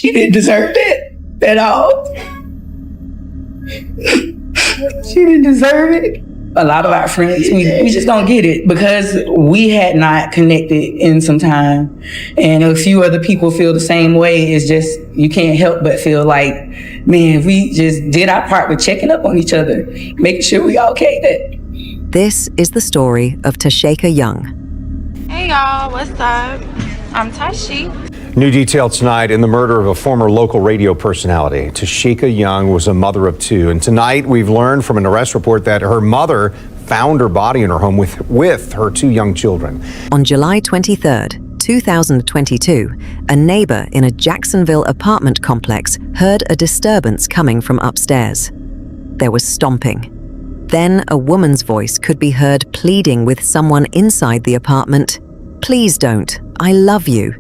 She didn't deserve it at all. She didn't deserve it. A lot of our friends, we just don't get it because we had not connected in some time. And a few other people feel the same way. It's just, you can't help but feel like, man, we just did our part with checking up on each other, making sure we okay then. This is the story of Tasheka Young. Hey y'all, what's up? I'm Tashi. New detail tonight in the murder of a former local radio personality. Tasheka Young was a mother of two, and tonight we've learned from an arrest report that her mother found her body in her home with her two young children. On July 23rd, 2022, a neighbor in a Jacksonville apartment complex heard a disturbance coming from upstairs. There was stomping. Then a woman's voice could be heard pleading with someone inside the apartment, "Please don't, I love you."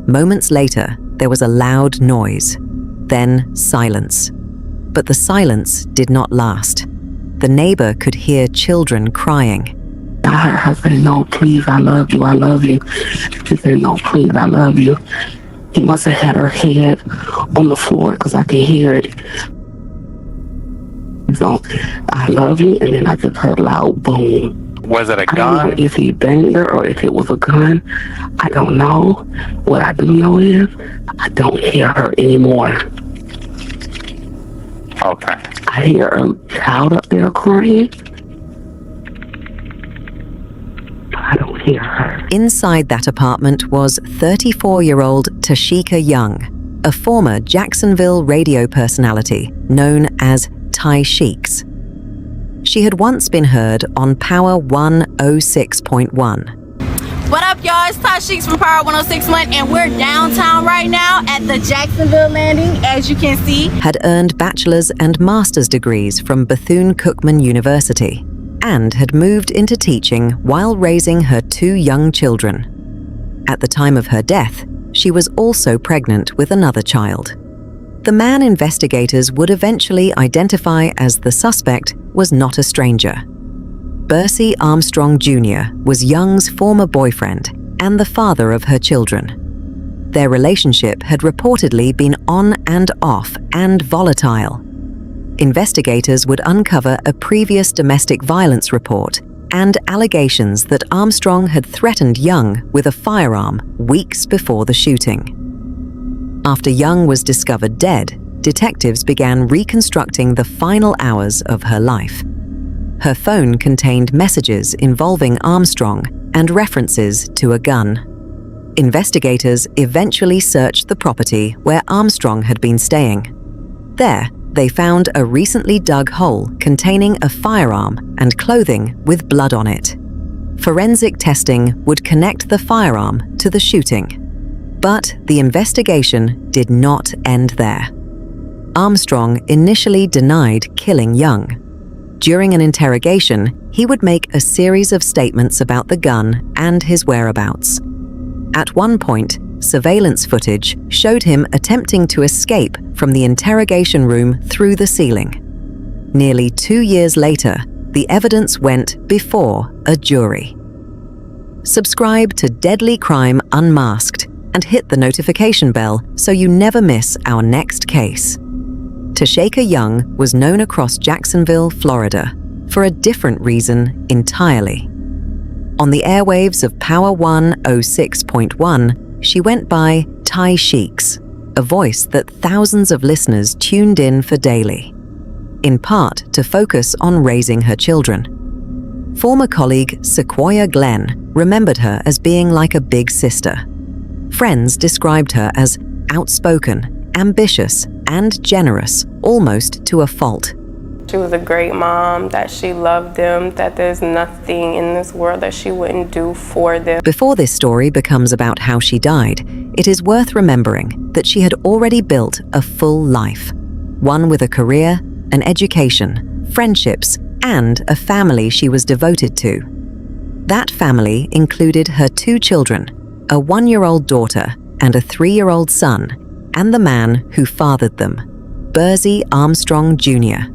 Moments later, there was a loud noise, then silence. But the silence did not last. The neighbor could hear children crying. I heard her say, "No, please, I love you, I love you." She said, "No, please, I love you." He must have had her head on the floor because I could hear it. So, "I love you," and then I just heard a loud boom. Was it a gun? I don't know if he banged her or if it was a gun. I don't know. What I do know is I don't hear her anymore. Okay. I hear a child up there crying. I don't hear her. Inside that apartment was 34-year-old Tasheka Young, a former Jacksonville radio personality known as Tasheka. She had once been heard on Power 106.1. What up, y'all? It's Tasheka from Power 106.1, and we're downtown right now at the Jacksonville landing, as you can see. Had earned bachelor's and master's degrees from Bethune-Cookman University and had moved into teaching while raising her two young children. At the time of her death, she was also pregnant with another child. The man investigators would eventually identify as the suspect was not a stranger. Bursey Armstrong Jr. was Young's former boyfriend and the father of her children. Their relationship had reportedly been on and off and volatile. Investigators would uncover a previous domestic violence report and allegations that Armstrong had threatened Young with a firearm weeks before the shooting. After Young was discovered dead, detectives began reconstructing the final hours of her life. Her phone contained messages involving Armstrong and references to a gun. Investigators eventually searched the property where Armstrong had been staying. There, they found a recently dug hole containing a firearm and clothing with blood on it. Forensic testing would connect the firearm to the shooting. But the investigation did not end there. Armstrong initially denied killing Young. During an interrogation, he would make a series of statements about the gun and his whereabouts. At one point, surveillance footage showed him attempting to escape from the interrogation room through the ceiling. Nearly 2 years later, the evidence went before a jury. Subscribe to Deadly Crime Unmasked and hit the notification bell so you never miss our next case. Tasheka Young was known across Jacksonville, Florida, for a different reason entirely. On the airwaves of Power 106.1, she went by Tasheka, a voice that thousands of listeners tuned in for daily, in part to focus on raising her children. Former colleague Sequoia Glenn remembered her as being like a big sister. Friends described her as outspoken, ambitious, and generous, almost to a fault. She was a great mom, that she loved them, that there's nothing in this world that she wouldn't do for them. Before this story becomes about how she died, it is worth remembering that she had already built a full life, one with a career, an education, friendships, and a family she was devoted to. That family included her two children, a 1-year-old daughter and a 3-year-old son, and the man who fathered them, Bursey Armstrong Jr.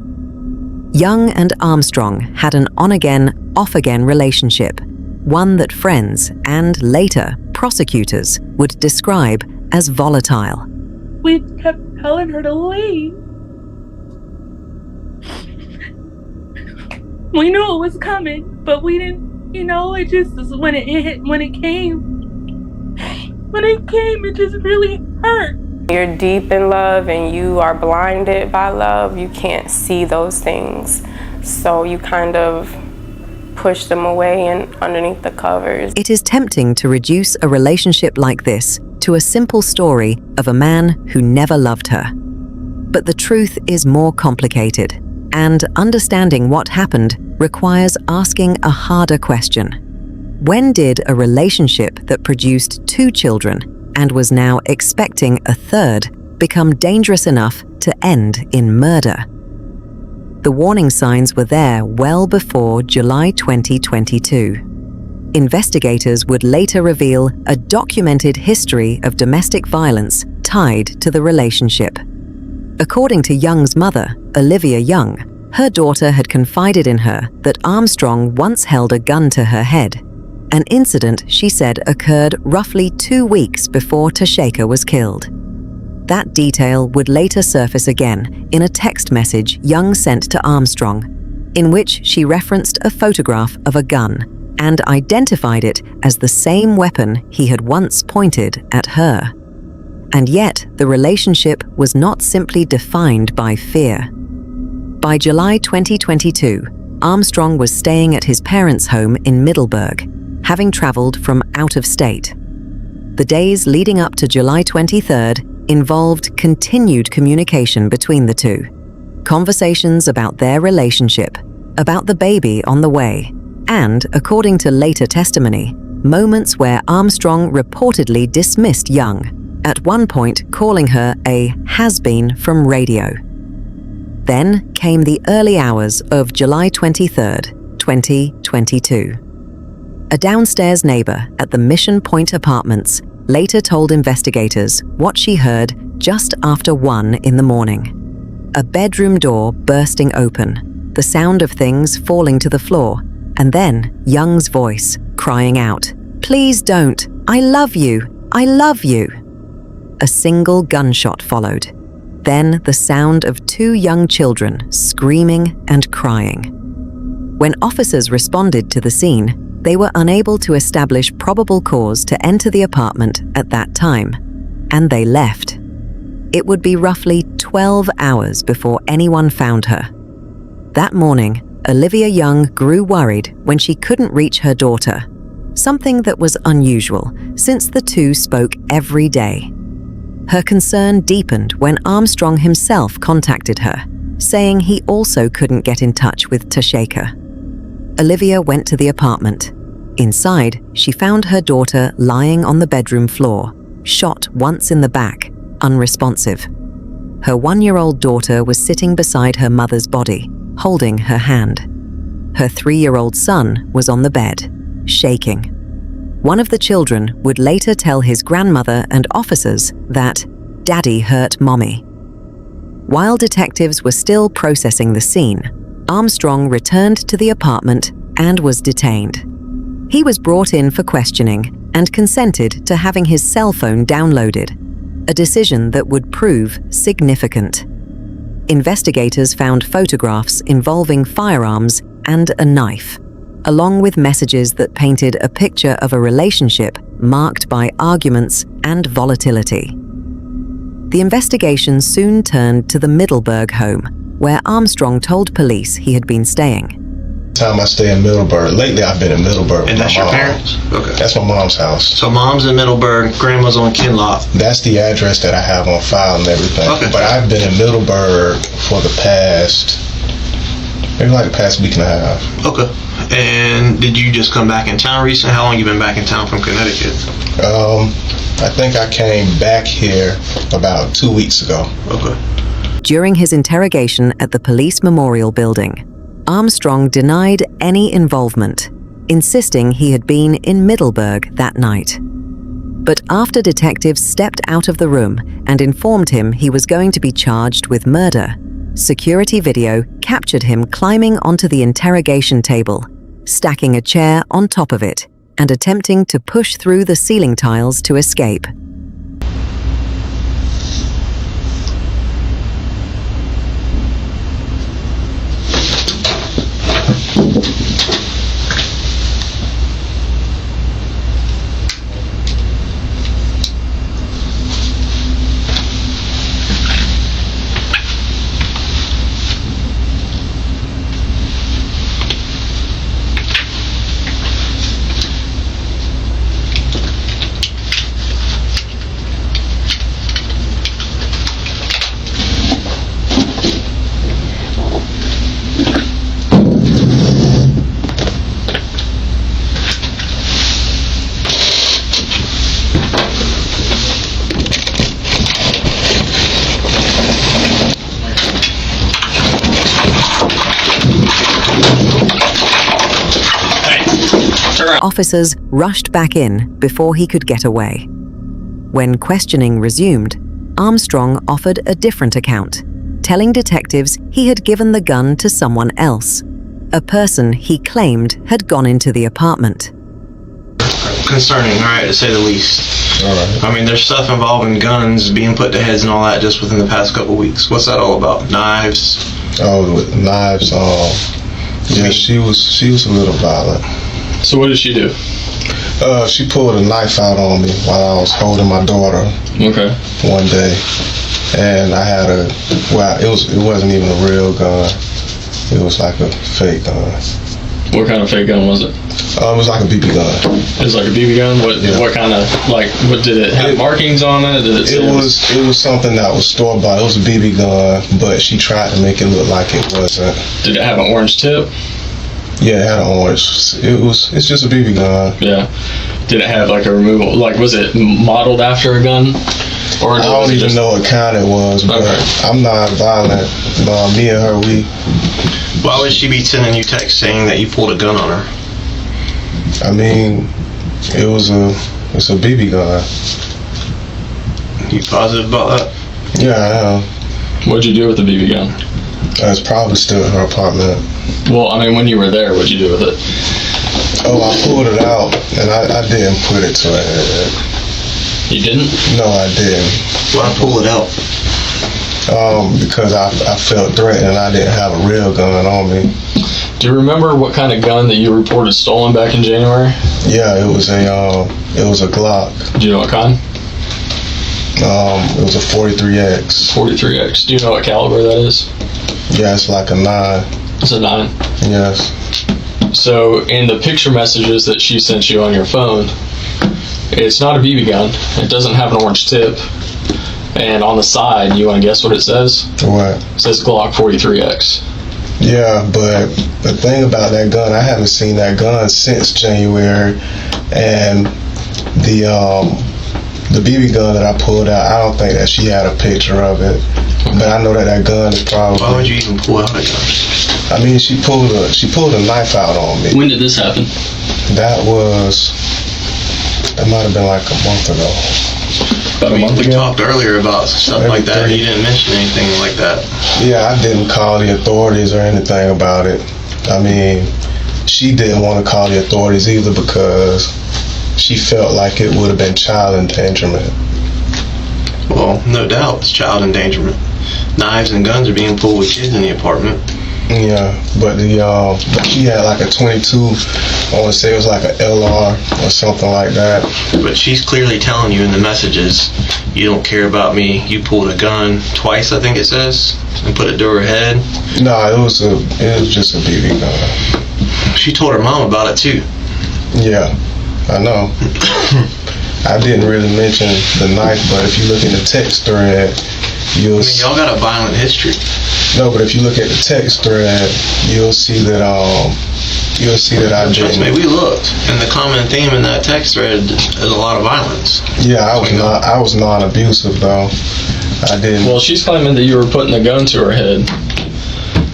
Young and Armstrong had an on-again, off-again relationship, one that friends and later prosecutors would describe as volatile. we kept telling her to leave. We knew it was coming, but we didn't, it just when it came, it just really hurt. You're deep in love and you are blinded by love. You can't see those things. So you kind of push them away and underneath the covers. It is tempting to reduce a relationship like this to a simple story of a man who never loved her. But the truth is more complicated, and understanding what happened requires asking a harder question. When did a relationship that produced 2 children and was now expecting a 3rd become dangerous enough to end in murder? The warning signs were there well before July 2022. Investigators would later reveal a documented history of domestic violence tied to the relationship. According to Young's mother, Olivia Young, her daughter had confided in her that Armstrong once held a gun to her head, an incident she said occurred roughly 2 weeks before Tasheka was killed. That detail would later surface again in a text message Young sent to Armstrong, in which she referenced a photograph of a gun and identified it as the same weapon he had once pointed at her. And yet, the relationship was not simply defined by fear. By July 2022, Armstrong was staying at his parents' home in Middleburg, having traveled from out of state. The days leading up to July 23rd involved continued communication between the two. Conversations about their relationship, about the baby on the way, and, according to later testimony, moments where Armstrong reportedly dismissed Young, at one point calling her a has-been from radio. Then came the early hours of July 23rd, 2022. A downstairs neighbor at the Mission Point Apartments later told investigators what she heard just after 1 in the morning. A bedroom door bursting open, the sound of things falling to the floor, and then Young's voice crying out, "Please don't! I love you! I love you!" A single gunshot followed. Then the sound of 2 young children screaming and crying. When officers responded to the scene, they were unable to establish probable cause to enter the apartment at that time, and they left. It would be roughly 12 hours before anyone found her. That morning, Olivia Young grew worried when she couldn't reach her daughter, something that was unusual since the two spoke every day. Her concern deepened when Armstrong himself contacted her, saying he also couldn't get in touch with Tasheka. Olivia went to the apartment. Inside, she found her daughter lying on the bedroom floor, shot once in the back, unresponsive. Her 1-year-old daughter was sitting beside her mother's body, holding her hand. Her 3-year-old son was on the bed, shaking. One of the children would later tell his grandmother and officers that Daddy hurt Mommy. While detectives were still processing the scene, Armstrong returned to the apartment and was detained. He was brought in for questioning and consented to having his cell phone downloaded, a decision that would prove significant. Investigators found photographs involving firearms and a knife, along with messages that painted a picture of a relationship marked by arguments and volatility. The investigation soon turned to the Middleburg home, where Armstrong told police he had been staying. Time I stay in Middleburg. Lately I've been in Middleburg. And that's your parents? Okay. That's my mom's house. So mom's in Middleburg, grandma's on Kinloch. That's the address that I have on file and everything. Okay. But I've been in Middleburg for the past week and a half. Okay. And did you just come back in town recently? How long you been back in town from Connecticut? I think I came back here about 2 weeks ago. Okay. During his interrogation at the police memorial building, Armstrong denied any involvement, insisting he had been in Middleburg that night. But after detectives stepped out of the room and informed him he was going to be charged with murder, security video captured him climbing onto the interrogation table, stacking a chair on top of it, and attempting to push through the ceiling tiles to escape. officers rushed back in before he could get away. When questioning resumed, Armstrong offered a different account, telling detectives he had given the gun to someone else, a person he claimed had gone into the apartment. Concerning, all right, to say the least. All right. I mean, there's stuff involving guns being put to heads and all that just within the past couple weeks. What's that all about? Knives? Oh, with knives. Yeah, she was a little violent. So what did she do? She pulled a knife out on me while I was holding my daughter. Okay. One day, and I had it wasn't even a real gun. It was like a fake gun. What kind of fake gun was it? It was like a BB gun. It was like a BB gun? What kind of, what did it have markings on it? It was something that was store-bought. It was a BB gun, but she tried to make it look like it wasn't. Did it have an orange tip? Yeah, it had an orange. It's just a BB gun. Yeah. Did it have like a removable, was it modeled after a gun? Or I don't even know what kind it was, but I'm not violent. Me and her, Why would she be sending you texts saying that you pulled a gun on her? I mean, it's a BB gun. You positive about that? Yeah, I am. What'd you do with the BB gun? It's probably still in her apartment. Well, I mean, when you were there, what'd you do with it? Oh, I pulled it out, and I didn't put it to her head. You didn't? No, I didn't. Why pull it out? Because I felt threatened and I didn't have a real gun on me. Do you remember what kind of gun that you reported stolen back in January? Yeah, it was a Glock. Do you know what kind? It was a 43X. 43X. Do you know what caliber that is? Yeah, it's like a 9. It's a 9? Yes. So in the picture messages that she sent you on your phone, it's not a BB gun. It doesn't have an orange tip. And on the side, you want to guess what it says? What? It says Glock 43X. Yeah, but the thing about that gun, I haven't seen that gun since January, and the BB gun that I pulled out, I don't think that she had a picture of it, but I know that gun is probably. Why would you even pull out a gun? I mean, she pulled a knife out on me. When did this happen? That might have been like a month ago. About a month ago? We talked earlier about stuff like that. You didn't mention anything like that. Yeah, I didn't call the authorities or anything about it. I mean, she didn't want to call the authorities either because she felt like it would have been child endangerment. Well, no doubt it's child endangerment. Knives and guns are being pulled with kids in the apartment. Yeah, but she had like a 22. I want to say it was like an LR or something like that. But she's clearly telling you in the messages, you don't care about me. You pulled a gun twice, I think it says, and put it to her head. No, it was just a BB gun. She told her mom about it too. Yeah, I know. I didn't really mention the knife, but if you look in the text thread, y'all got a violent history. No, but if you look at the text thread, you'll see that I Trust me, we looked, and the common theme in that text thread is a lot of violence. Yeah, I was non-abusive though. I didn't. Well, she's claiming that you were putting a gun to her head,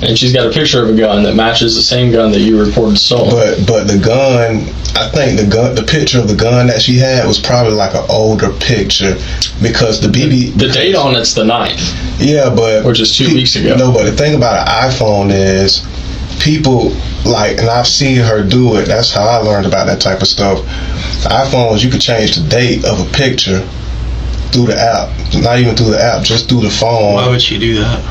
and she's got a picture of a gun that matches the same gun that you reported stolen. But the gun, I think the picture of the gun that she had was probably like an older picture because the date on it's the 9th. Yeah, but which is 2 weeks ago. No, but the thing about an iPhone is people and I've seen her do it. That's how I learned about that type of stuff. iPhones, you could change the date of a picture through the app. Not even through the app, just through the phone. Why would she do that?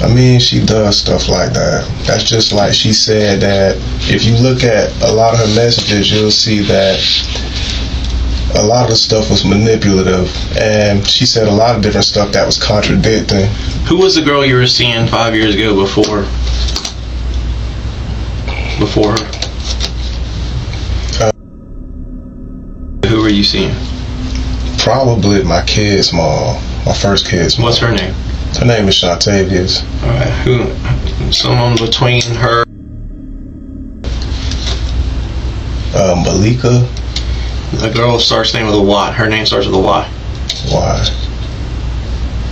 I mean, she does stuff like that. That's just like she said that if you look at a lot of her messages, you'll see that a lot of the stuff was manipulative, and she said a lot of different stuff that was contradicting. Who was the girl you were seeing 5 years ago before her? Who were you seeing? Probably my kid's mom, my first kid's mom. What's her name? Her name is Shantavius. Alright, who? Someone between her? Malika. The girl starts name with a Y. Her name starts with a Y. Why?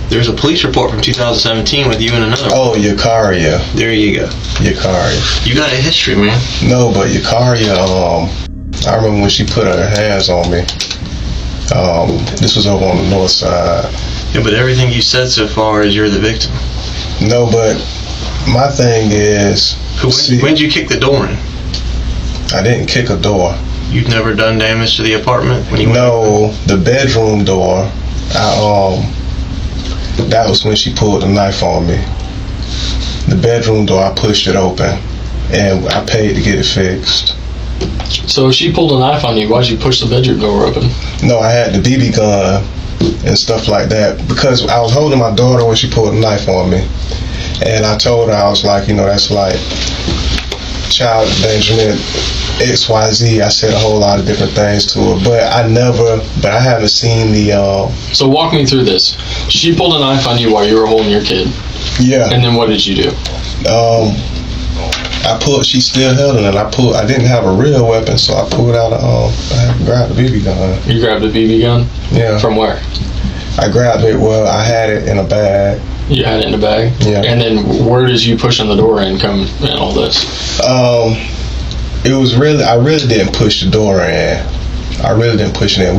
There's a police report from 2017 with you and another. Oh, Yakaria. There you go. Yakaria. You got a history, man. No, but Yakaria, I remember when she put her hands on me. This was over on the north side. Yeah, but everything you said so far is you're the victim. No, but my thing is... When did you kick the door in? I didn't kick a door. You've never done damage to the apartment? No, the bedroom door, that was when she pulled the knife on me. The bedroom door, I pushed it open, and I paid to get it fixed. So if she pulled a knife on you, why'd you push the bedroom door open? No, I had the BB gun and stuff like that, because I was holding my daughter when she pulled the knife on me. And I told her, I was like, that's like child endangerment, XYZ. I said a whole lot of different things to her, but I haven't seen the... So walk me through this. She pulled a knife on you while you were holding your kid. Yeah. And then what did you do? She still held it, and I didn't have a real weapon, so I pulled out I grabbed the BB gun. You grabbed a BB gun? Yeah. From where? I grabbed it, I had it in a bag. You had it in a bag? Yeah. And then where did you pushing the door in come in all this? It was I really didn't push the door in. I really didn't push it in.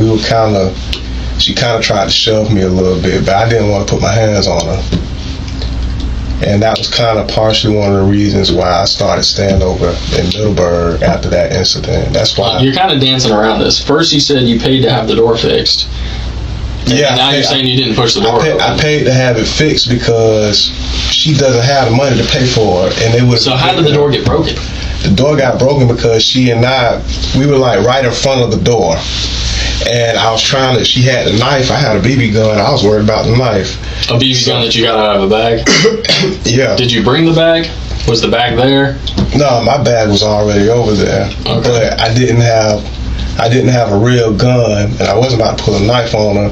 She kind of tried to shove me a little bit, but I didn't want to put my hands on her. And that was kind of partially one of the reasons why I started staying over in Middleburg after that incident. That's why. You're kind of dancing around this. First you said you paid to have the door fixed. Yeah. And now you're saying you didn't push the door open. I paid to have it fixed because she doesn't have the money to pay for it. And it was. So how did the door get broken? The door got broken because she and we were like right in front of the door. And I was she had a knife, I had a BB gun, I was worried about the knife. A BB gun that you got out of a bag? Yeah. Did you bring the bag? Was the bag there? No, my bag was already over there. Okay. But I didn't have a real gun, and I wasn't about to pull a knife on her.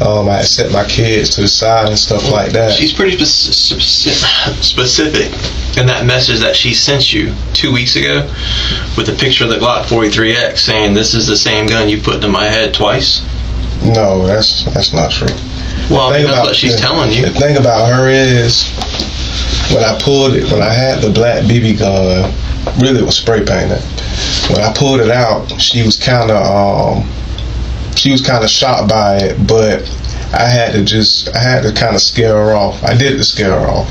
I had set my kids to the side and stuff like that. She's pretty specific in that message that she sent you 2 weeks ago with a picture of the Glock 43X saying this is the same gun you put into my head twice. No, that's not true. Well, that's what she's telling you. The thing about her is when I had the black BB gun, really it was spray painted. When I pulled it out, she was kind of shocked by it, but I had to kind of scare her off. I did it to scare her off.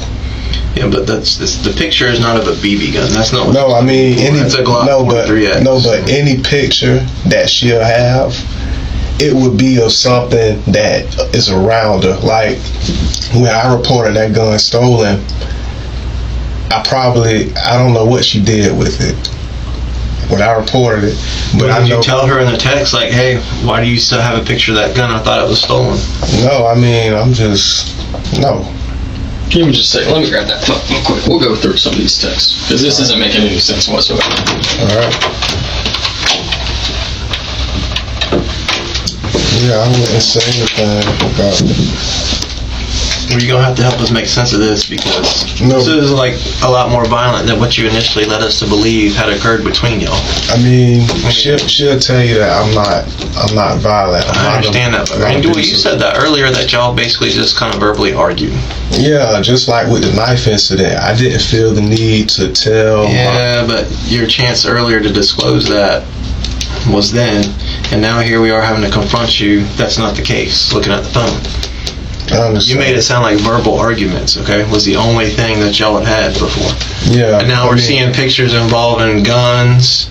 Yeah, but the picture is not of a BB gun. That's not. No, I mean that's a Glock 43X. But any picture that she'll have, it would be of something that is around her. Like when I reported that gun stolen, I don't know what she did with it when I reported it. But did you tell her in the text, like, hey, why do you still have a picture of that gun? I thought it was stolen. No, I mean, no. Give me just a second. Let me grab that phone real quick. We'll go through some of these texts because this isn't making any sense whatsoever. All right. Yeah, I wouldn't say anything about it. Well, you're gonna have to help us make sense of this because this is like a lot more violent than what you initially led us to believe had occurred between y'all. I mean, she'll tell you that I'm not violent. I understand that, but Randy, you said that earlier that y'all basically just kind of verbally argued. Yeah, just like with the knife incident, I didn't feel the need to tell. Yeah, but your chance earlier to disclose that was then, and now here we are having to confront you. That's not the case. Looking at the phone. You made it sound like verbal arguments, okay? Was the only thing that y'all had before. Yeah. And now we're seeing pictures involving guns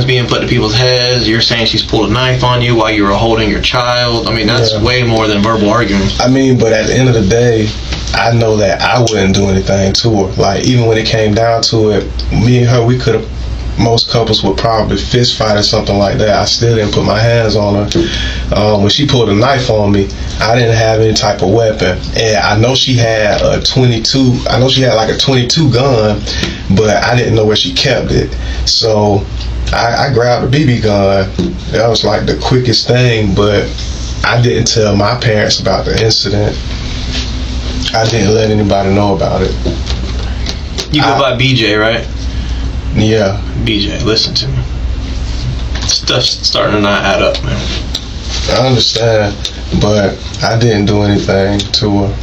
being put to people's heads. You're saying she's pulled a knife on you while you were holding your child. I mean, that's way more than verbal arguments. I mean, but at the end of the day, I know that I wouldn't do anything to her. Like, even when it came down to it, me and her, we could have, most couples would probably fist fight or something like that. I still didn't put my hands on her. When she pulled a knife on me, I didn't have any type of weapon. And I know she had a 22, I know she had like a 22 gun, but I didn't know where she kept it. So I grabbed a BB gun. That was like the quickest thing, but I didn't tell my parents about the incident. I didn't let anybody know about it. You go by BJ, right? Yeah. BJ, listen to me. Stuff's starting to not add up, man. I understand, but I didn't do anything to her.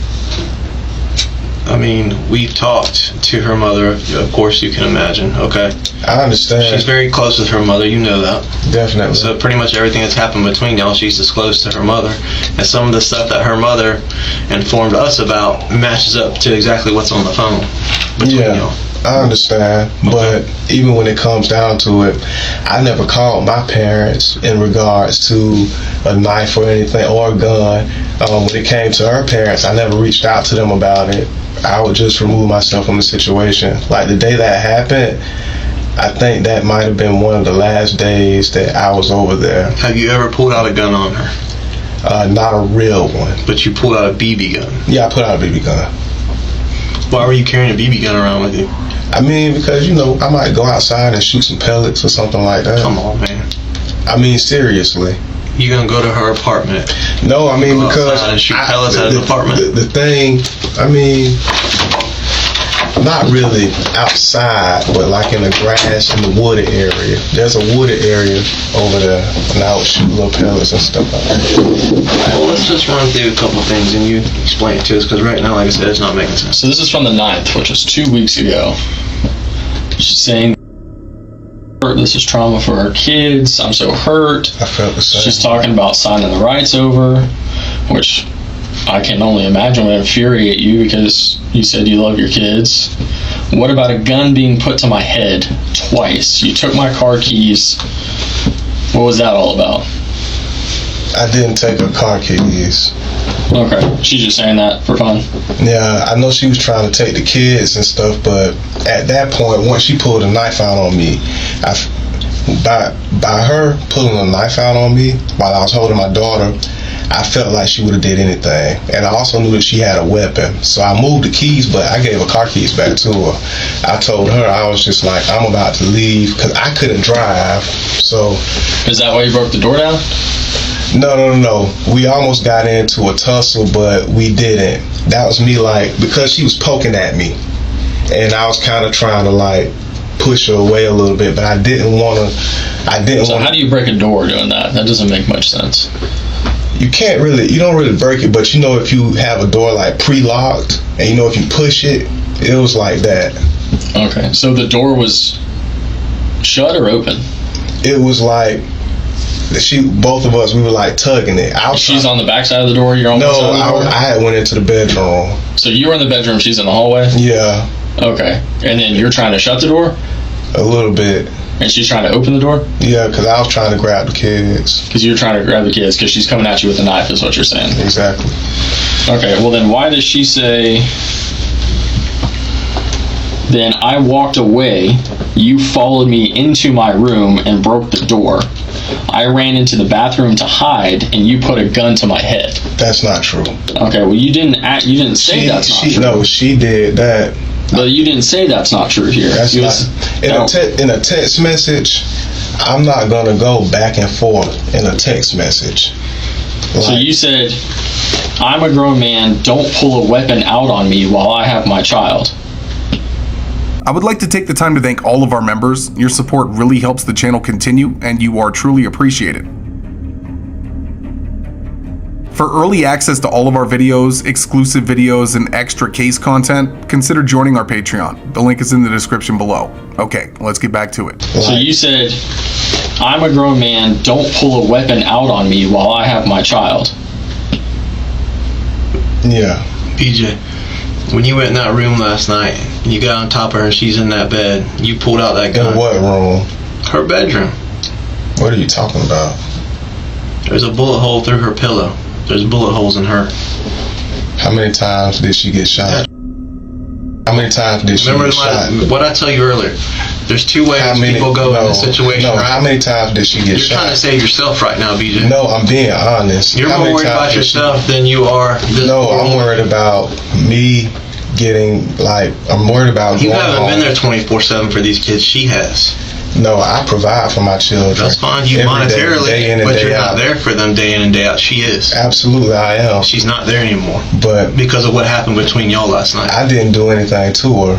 I mean, we've talked to her mother, of course you can imagine, okay? I understand. She's very close with her mother, you know that. Definitely. So pretty much everything that's happened between y'all, she's disclosed to her mother. And some of the stuff that her mother informed us about matches up to exactly what's on the phone between y'all. I understand, but even when it comes down to it, I never called my parents in regards to a knife or anything, or a gun. When it came to her parents, I never reached out to them about it. I would just remove myself from the situation. Like the day that happened, I think that might have been one of the last days that I was over there. Have you ever pulled out a gun on her? Not a real one. But you pulled out a BB gun? Yeah, I put out a BB gun. Why were you carrying a BB gun around with you? I mean, because, you know, I might go outside and shoot some pellets or something like that. Come on, man. I mean, seriously. You gonna go to her apartment? No, I mean, because and shoot pellets at an apartment. The thing, I mean, not really outside, but like in the grass in the wooded area. There's a wooded area over there, and I would shoot little pellets and stuff like that. Alright, well, let's just run through a couple things and you explain it to us, because right now, like I said, it's not making sense. So this is from the 9th, which was 2 weeks ago. She's saying, this is trauma for our kids. I'm so hurt. I felt the same. She's talking about signing the rights over, which I can only imagine would infuriate you because you said you love your kids. What about a gun being put to my head twice? You took my car keys. What was that all about? I didn't take her car keys. Okay, she's just saying that for fun. Yeah, I know she was trying to take the kids and stuff, but at that point, once she pulled a knife out on me, by her pulling a knife out on me while I was holding my daughter, I felt like she would have did anything. And I also knew that she had a weapon. So I moved the keys, but I gave her car keys back to her. I told her, I was just like, I'm about to leave, because I couldn't drive. So is that why you broke the door down? No. We almost got into a tussle, but we didn't. That was me, like, because she was poking at me, and I was kind of trying to like push her away a little bit, but I didn't want to. So how do you break a door doing that? That doesn't make much sense. You don't really break it, but you know, if you have a door like pre-locked, and you know, if you push it, it was like that. Okay, so the door was shut or open? It was like, both of us, we were like tugging it. She's on the back side of the door, you're on the side of the door? I had went into the bedroom. So you were in the bedroom, she's in the hallway? Yeah. Okay, and then you're trying to shut the door? A little bit. And she's trying to open the door? Yeah, because I was trying to grab the kids. Because you're trying to grab the kids, because she's coming at you with a knife, is what you're saying? Exactly. Okay, well then why does she say, then I walked away, you followed me into my room and broke the door. I ran into the bathroom to hide, and you put a gun to my head. That's not true. Okay, well you didn't say that's not true. No, she did that. But you didn't say that's not true here. That's in a text message, I'm not gonna go back and forth in a text message. So you said, I'm a grown man, don't pull a weapon out on me while I have my child. I would like to take the time to thank all of our members. Your support really helps the channel continue, and you are truly appreciated. For early access to all of our videos, exclusive videos, and extra case content, consider joining our Patreon. The link is in the description below. Okay, let's get back to it. So you said, I'm a grown man, don't pull a weapon out on me while I have my child. Yeah. BJ, when you went in that room last night, you got on top of her, she's in that bed, you pulled out that gun. In what room? Her bedroom. What are you talking about? There's a bullet hole through her pillow. There's bullet holes in her. How many times did she get shot? How many times did she get shot? What I tell you earlier, there's two ways people go in this situation, right? How many times did she get shot? You're trying to save yourself right now, BJ. No, I'm being honest. You're more worried about yourself than you are this. No, I'm worried about me getting, I'm worried about you haven't been there 24/7 for these kids. She has. No, I provide for my children. That's fine, you monetarily, but you're not there for them day in and day out. She is. Absolutely, I am. She's not there anymore. But because of what happened between y'all last night. I didn't do anything to her.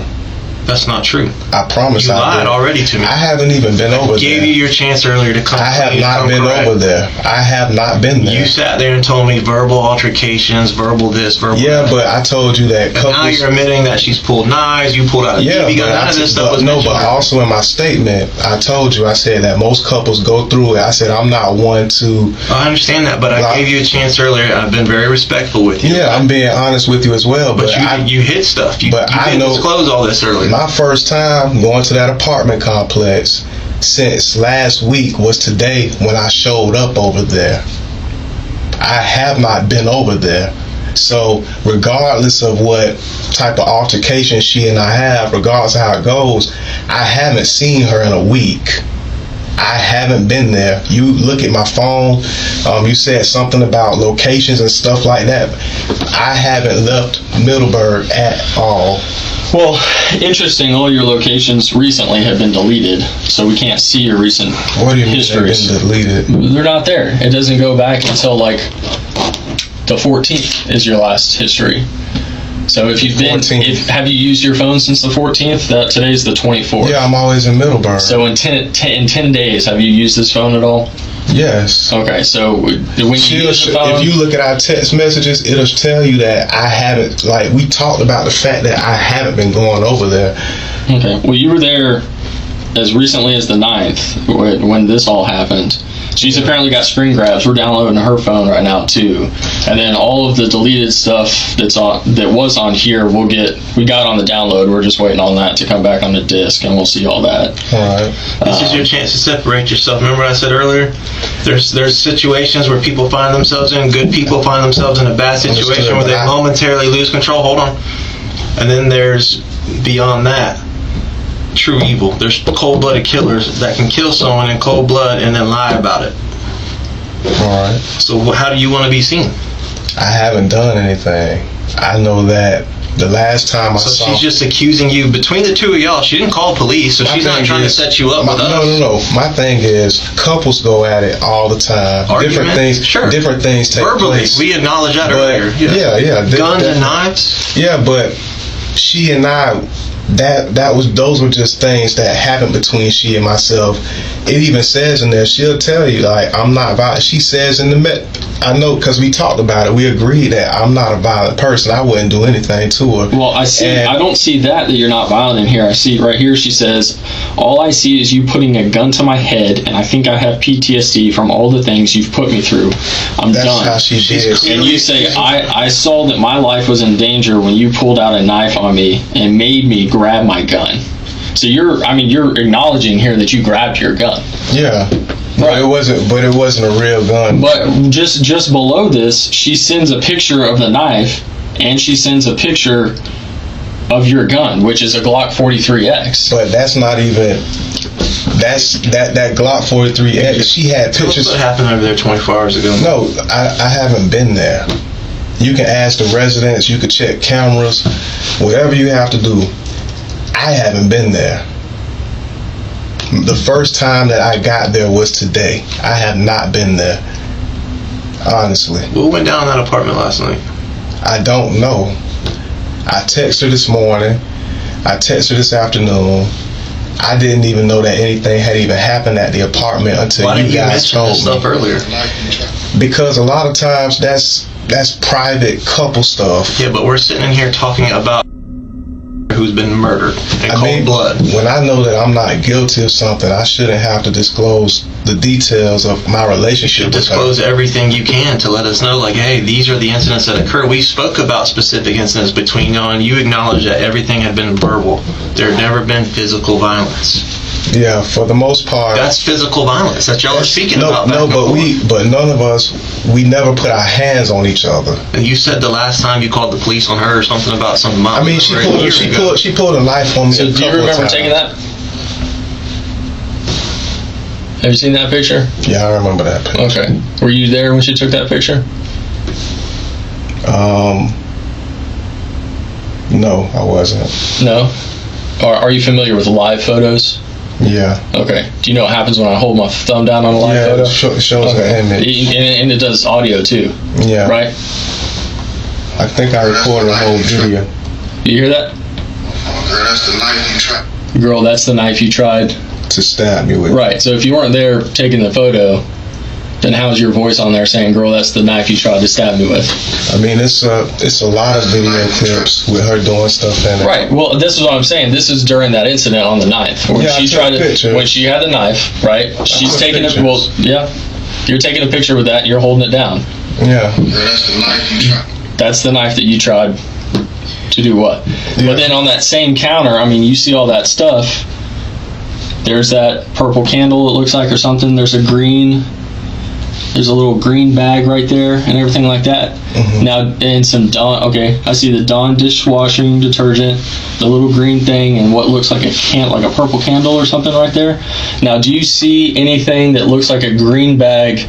That's not true. I promise you lied already to me. I haven't even been over there. I gave you your chance earlier to come. I have not been over there. I have not been there. You sat there and told me verbal altercations, verbal this, verbal that. But I told you that. And now you're admitting that she's pulled knives, you pulled out a BB gun. None of this stuff was mentioned. But also in my statement, I told you, I said that most couples go through it. I said I'm not one to. I understand that, but I gave you a chance earlier. I've been very respectful with you. Yeah, I'm being honest with you as well. But you hit stuff. You didn't disclose all this earlier. My first time going to that apartment complex since last week was today when I showed up over there. I have not been over there. So regardless of what type of altercation she and I have, regardless of how it goes, I haven't seen her in a week. I haven't been there. You look at my phone, you said something about locations and stuff like that. I haven't left Middleburg at all. Well, interesting, all your locations recently have been deleted, so we can't see your recent histories. What do you mean they've been deleted? They're not there. It doesn't go back until like the 14th is your last history. So if you've been, have you used your phone since the 14th? Today's the 24th. Yeah, I'm always in Middleburg. So in 10 days, have you used this phone at all? Yes. Okay, so when you use the phone, if you look at our text messages, it'll tell you that I haven't, like, we talked about the fact that I haven't been going over there. Okay, well, you were there as recently as the 9th when this all happened. She's apparently got screen grabs. We're downloading her phone right now too, and then all of the deleted stuff that was on here, we got on the download. We're just waiting on that to come back on the disc, and we'll see all that. All right. This is your chance to separate yourself. Remember what I said earlier? There's situations where people find themselves in, good people find themselves in a bad situation where they momentarily lose control. Hold on. And then there's beyond that. True evil. There's cold-blooded killers that can kill someone in cold blood and then lie about it. All right. So how do you want to be seen? I haven't done anything. I know that the last time I saw... So she's just accusing you. Between the two of y'all, she didn't call police, so she's not trying to set you up with us. No. My thing is, couples go at it all the time. Argument? Different things take place. We acknowledge that earlier. Yeah. Guns and knives? Yeah, but she and I... those were just things that happened between she and myself. It even says in there, she'll tell you, like, I'm not violent. She says in the I know, because we talked about it, we agreed that I'm not a violent person. I wouldn't do anything to her. Well, I don't see that you're not violent in here. I see right here, she says, all I see is you putting a gun to my head, and I think I have PTSD from all the things you've put me through. I'm done. That's how she did. And you say, I saw that my life was in danger when you pulled out a knife on me and made me grab my gun. So you're acknowledging here that you grabbed your gun. Yeah. Right. But it wasn't a real gun. But just below this, she sends a picture of the knife, and she sends a picture of your gun, which is a Glock 43X. But that's not even. That Glock 43X. She had pictures. What happened over there 24 hours ago? No, I haven't been there. You can ask the residents. You can check cameras. Whatever you have to do. I haven't been there. The first time that I got there was today. I have not been there. Honestly. What went down in that apartment last night? I don't know. I texted her this morning. I texted her this afternoon. I didn't even know that anything had even happened at the apartment until you guys told me. Why didn't you mention this stuff earlier? Because a lot of times that's private couple stuff. Yeah, but we're sitting in here talking about who's been murdered in cold blood. When I know that I'm not guilty of something, I shouldn't have to disclose the details of my relationship with her. Disclose everything you can to let us know, like, hey, these are the incidents that occurred. We spoke about specific incidents between y'all, and you acknowledged that everything had been verbal. There had never been physical violence. Yeah, for the most part. That's physical violence that y'all are speaking about. No, but none of us, we never put our hands on each other. And you said the last time you called the police on her or something about some mom. I mean, she pulled a knife on me. So do you remember taking that? Have you seen that picture? Yeah, I remember that picture. Okay. Were you there when she took that picture? No, I wasn't. No? Are you familiar with live photos? Yeah. Okay. Do you know what happens when I hold my thumb down on a live photo? Yeah, it shows the image. And it does audio too. Yeah. Right? I think I recorded a whole video. You hear that? that's the knife you tried. Girl, that's the knife you tried to stab me with. Right. So if you weren't there taking the photo, then how's your voice on there saying, "Girl, that's the knife you tried to stab me with"? I mean, it's a lot of video clips with her doing stuff in it. Right. Well, this is what I'm saying. This is during that incident on the 9th when she tried to, when she had the knife. Right. She's taking it. Well, yeah. You're taking a picture with that. And you're holding it down. Yeah. That's the knife you tried. That's the knife that you tried to do what? Yeah. But then on that same counter, I mean, you see all that stuff. There's that purple candle, it looks like, or something. There's a little green bag right there and everything like that. Mm-hmm. Now, and some Dawn, okay, I see the Dawn dishwashing detergent, the little green thing, and what looks like a purple candle or something right there. Now, do you see anything that looks like a green bag,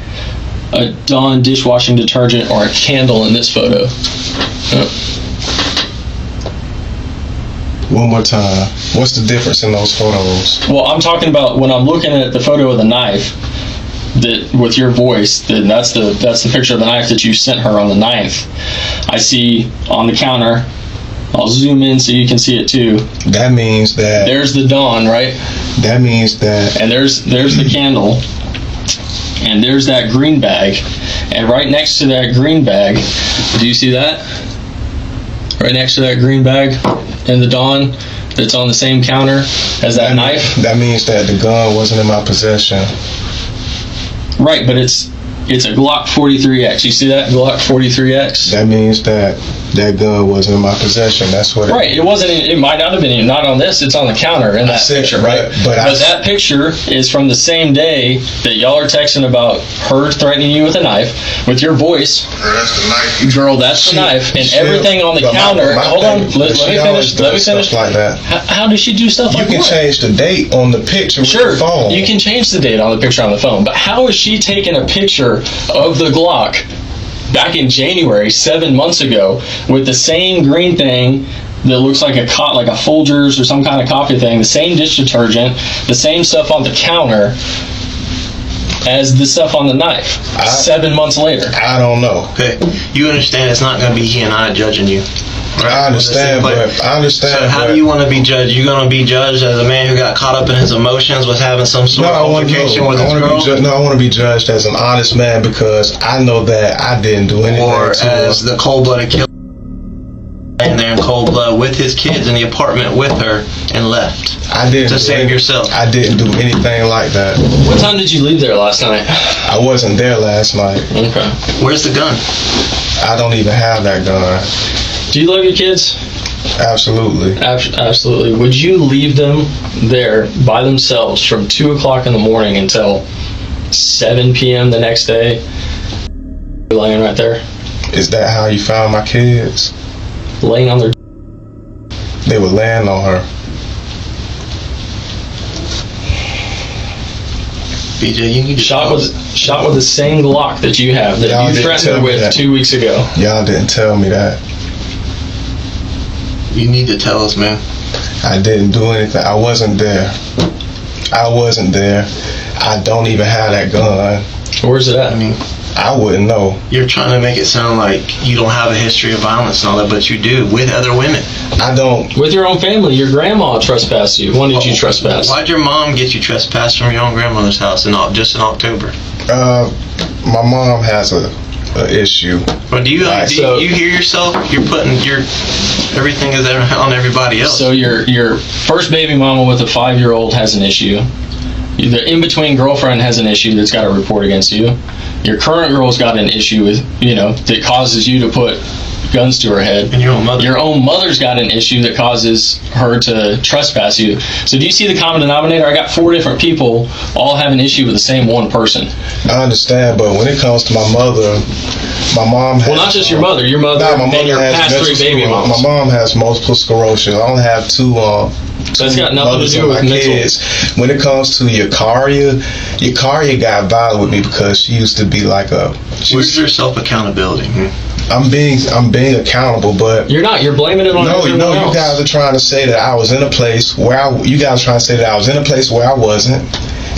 a Dawn dishwashing detergent, or a candle in this photo? One more time. What's the difference in those photos? Well, I'm talking about when I'm looking at the photo of the knife, that with your voice, then that's the picture of the knife that you sent her on the 9th. I see on the counter. I'll zoom in so you can see it too. That means that there's the Dawn, right? That means that, and there's the candle, and there's that green bag, and right next to that green bag, do you see that? Right next to that green bag and the Dawn that's on the same counter as that knife. That means that the gun wasn't in my possession. Right, but it's a Glock 43X. You see that Glock 43X? That means that gun wasn't in my possession. That's what. Right. It wasn't. It might not have been. Not on this. It's on the counter in that picture, right? But that picture is from the same day that y'all are texting about her threatening you with a knife with your voice. That's the knife. Girl, that's the knife, and everything on the counter. Hold on. Let me finish. Let me finish. Like that. How does she do stuff like that? You can change the date on the picture with your phone. You can change the date on the picture on the phone, but how is she taking a picture of the Glock back in January, 7 months ago, with the same green thing that looks like a Folgers or some kind of coffee thing, the same dish detergent, the same stuff on the counter as the stuff on the knife 7 months later? I don't know. Okay, you understand it's not going to be he and I judging you. Right? I understand, but So how do you want to be judged? You're going to be judged as a man who got caught up in his emotions with having some sort of altercation with his girl? I want to be judged as an honest man because I know that I didn't do anything. Or as the cold-blooded killer laying there in cold blood with his kids in the apartment with her and left. I didn't to save yourself. I didn't do anything like that. What time did you leave there last night? I wasn't there last night. Okay. Where's the gun? I don't even have that gun. Do you love your kids? Absolutely. Absolutely. Would you leave them there by themselves from 2 o'clock in the morning until 7 p.m. the next day? Laying right there. Is that how you found my kids? Laying on their... They were laying on her. BJ, you need to shot with the same Glock that you have that you threatened her with 2 weeks ago. Y'all didn't tell me that. You need to tell us, man. I didn't do anything. I wasn't there. I don't even have that gun. Where's it at? I mean, I wouldn't know. You're trying to make it sound like you don't have a history of violence and all that, but you do with other women. I don't. With your own family. Your grandma trespassed you. When did you trespass? Why'd your mom get you trespassed from your own grandmother's house just in October? My mom has a issue. But do you hear yourself? You're putting everything is on everybody else. So your first baby mama with a 5-year-old has an issue. The in-between girlfriend has an issue that's got a report against you. Your current girl's got an issue with, that causes you to put guns to her head. And your own mother. Your own mother's got an issue that causes her to trespass you. So do you see the common denominator? I got 4 different people all have an issue with the same one person. I understand, but when it comes to my mother, my mom has... Well, not just your mother and your past 3 baby moms. My mom has multiple sclerosis. I only have 2 so it's got nothing to do with kids. When it comes to Yakaria got violent with me because she used to be like Where's your self-accountability? I'm being accountable, but you're not. You're blaming it on everyone else. You guys are trying to say that I was in a place where I wasn't,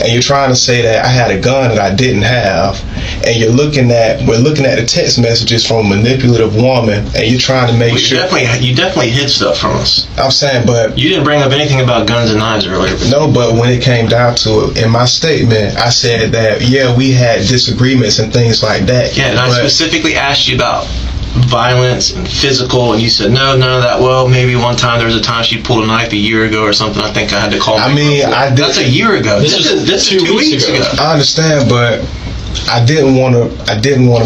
and you're trying to say that I had a gun that I didn't have, and we're looking at the text messages from a manipulative woman, and you're trying to make sure. You definitely hid stuff from us. I'm saying, but you didn't bring up anything about guns and knives earlier. No, but when it came down to it, in my statement, I said that we had disagreements and things like that. Yeah, and I specifically asked you about violence and physical, and you said no, none of that. Well, maybe one time there was a time she pulled a knife a year ago or something. I think I had to call. That's a year ago. This is 2 weeks ago. I understand, but I didn't want to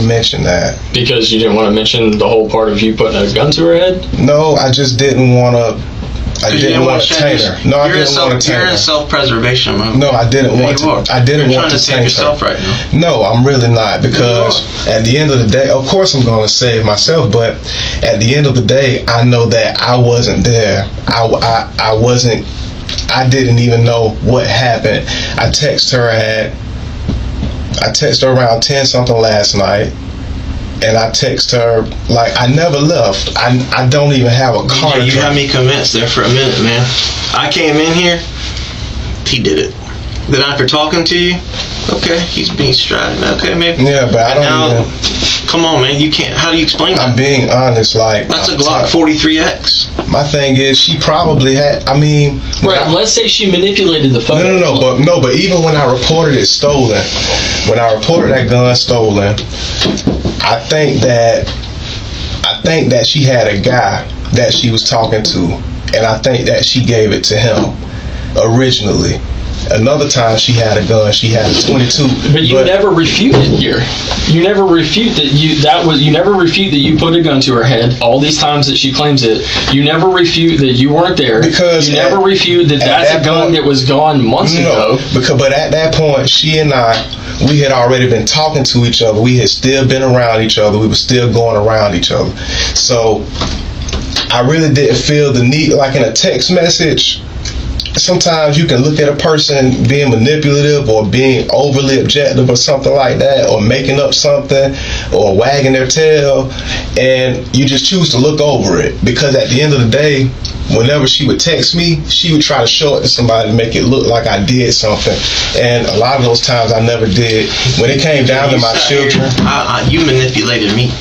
mention that because you didn't want to mention the whole part of you putting a gun to her head. No, I just didn't want to. I didn't want to taint her. No, I didn't want to taint her. You're in self-preservation mode. No, I didn't want to. I didn't want to save yourself right now. No, I'm really not, because at the end of the day, of course I'm going to save myself, but at the end of the day, I know that I wasn't there. I wasn't. I didn't even know what happened. I texted her around 10 something last night. And I text her like I never left. I don't even have a car. Yeah, you had me convinced there for a minute, man. I came in here, he did it. Then after talking to you, okay, he's being strategic. Okay, maybe. Yeah, but I don't even. Come on, man. You can't. How do you explain that? I'm being honest. Like that's a Glock 43X. My thing is, she probably had. I mean, right. Let's say she manipulated the phone. But even when I reported it stolen, when I reported that gun stolen, I think that she had a guy that she was talking to, and I think that she gave it to him originally. Another time she had a gun, she had a 22. But you never refuted here. You never refute that you never refute that you put a gun to her head all these times that she claims it. You never refute that you weren't there. Because you never refute that that's a gun that was gone months ago. But at that point, she and we had already been talking to each other. We had still been around each other. We were still going around each other. So I really didn't feel the need, like in a text message. Sometimes you can look at a person being manipulative or being overly objective or something like that, or making up something or wagging their tail, and you just choose to look over it, because at the end of the day, whenever she would text me, she would try to show it to somebody to make it look like I did something, and a lot of those times I never did. When it came down to my children, you manipulated me.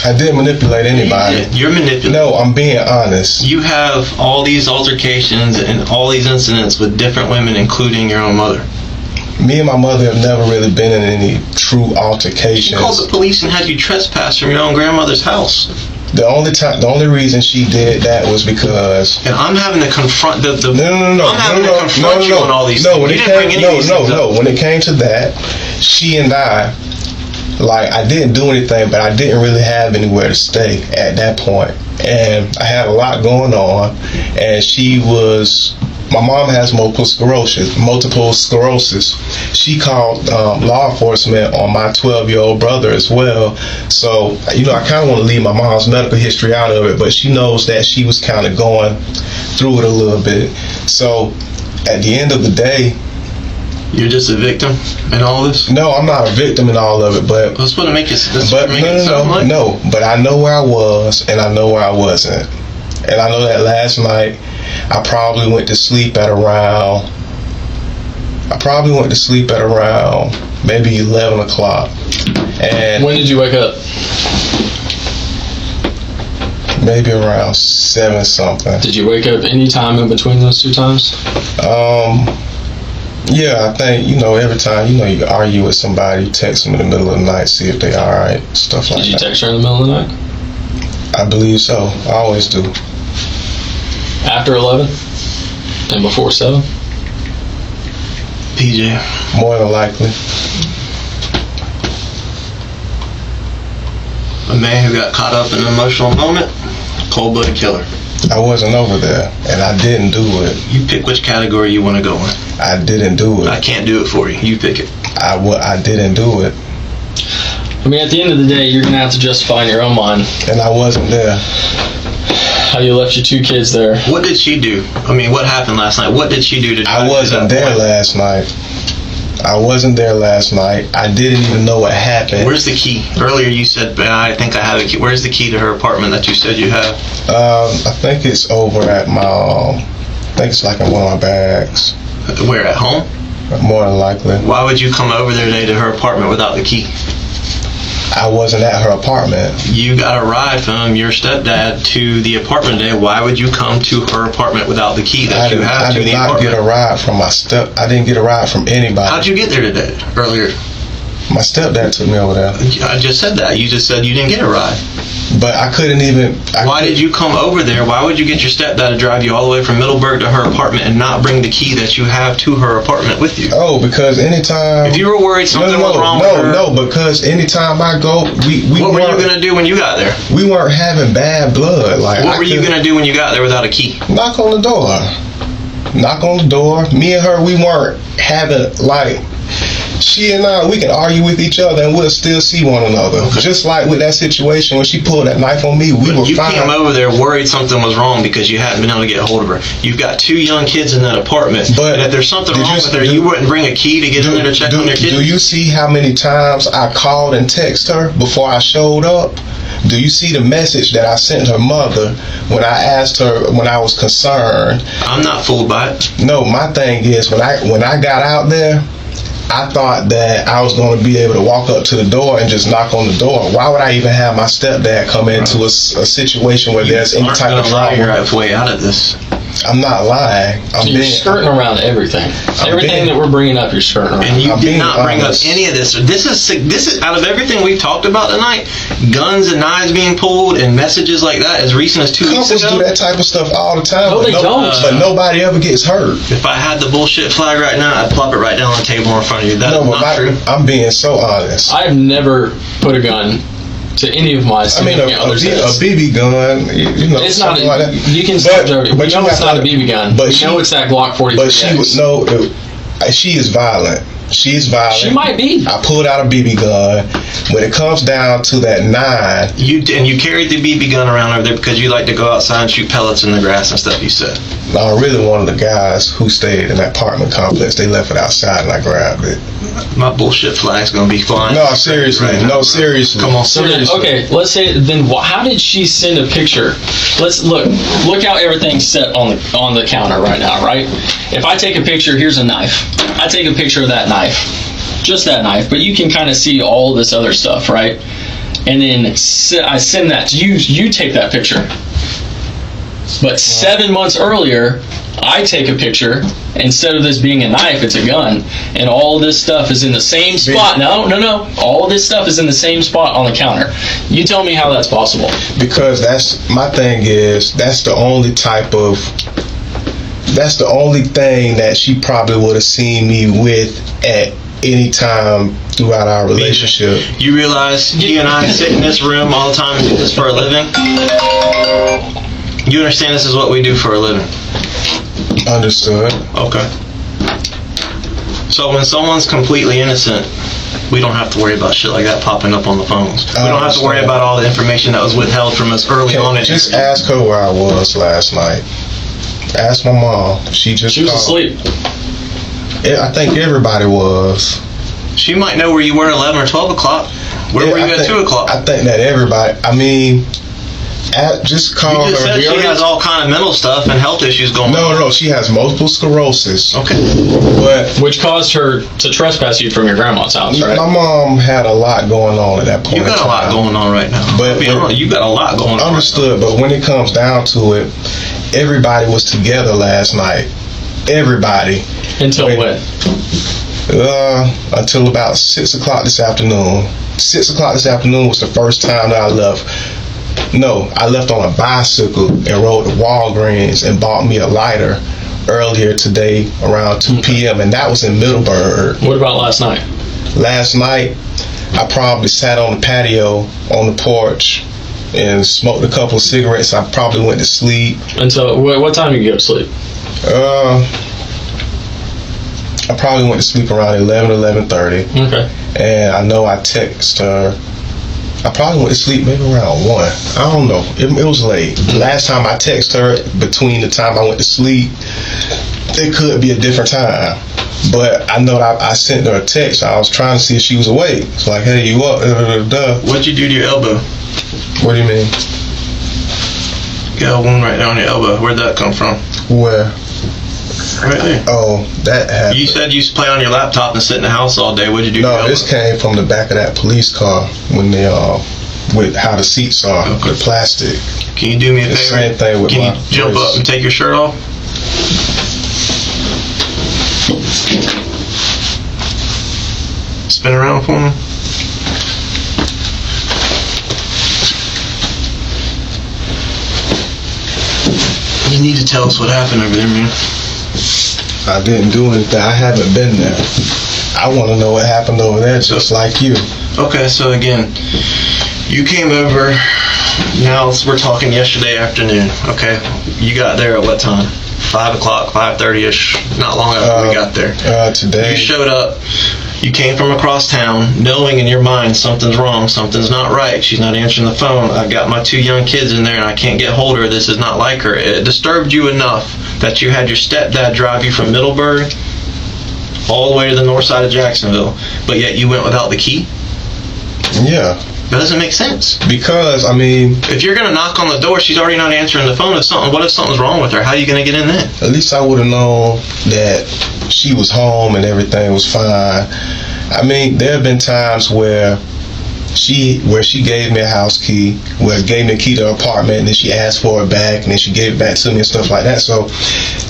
I didn't manipulate anybody. You're manipulating. No, I'm being honest. You have all these altercations and all these incidents with different women, including your own mother. Me and my mother have never really been in any true altercations. She called the police and had you trespass from your own grandmother's house. The only reason she did that was because. And I'm having to confront I'm having to confront you on all these things. When it came to that, she and I. Like, I didn't do anything, but I didn't really have anywhere to stay at that point. And I had a lot going on. And my mom has multiple sclerosis. She called law enforcement on my 12-year-old brother as well. So, I kind of want to leave my mom's medical history out of it, but she knows that she was kind of going through it a little bit. So, at the end of the day, you're just a victim in all this? No, I'm not a victim in all of it, but that's what it makes it. No, but I know where I was and I know where I wasn't, and I know that last night I probably went to sleep at around maybe 11 o'clock. And when did you wake up? Maybe around 7 something. Did you wake up any time in between those two times? Yeah, I think, every time, you argue with somebody, you text them in the middle of the night, see if they all right, stuff like that. Did you text her in the middle of the night? I believe so. I always do. After 11? And before 7? PJ. More than likely. A man who got caught up in an emotional moment, cold-blooded killer. I wasn't over there, and I didn't do it. You pick which category you want to go in. I didn't do it. I can't do it for you. You pick it. I didn't do it. I mean, at the end of the day, you're going to have to justify in your own mind. And I wasn't there. How you left your 2 kids there. What did she do? I mean, what happened last night? What did she do to I wasn't there last night. I wasn't there last night. I didn't even know what happened. Where's the key? Earlier you said, I think I have a key. Where's the key to her apartment that you said you have? I think it's over at my, I think it's like in one of my bags. Where, at home? More than likely. Why would you come over there today to her apartment without the key? I wasn't at her apartment. You got a ride from your stepdad to the apartment today. Why would you come to her apartment without the key that you have to the apartment? I did not get a ride from I didn't get a ride from anybody. How'd you get there today, earlier? My stepdad took me over there. I just said that. You just said you didn't get a ride. But I couldn't even... Why did you come over there? Why would you get your stepdad to drive you all the way from Middleburg to her apartment and not bring the key that you have to her apartment with you? Oh, because anytime... If you were worried something was wrong with her... No, because anytime I go... What were you going to do when you got there? We weren't having bad blood. What were you going to do when you got there without a key? Knock on the door. Knock on the door. Me and her, we weren't having, she and I, we can argue with each other and we'll still see one another. Okay. Just like with that situation when she pulled that knife on me, we were fine. You came over there worried something was wrong because you hadn't been able to get a hold of her. You've got 2 young kids in that apartment. But if there's something wrong with her, you wouldn't bring a key to get in there to check on your kids? Do you see how many times I called and texted her before I showed up? Do you see the message that I sent her mother when I asked her when I was concerned? I'm not fooled by it. No, my thing is when I got out there, I thought that I was going to be able to walk up to the door and just knock on the door. Why would I even have my stepdad come into a situation where there's any type of drama? You're way out of this. I'm not lying. You're skirting around everything. Everything that we're bringing up, you're skirting around. And you did not bring up any of this. This is out of everything we've talked about tonight. Guns and knives being pulled and messages like that as recent as 2 weeks ago. Couples do that type of stuff all the time. No, they don't. But nobody ever gets hurt. If I had the bullshit flag right now, I'd plop it right down on the table in front of you. That's not true. I'm being so honest. I've never put a gun to any of my significant others. A BB gun, it's not. Like that. You can stop joking. But it's not a BB gun. But you know it's that Glock 43. But she is violent. She's violent. She might be. I pulled out a BB gun. When it comes down to that 9, you carried the BB gun around over there because you like to go outside and shoot pellets in the grass and stuff. You said. No, really, one of the guys who stayed in that apartment complex, they left it outside and I grabbed it. My bullshit flag's gonna be flying. No, seriously. Seriously. Come on, seriously. Okay, let's say then. How did she send a picture? Let's look how everything's set on the counter right now, right? If I take a picture, here's a knife. I take a picture of that knife, just that knife, but you can kind of see all this other stuff, right? And then I send that to you. You take that picture. But 7 months earlier, I take a picture. Instead of this being a knife, it's a gun. And all this stuff is in the same spot. No. All this stuff is in the same spot on the counter. You tell me how that's possible. Because that's my thing is, that's the only thing that she probably would have seen me with at any time throughout our relationship. You realize you and I sit in this room all the time and do this for a living? You understand this is what we do for a living? Understood. Okay. So when someone's completely innocent, we don't have to worry about shit like that popping up on the phones. We don't have to worry about all the information that was withheld from us early on. Just ask her where I was last night. Ask my mom. She was asleep. I think everybody was. She might know where you were at 11 or 12 o'clock. Where were you at 2 o'clock? I think that everybody, just call her. You just said she has all kind of mental stuff and health issues going on. No, she has multiple sclerosis. Okay. Which caused her to trespass you from your grandma's house, right? My mom had a lot going on at that point. You got a lot going on right now. But you got a lot going on. Understood, but when it comes down to it, everybody was together last night. Everybody. Until when? Until about 6 o'clock this afternoon. 6 o'clock this afternoon was the first time that I left. No, I left on a bicycle and rode to Walgreens and bought me a lighter earlier today around 2 p.m. and that was in Middleburg. What about last night? Last night, I probably sat on the patio on the porch and smoked a couple of cigarettes. I probably went to sleep. Until what time did you go to sleep? I probably went to sleep around 11:30. Okay. And I know I texted her. I probably went to sleep maybe around 1. I don't know. It was late. Last time I texted her, between the time I went to sleep, it could be a different time. But I know that I sent her a text. I was trying to see if she was awake. It's like, hey, you up? What'd you do to your elbow? What do you mean? You got a wound right there on your elbow. Where'd that come from? Where? Right there. Oh, that happened. You said you used to play on your laptop and sit in the house all day. What did you do? No, this came from the back of that police car when they with how the seats are, the plastic. Can you do me a favor? Same thing with Can you jump up and take your shirt off? Spin around for me. You need to tell us what happened over there, man. I didn't do anything. I haven't been there. I want to know what happened over there, just like you. Okay, so again, you came over. Now we're talking yesterday afternoon. Okay, you got there at what time? 5 o'clock, 5:30ish. Not long after we got there. Today. You showed up. You came from across town, knowing in your mind something's wrong, something's not right. She's not answering the phone. I've got my 2 young kids in there, and I can't get hold of her. This is not like her. It disturbed you enough that you had your stepdad drive you from Middleburg all the way to the north side of Jacksonville, but yet you went without the key? Yeah. That doesn't make sense. Because, I mean... If you're going to knock on the door, she's already not answering the phone. What if something's wrong with her? How are you going to get in there? At least I would have known that she was home and everything was fine. I mean, there have been times where she gave me a house key, gave me a key to her apartment, and then she asked for it back, and then she gave it back to me and stuff like that. So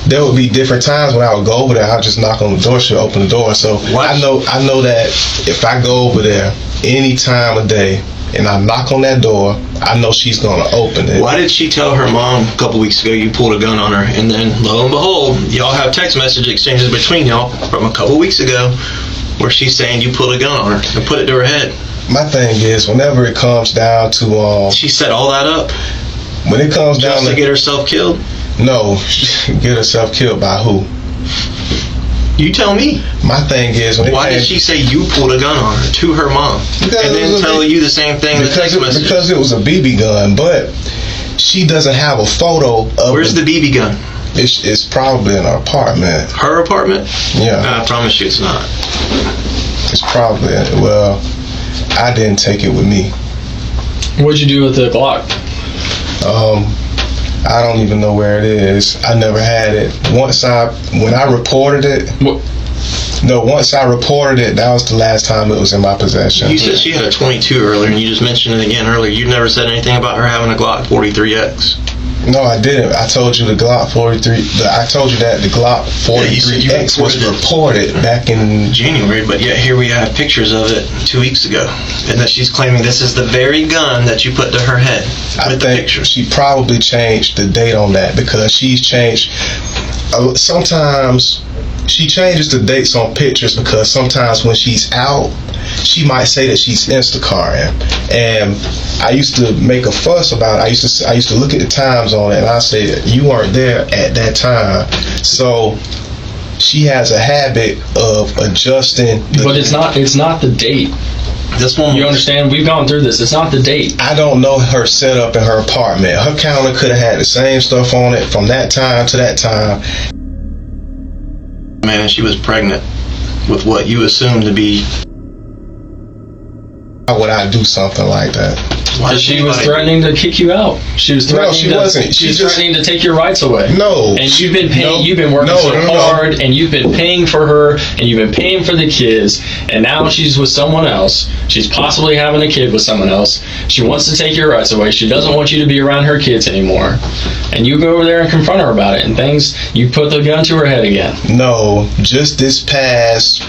there would be different times when I would go over there, I'd just knock on the door, she'll open the door. So I know that if I go over there any time of day and I knock on that door, I know she's gonna open it. Why did she tell her mom a couple weeks ago you pulled a gun on her, and then lo and behold, y'all have text message exchanges between y'all from a couple weeks ago where she's saying you pulled a gun on her and put it to her head? My thing is, whenever it comes down to she set all that up when it comes just down to get herself killed? No, get herself killed by who? You tell me. My thing is, why did she say you pulled a gun on her to her mom, and then tell you the same thing in the text message? Because it was a BB gun, but she doesn't have a photo of. Where's the BB gun? It's probably in her apartment. Her apartment? Yeah. I promise you, it's not. It's probably I didn't take it with me. What'd you do with the Glock? I don't even know where it is. I never had it. Once I reported it. Once I reported it, that was the last time it was in my possession. You said she had a 22 earlier, and you just mentioned it again earlier. You never said anything about her having a Glock 43X. No, I didn't. I told you the Glock 43. I told you that the Glock 43X was reported back in January, but yet here we have pictures of it 2 weeks ago, and that she's claiming this is the very gun that you put to her head. I think she probably changed the date on that because she's changed. Sometimes she changes the dates on pictures because sometimes when she's out, she might say that she's Instacarting, and I used to make a fuss about it. I used to look at the times on it, and I say that you weren't there at that time. So she has a habit of adjusting. But it's not the date. This one, you understand? We've gone through this. It's not the date. I don't know her setup in her apartment. Her counter could have had the same stuff on it from that time to that time. Man, she was pregnant with what you assumed to be. Why would I do something like that? Because she was threatening to kick you out. She was threatening. No, she wasn't. She was threatening to take your rights away. No. And you've been paying. You've been working so hard, and you've been paying for her, and you've been paying for the kids, and now she's with someone else. She's possibly having a kid with someone else. She wants to take your rights away. She doesn't want you to be around her kids anymore. And you go over there and confront her about it, and things. You put the gun to her head again. No, just this past.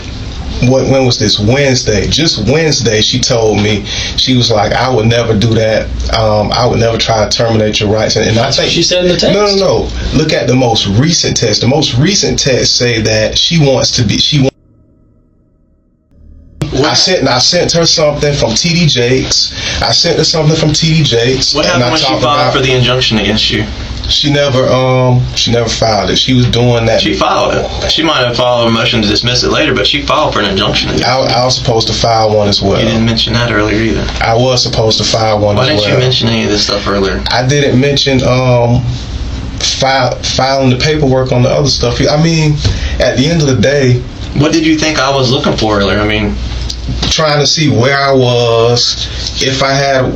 When was this? Wednesday. Just Wednesday, she told me, she was like, I would never do that. I would never try to terminate your rights. And I think she said in the text. No. Look at the most recent text. The most recent text say that she wants to be. I sent her something from TD Jakes. What happened when she filed for the injunction against you? She never filed it. She was doing that. She filed it. She might have filed a motion to dismiss it later, but she filed for an injunction. I was supposed to file one as well. You didn't mention that earlier either. I was supposed to file one as well. Why didn't you mention any of this stuff earlier? I didn't mention filing the paperwork on the other stuff. I mean, at the end of the day, what did you think I was looking for earlier? I mean, trying to see where I was, if I had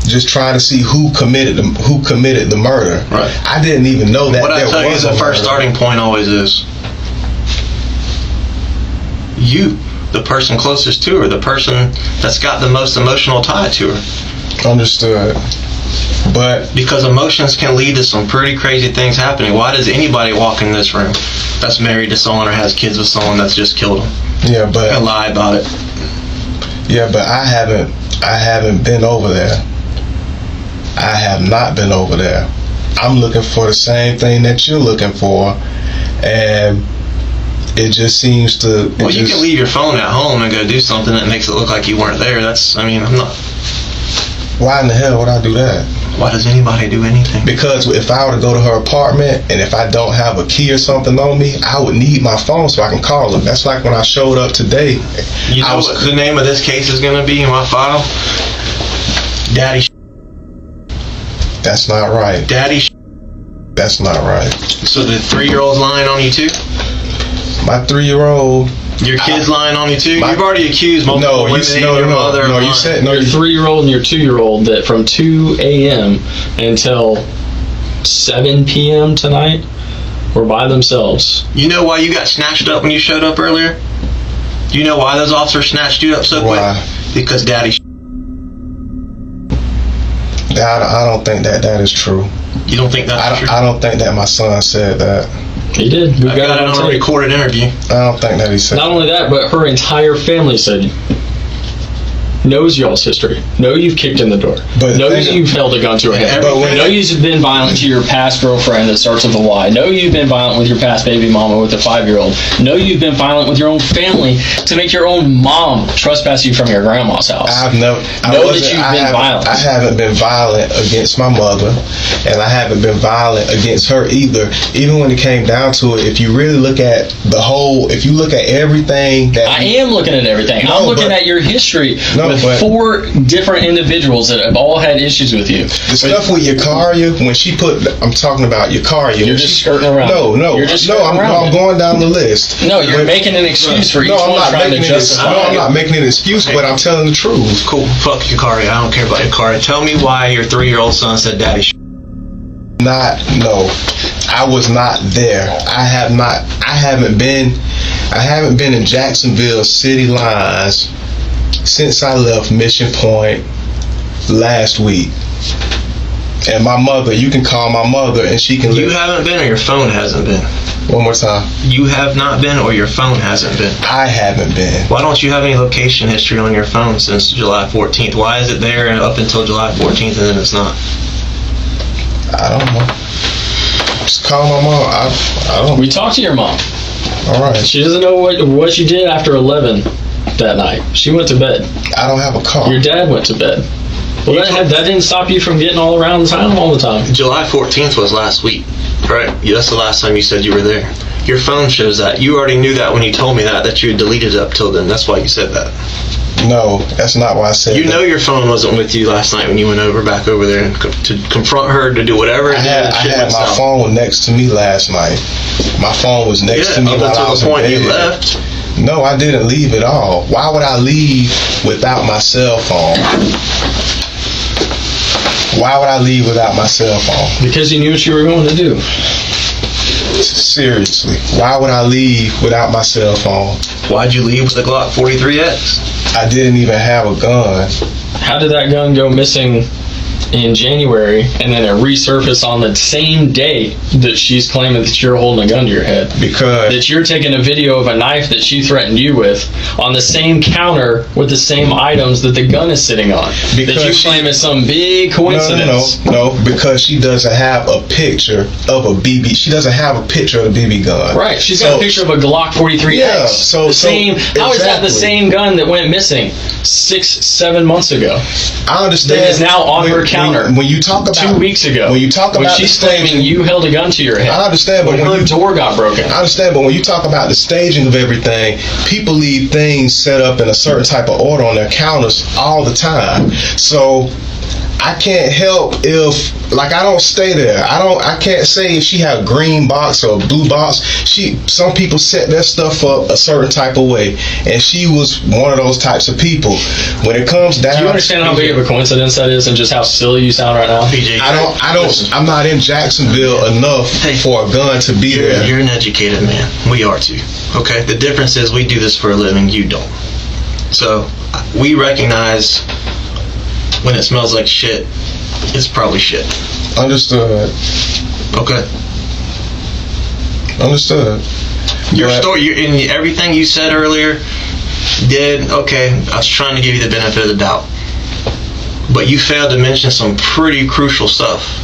just trying to see who committed the murder. Right. I didn't even know that. What I tell you, the first starting point always is you, the person closest to her, the person that's got the most emotional tie to her. Understood. But because emotions can lead to some pretty crazy things happening. Why does anybody walk in this room that's married to someone or has kids with someone that's just killed them? Yeah, but and lie about it. Yeah, but I haven't been over there. I have not been over there. I'm looking for the same thing that you're looking for, and it just seems to. Well, you can leave your phone at home and go do something that makes it look like you weren't there. I'm not. Why in the hell would I do that? Why does anybody do anything? Because if I were to go to her apartment and if I don't have a key or something on me, I would need my phone so I can call her. That's like when I showed up today. You know what the name of this case is going to be in my file? Daddy. That's not right. Daddy. That's not right. So the 3-year-old's lying on you too? My 3-year-old. Your kid's lying on you too? You've already accused multiple women and your mother. No, you said your 3-year-old and your 2-year-old that from 2 a.m. until 7 p.m. tonight were by themselves. You know why you got snatched up when you showed up earlier? Do you know why those officers snatched you up so quick? Because Daddy. I don't think that is true. You don't think that's true? I don't think that my son said that. He did. I got it on a recorded interview. I don't think that he said. Not only that, but her entire family said knows y'all's history. Know you've kicked in the door. Knows you've held a gun to her head. Know you've been violent to your past girlfriend that starts with a Y. Know you've been violent with your past baby mama with a 5-year-old. Know you've been violent with your own family to make your own mom trespass you from your grandma's house. I haven't been violent against my mother, and I haven't been violent against her either. Even when it came down to it, if you really look at if you look at everything that I am looking at everything. I'm looking at your history. With 4 different individuals that have all had issues with you. The stuff with your car, I'm talking about your car. You're just skirting around. I'm going down the list. No, you're making an excuse for each one trying to justify. No, I'm not making an excuse, but I'm telling the truth. Cool. Fuck your car. I don't care about your car. Tell me why your 3-year-old son said Daddy. No, I was not there. I haven't been in Jacksonville city lines since I left Mission Point last week. And my mother, you can call my mother and she can. You haven't been, or your phone hasn't been? One more time. You have not been, or your phone hasn't been? I haven't been. Why don't you have any location history on your phone since July 14th? Why is it there and up until July 14th and then it's not? I don't know. Just call my mom. I don't. We talked to your mom. All right. She doesn't know what you did after 11 that night. She went to bed. I don't have a car. Your dad went to bed. Well, that didn't stop you from getting all around town all the time. July 14th was last week, right? That's the last time you said you were there. Your phone shows that. You already knew that when you told me that you had deleted it up till then. That's why you said that. No, that's not why I said that. You know your phone wasn't with you last night when you went back over there and to confront her, to do whatever. I had my phone next to me last night. My phone was next to me while I was in bed. Up until the point you left. No, I didn't leave at all. Why would I leave without my cell phone? Why would I leave without my cell phone? Because you knew what you were going to do. Seriously, why would I leave without my cell phone? Why'd you leave with the Glock 43X? I didn't even have a gun. How did that gun go missing in January and then it resurfaced on the same day that she's claiming that you're holding a gun to your head? Because that you're taking a video of a knife that she threatened you with on the same counter with the same items that the gun is sitting on. Because that you claim is some big coincidence. No, because she doesn't have a picture of a BB. She doesn't have a picture of a BB gun. Right. She's got a picture of a Glock 43X. Yeah. How is that the same gun that went missing 6-7 months ago? I understand. That is now on her counter. When you talk about 2 weeks ago, when you talk about she's claiming you held a gun to your head. I understand, but when her door got broken. I understand, but when you talk about the staging of everything, people leave things set up in a certain type of order on their counters all the time. So I can't help if, like, I don't stay there. I can't say if she had a green box or a blue box. Some people set their stuff up a certain type of way, and she was one of those types of people. When it comes down, do you understand how big of a coincidence that is, and just how silly you sound right now? PJ, I'm not in Jacksonville enough for a gun to be there. You're an educated man. We are too. Okay. The difference is we do this for a living. You don't. So we recognize when it smells like shit, it's probably shit. Understood. Okay. Understood. Your story, in everything you said earlier, okay, I was trying to give you the benefit of the doubt. But you failed to mention some pretty crucial stuff.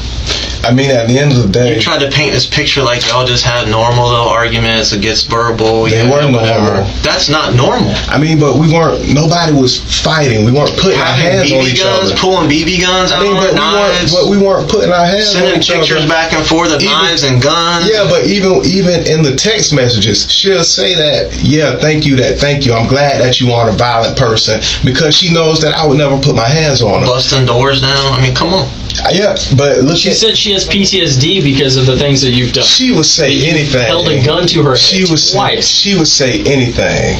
I mean, at the end of the day, you tried to paint this picture like y'all just had normal little arguments against verbal. They weren't normal. That's not normal. I mean, but nobody was fighting. We weren't putting our hands on each other. Pulling BB guns out, knives. But we weren't putting our hands on each other. Sending pictures back and forth of knives and guns. Yeah, but even in the text messages, she'll say that, yeah, thank you, I'm glad that you aren't a violent person, because she knows that I would never put my hands on her. Busting doors down. I mean, come on. Yeah, but look. She said she has PTSD because of the things that you've done. She would say anything. Held a gun to her head twice. She would say anything.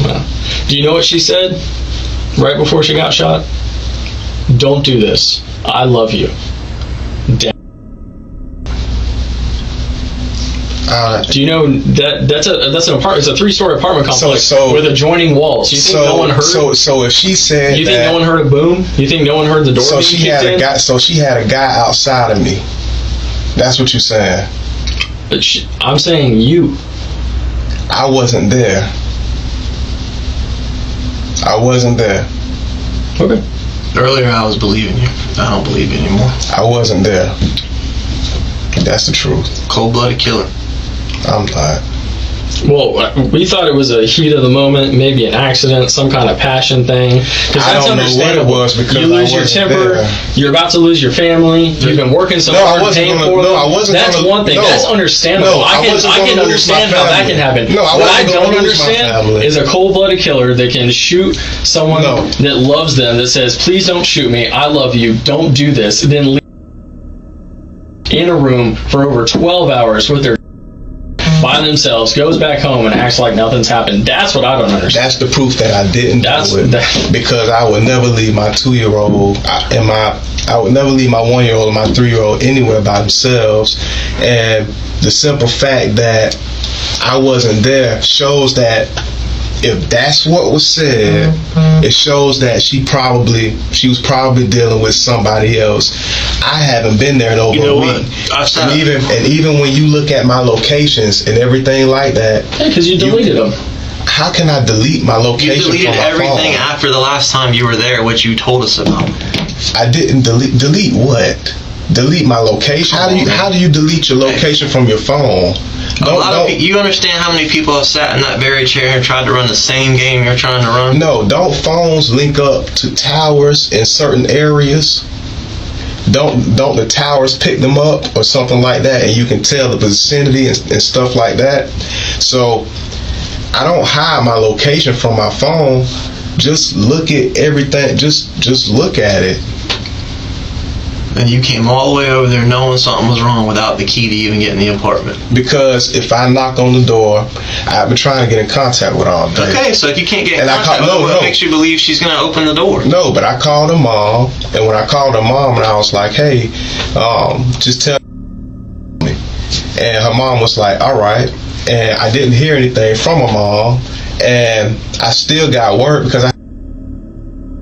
Do you know what she said right before she got shot? Don't do this. I love you. Do you know that's an apartment? It's a 3-story apartment complex with adjoining walls. You think no one heard? So if she said, you think no one heard a boom? You think no one heard the door? So she had a guy. So she had a guy outside of me. That's what you're saying. But I'm saying you. I wasn't there. I wasn't there. Okay. Earlier I was believing you. I don't believe you anymore. I wasn't there. That's the truth. Cold-blooded killer. I'm not. Well, we thought it was a heat of the moment, maybe an accident, some kind of passion thing. Because that's understandable. What it was, because you lose your temper. You're about to lose your family. You've been working so hard, paying for them. That's one thing. That's understandable. I can understand how that can happen. What I don't understand is a cold-blooded killer that can shoot someone that loves them, that says, "Please don't shoot me. I love you. Don't do this." Then leave in a room for over 12 hours with their by themselves, goes back home and acts like nothing's happened. That's what I don't understand. That's the proof that I didn't do it. Because I would never leave my 2-year-old I would never leave my 1-year-old or my 3-year-old anywhere by themselves. And the simple fact that I wasn't there shows that if that's what was said, it shows that she was probably dealing with somebody else. I haven't been there in over a week. And even when you look at my locations and everything like that, because you deleted them. How can I delete my location? You deleted everything after the last time you were there, which you told us about. I didn't delete what? Delete my location? How do you delete your location from your phone? You understand how many people have sat in that very chair and tried to run the same game you're trying to run? No, don't phones link up to towers in certain areas? Don't the towers pick them up or something like that, and you can tell the vicinity and stuff like that? So I don't hide my location from my phone. Just look at everything. Just look at it. And you came all the way over there knowing something was wrong without the key to even get in the apartment. Because if I knock on the door, I've been trying to get in contact with her all day. Okay, so if you can't get in contact with her, what makes you believe she's going to open the door? No, but I called her mom, and when I called her mom, and I was like, hey, just tell me. And her mom was like, all right. And I didn't hear anything from her mom, and I still got work because I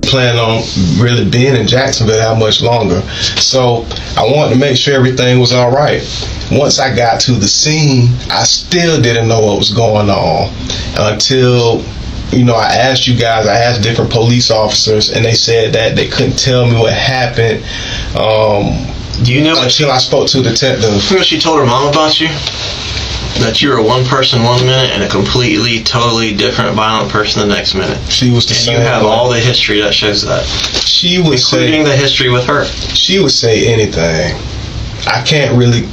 plan on really being in Jacksonville that much longer. So I wanted to make sure everything was all right. Once I got to the scene, I still didn't know what was going on until, I asked you guys, I asked different police officers, and they said that they couldn't tell me what happened until I spoke to the detective. You know what she told her mom about you? That you're a one person 1 minute and a completely, totally different, violent person the next minute. She was the same. And you have all the history that shows that. She would including the history with her. She would say anything. I can't really.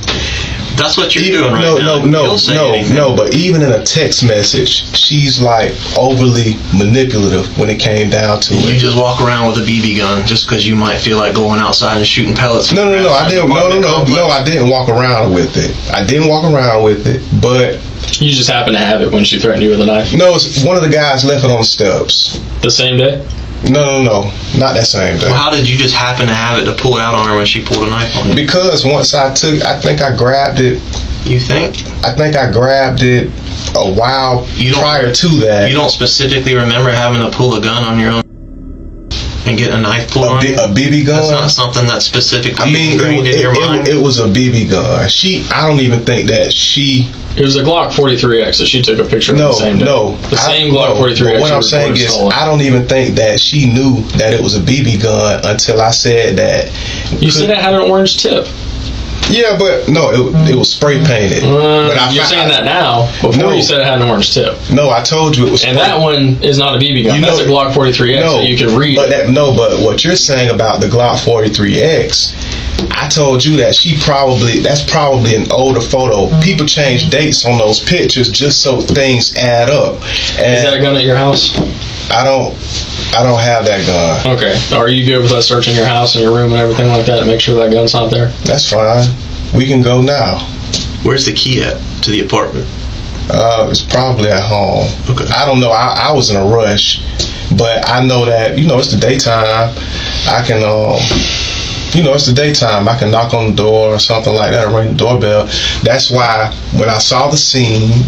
That's what you're doing right now. No. But even in a text message, she's like overly manipulative when it came down to it. You just walk around with a BB gun just because you might feel like going outside and shooting pellets. No. I didn't walk around with it. But you just happened to have it when she threatened you with a knife. No, one of the guys left it on the steps. The same day? No, not that same day. Well, how did you just happen to have it to pull it out on her when she pulled a knife on you? Because once I think I grabbed it. You think? I think I grabbed it a while prior to that. You don't specifically remember having to pull a gun on your own and get a knife pulled on you? A BB gun? That's not something that's specifically ingrained in your mind? It was a BB gun. I don't even think that she... It was a Glock 43X that she took a picture of the same day. The same Glock 43X. What I'm saying is, I don't even think that she knew that it was a BB gun until I said that. You said it had an orange tip. Yeah, but no, it was spray painted. You're saying that now. Before you said it had an orange tip. No, I told you it was. And that one is not a BB gun. That's a Glock 43X that you can read. But what you're saying about the Glock 43X, I told you that that's probably an older photo. People change dates on those pictures just so things add up. And is that a gun at your house? I don't have that gun. Okay. Are you good with us searching your house and your room and everything like that to make sure that gun's not there? That's fine. We can go now. Where's the key at to the apartment? It's probably at home. Okay. I don't know. I was in a rush, but I know that it's the daytime. I can it's the daytime. I can knock on the door or something like that, or ring the doorbell. That's why when I saw the scene,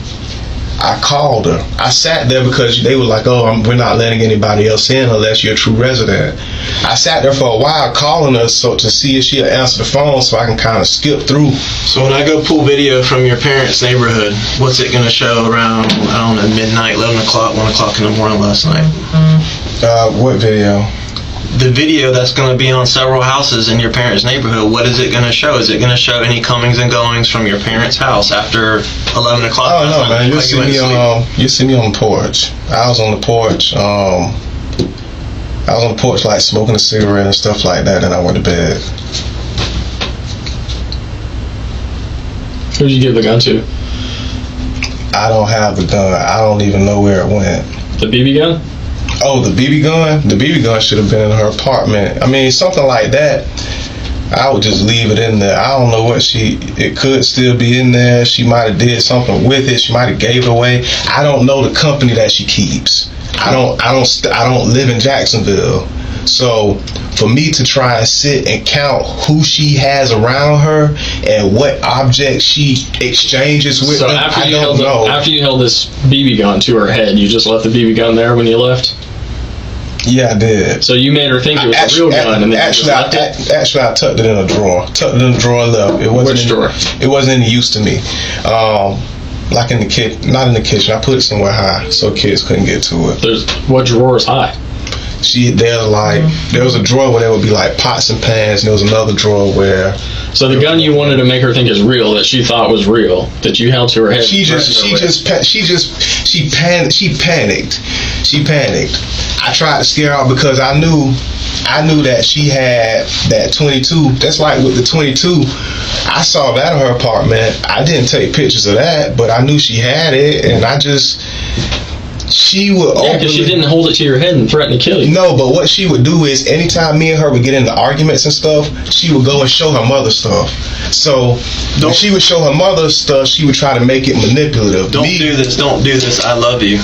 I called her. I sat there because they were like, we're not letting anybody else in unless you're a true resident. I sat there for a while calling her to see if she'll answer the phone so I can kind of skip through. So when I go pull video from your parents' neighborhood, what's it going to show around, I don't know, midnight, 11 o'clock, 1 o'clock in the morning last night? What video? The video that's going to be on several houses in your parents' neighborhood, what is it going to show? Is it going to show any comings and goings from your parents' house after 11 o'clock? Oh, no, man. You'll see me on the porch. I was on the porch. Like smoking a cigarette and stuff like that, and I went to bed. Who did you give the gun to? I don't have the gun. I don't even know where it went. The BB gun? Oh, the BB gun? The BB gun should have been in her apartment. I mean, something like that, I would just leave it in there. I don't know it could still be in there. She might have did something with it. She might have gave it away. I don't know the company that she keeps. I don't live in Jacksonville. So for me to try and sit and count who she has around her and what objects she exchanges with them, I don't know. After you held this BB gun to her head, you just left the BB gun there when you left? Yeah, I did. So you made her think it was a real gun, and then actually, I tucked it in a drawer. And left. Which drawer? It wasn't any use to me. Like in the kitchen, not in the kitchen. I put it somewhere high so kids couldn't get to it. What drawer is high? There was a drawer where there would be like pots and pans, and there was another drawer where. So the gun you wanted to make her think is real, that she thought was real, that you held to her head. She panicked. I tried to scare her because I knew that she had that 22. That's like with the 22. I saw that in her apartment. I didn't take pictures of that, but I knew she had it, and she would because she didn't hold it to your head and threaten to kill you. No, but what she would do is anytime me and her would get into arguments and stuff, she would go and show her mother stuff. So when she would show her mother stuff, she would try to make it manipulative. Don't do this. I love you.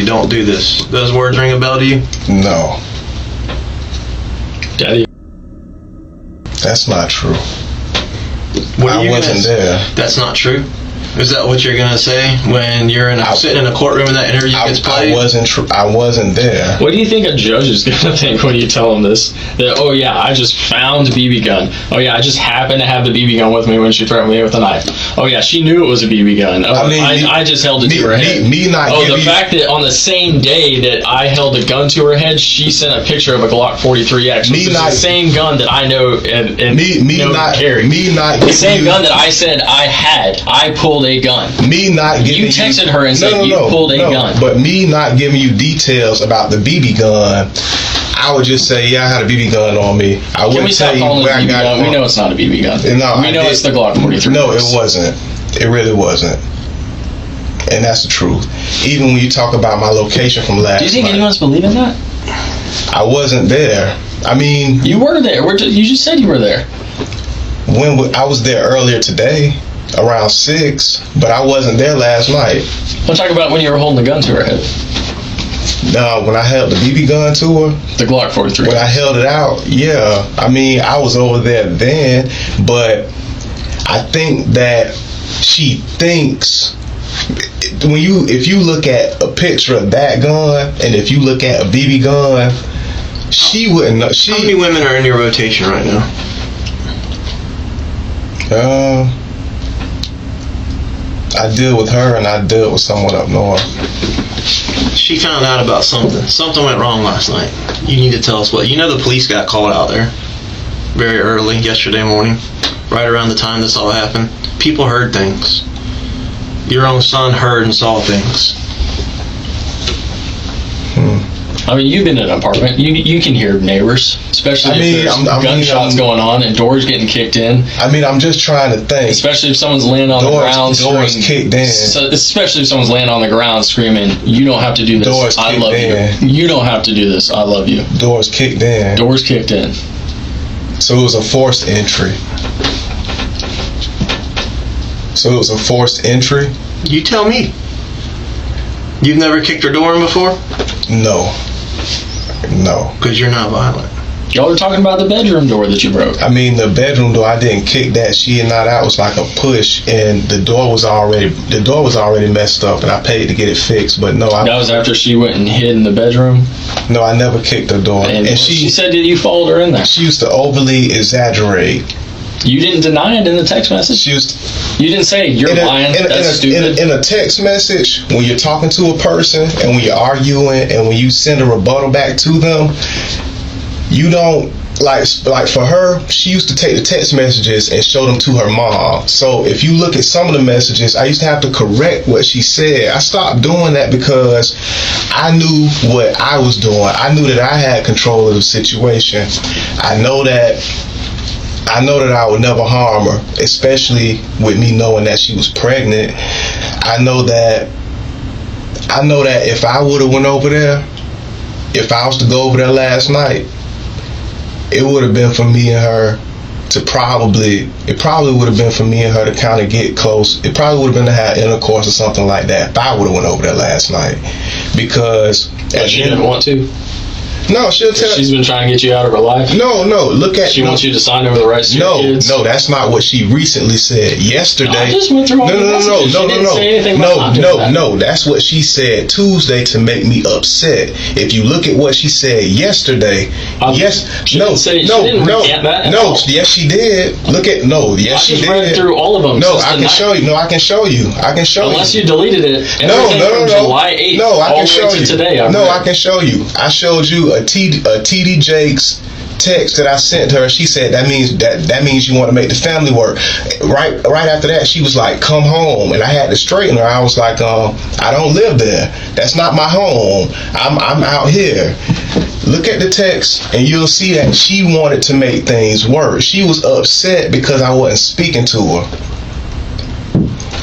Don't do this. Those words ring a bell to you? No. Daddy. That's not true. I wasn't there. That's not true? Is that what you're gonna say when you're sitting in a courtroom and that interview gets played? I wasn't there. What do you think a judge is gonna think when you tell him this? That I just found a BB gun. Oh yeah, I just happened to have the BB gun with me when she threatened me with a knife. Oh yeah, she knew it was a BB gun. Oh, I just held it to her head. The fact that on the same day that I held a gun to her head, she sent a picture of a Glock 43X, which is the same gun that I know and carry. The same gun that I said I had. I pulled a gun. Me not giving you texted her and said you pulled a gun. But me not giving you details about the BB gun, I would just say, yeah, I had a BB gun on me. I Can we wouldn't stop tell you calling it where I BB got gun? it We from. know it's not a BB gun. No, we know it's the Glock 43. No, it wasn't. It really wasn't. And that's the truth. Even when you talk about my location from last Do you think night, anyone's believing that? I wasn't there. I mean, you were there. You just said you were there. When I was there earlier today, around 6, but I wasn't there last night. I'm talking about when you were holding the gun to her head. No, when I held the BB gun to her, the Glock 43. When I held it out, yeah. I mean, I was over there then, but I think that she thinks if you look at a picture of that gun and if you look at a BB gun, she wouldn't know. How many women are in your rotation right now? I deal with her and I deal with someone up north. She found out about something. Something went wrong last night. You need to tell us what. You know the police got called out there very early yesterday morning, right around the time this all happened. People heard things. Your own son heard and saw things. I mean, you've been in an apartment. You can hear neighbors, especially if there's gunshots going on and doors getting kicked in. I mean, I'm just trying to think. Especially if someone's laying on the ground doors kicked in. So, especially if someone's laying on the ground screaming, "You don't have to do this. Doors I kicked love in. you. You don't have to do this. I love you." Doors kicked in. Doors kicked in. So it was a forced entry. You tell me. You've never kicked her door in before? No. Because you're not violent. Y'all were talking about the bedroom door that you broke. I mean, the bedroom door, I didn't kick that. She and that was like a push, and the door was already messed up, and I paid to get it fixed. But no, that was after she went and hid in the bedroom. No, I never kicked the door. And she said that you followed her in there. She used to overly exaggerate. You didn't deny it in the text message. You didn't say you're lying. That's stupid. In a text message, when you're talking to a person and when you're arguing and when you send a rebuttal back to them, you don't like for her. She used to take the text messages and show them to her mom. So if you look at some of the messages, I used to have to correct what she said. I stopped doing that because I knew what I was doing. I knew that I had control of the situation. I know that I would never harm her, especially with me knowing that she was pregnant. I know that if I would have went over there, if I was to go over there last night, it would have been for me and her to probably would have been for me and her to kind of get close. It probably would have been to have intercourse or something like that if I would have went over there last night. Because she didn't want to. No, she'll tell. She's been trying to get you out of her life. No. Look at. She wants you to sign over the rights to your kids. No, that's not what she recently said. Yesterday. I just went through all the messages. She didn't say anything about that. No. That's what she said Tuesday to make me upset. If you look at what she said yesterday, yes, she didn't recant that. Yes, she did. Look at Yes, she did. I just read through all of them. No, I can show you. No, I can show you. Unless you deleted it. No. From July 8th. No, I can show you. Today. I can show you. I showed you a TD Jakes text that I sent her. She said that means you want to make the family work. Right after that, she was like, "Come home," and I had to straighten her. I was like, "I don't live there. That's not my home. I'm out here." Look at the text, and you'll see that she wanted to make things work. She was upset because I wasn't speaking to her.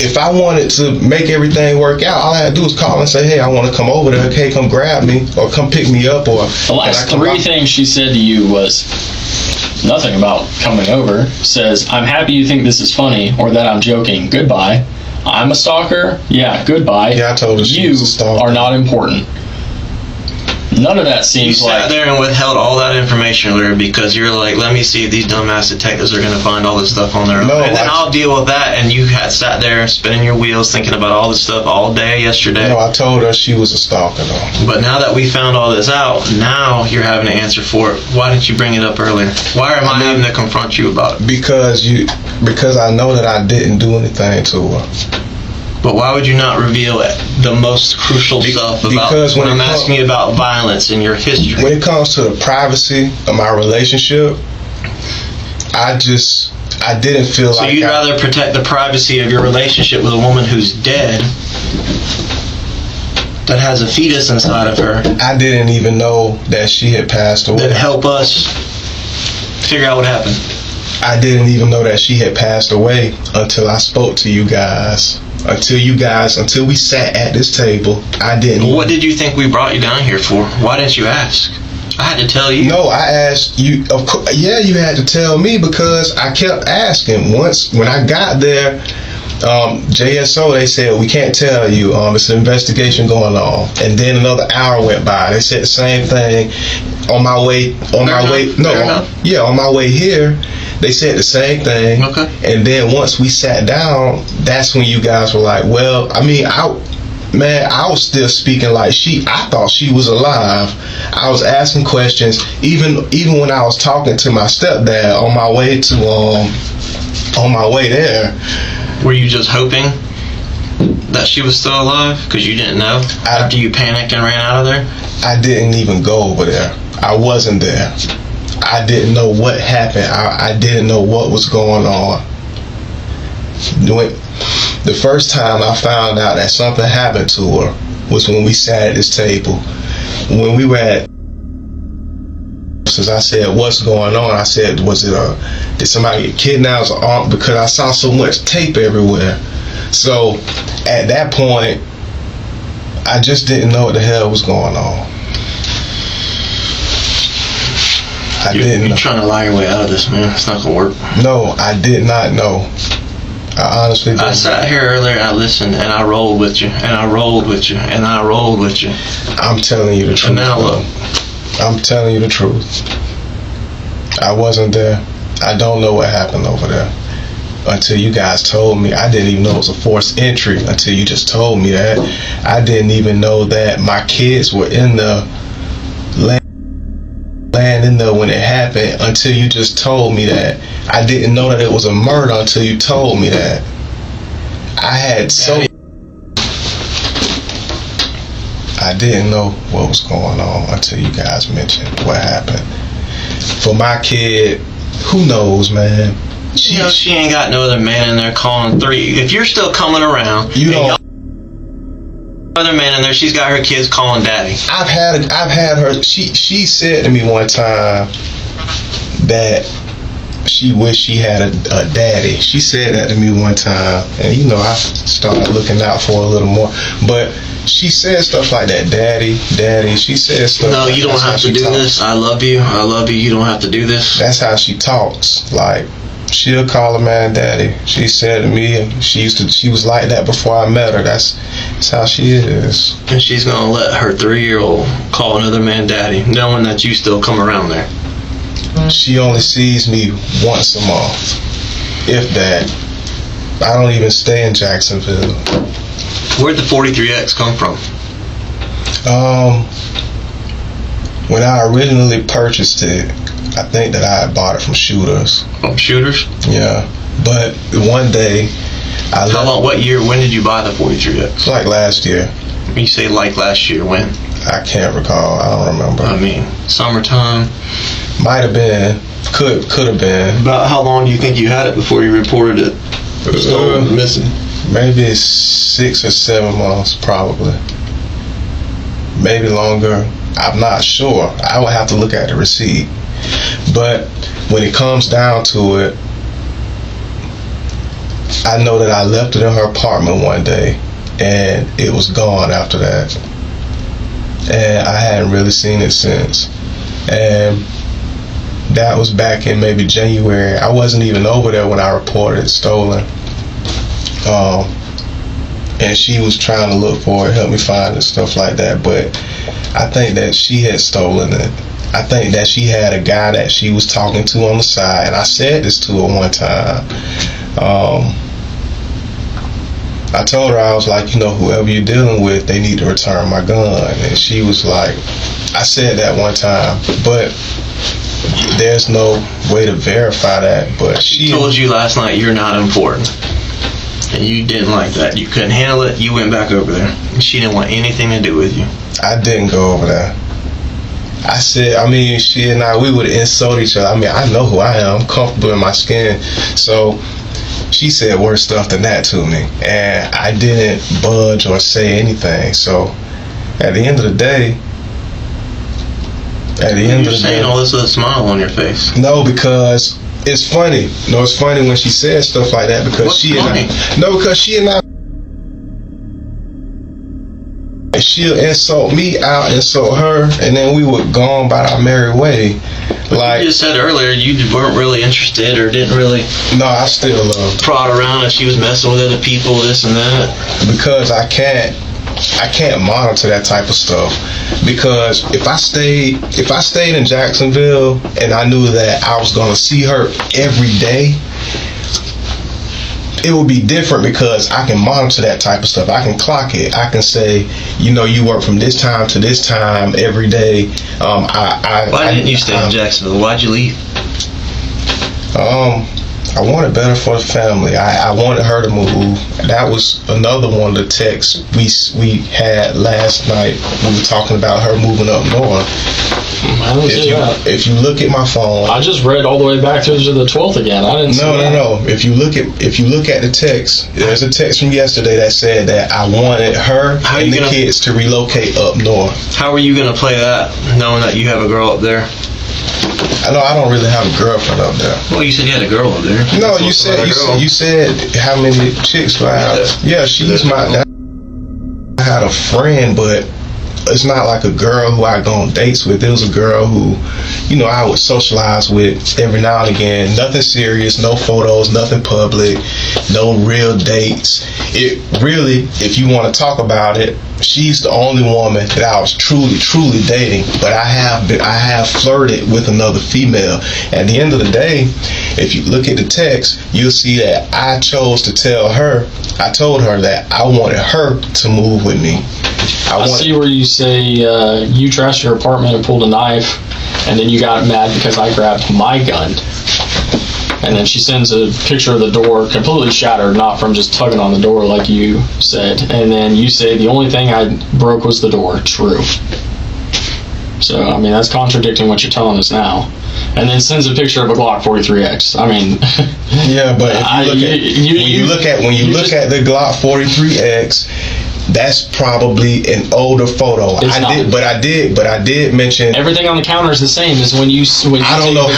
If I wanted to make everything work out, all I had to do was call and say, "Hey, I want to come over there. Okay, come grab me or come pick me up." Or the last 3 things she said to you was nothing about coming over. Says, "I'm happy you think this is funny or that I'm joking. Goodbye. I'm a stalker. Yeah, goodbye. Yeah, I told her she was a stalker. Are not important." None of that seems like... You sat there and withheld all that information earlier because you're like, let me see if these dumbass detectives are going to find all this stuff on their own. And then I'll deal with that. And you had sat there spinning your wheels thinking about all this stuff all day yesterday. No, I told her she was a stalker though. But now that we found all this out, now you're having to answer for it. Why didn't you bring it up earlier? Why am I having to confront you about it? Because I know that I didn't do anything to her. But why would you not reveal it? The most crucial stuff about when I'm asking you about violence in your history. When it comes to the privacy of my relationship, I didn't feel like. So you'd rather protect the privacy of your relationship with a woman who's dead that has a fetus inside of her. I didn't even know that she had passed away. Then help us figure out what happened. I didn't even know that she had passed away until I spoke to you guys. Until we sat at this table, I didn't. What did you think we brought you down here for? Why didn't you ask? I had to tell you. No, I asked you. Of course, yeah, you had to tell me because I kept asking. Once when I got there, JSO, they said we can't tell you. It's an investigation going on. And then another hour went by. They said the same thing. On my way here. They said the same thing. Okay. And then once we sat down, that's when you guys were like, well, I mean, I was still speaking like I thought she was alive. I was asking questions, even when I was talking to my stepdad on my way there. Were you just hoping that she was still alive? Because you didn't know after you panicked and ran out of there? I didn't even go over there. I wasn't there. I didn't know what happened. I didn't know what was going on. The first time I found out that something happened to her was when we sat at this table. When we were at, since I said, what's going on? I said, did somebody get kidnapped or armed? Because I saw so much tape everywhere. So at that point, I just didn't know what the hell was going on. You're trying to lie your way out of this, man. It's not gonna work. No, I did not know. I honestly didn't. I sat here earlier and I listened and I rolled with you and I rolled with you and I rolled with you. I'm telling you the truth. And now look. I'm telling you the truth. I wasn't there. I don't know what happened over there. Until you guys told me. I didn't even know it was a forced entry until you just told me that. I didn't even know that my kids were in the land in there when it happened until you just told me that. I didn't know that it was a murder until you told me that. I didn't know what was going on until you guys mentioned what happened. For my kid, who knows, man? She ain't got no other man in there calling 3. If you're still coming around, other man in there, she's got her kids calling daddy. I've had her. She said to me one time that she wished she had a daddy. She said that to me one time, and I started looking out for her a little more. But she said stuff like that, daddy. She said stuff. No, you don't have to do this. I love you. You don't have to do this. That's how she talks. Like, she'll call a man daddy. She said to me, and she was like that before I met her. That's how she is. And she's gonna let her 3-year-old call another man daddy, knowing that you still come around there. She only sees me once a month, if that. I don't even stay in Jacksonville. Where'd the 43X come from? When I originally purchased it, I think that I had bought it from Shooters. From Shooters? Yeah. But one day, what year, when did you buy the 43X? Like last year. You say like last year, when? I can't recall. I don't remember. I mean, summertime? Might have been. Could have been. About how long do you think you had it before you reported it stolen, missing? Maybe 6 or 7 months, probably. Maybe longer. I'm not sure. I would have to look at the receipt. But when it comes down to it, I know that I left it in her apartment one day and it was gone after that. And I hadn't really seen it since. And that was back in maybe January. I wasn't even over there when I reported it stolen. And she was trying to look for it, help me find it, stuff like that. But I think that she had stolen it. I think that she had a guy that she was talking to on the side, and I said this to her one time. I told her, I was like, whoever you're dealing with, they need to return my gun. And she was like, I said that one time, but there's no way to verify that. But she told you last night you're not important. And you didn't like that. You couldn't handle it. You went back over there. And she didn't want anything to do with you. I didn't go over there. I said, she and I, we would insult each other. I know who I am. I'm comfortable in my skin. So she said worse stuff than that to me. And I didn't budge or say anything. So at the end of the day, You're saying all this with a smile on your face. No, because it's funny. No, it's funny when she says stuff like that because What's funny? because she and I. She'll insult me, I'll insult her, and then we would go on by our merry way. Like you just said earlier, you weren't really interested or didn't really. No, I still prod around if she was messing with other people, this and that. Because I can't monitor that type of stuff. Because if I stayed in Jacksonville and I knew that I was gonna see her every day, it would be different because I can monitor that type of stuff. I can clock it. I can say, you work from this time to this time every day. Why didn't you stay in Jacksonville? Why'd you leave? I wanted better for the family. I wanted her to move. That was another one of the texts we had last night. We were talking about her moving up north. If you look at my phone, I just read all the way back to the 12th again. I didn't. No. If you look at the text, there's a text from yesterday that said that I wanted her and the kids to relocate up north. How are you gonna play that, knowing that you have a girl up there? I know I don't really have a girlfriend up there. Well, you said you had a girl up there. No, you said how many chicks do I have? Yeah, she's my. I had a friend, but it's not like a girl who I go on dates with. It was a girl who, I would socialize with every now and again. Nothing serious, no photos, nothing public, no real dates. It really, if you want to talk about it, she's the only woman that I was truly dating. But I have flirted with another female. At the end of the day, if you look at the text, you'll see that I chose to tell her. I told her that I wanted her to move with me. I see where you say you trashed your apartment and pulled a knife, and then you got mad because I grabbed my gun. And then she sends a picture of the door completely shattered, not from just tugging on the door like you said. And then you say the only thing I broke was the door. True. So, I mean, that's contradicting what you're telling us now. And then sends a picture of a Glock 43X. I mean, yeah, but if you look at the Glock 43X, that's probably an older photo. I did mention everything on the counter is the same as when you. I don't know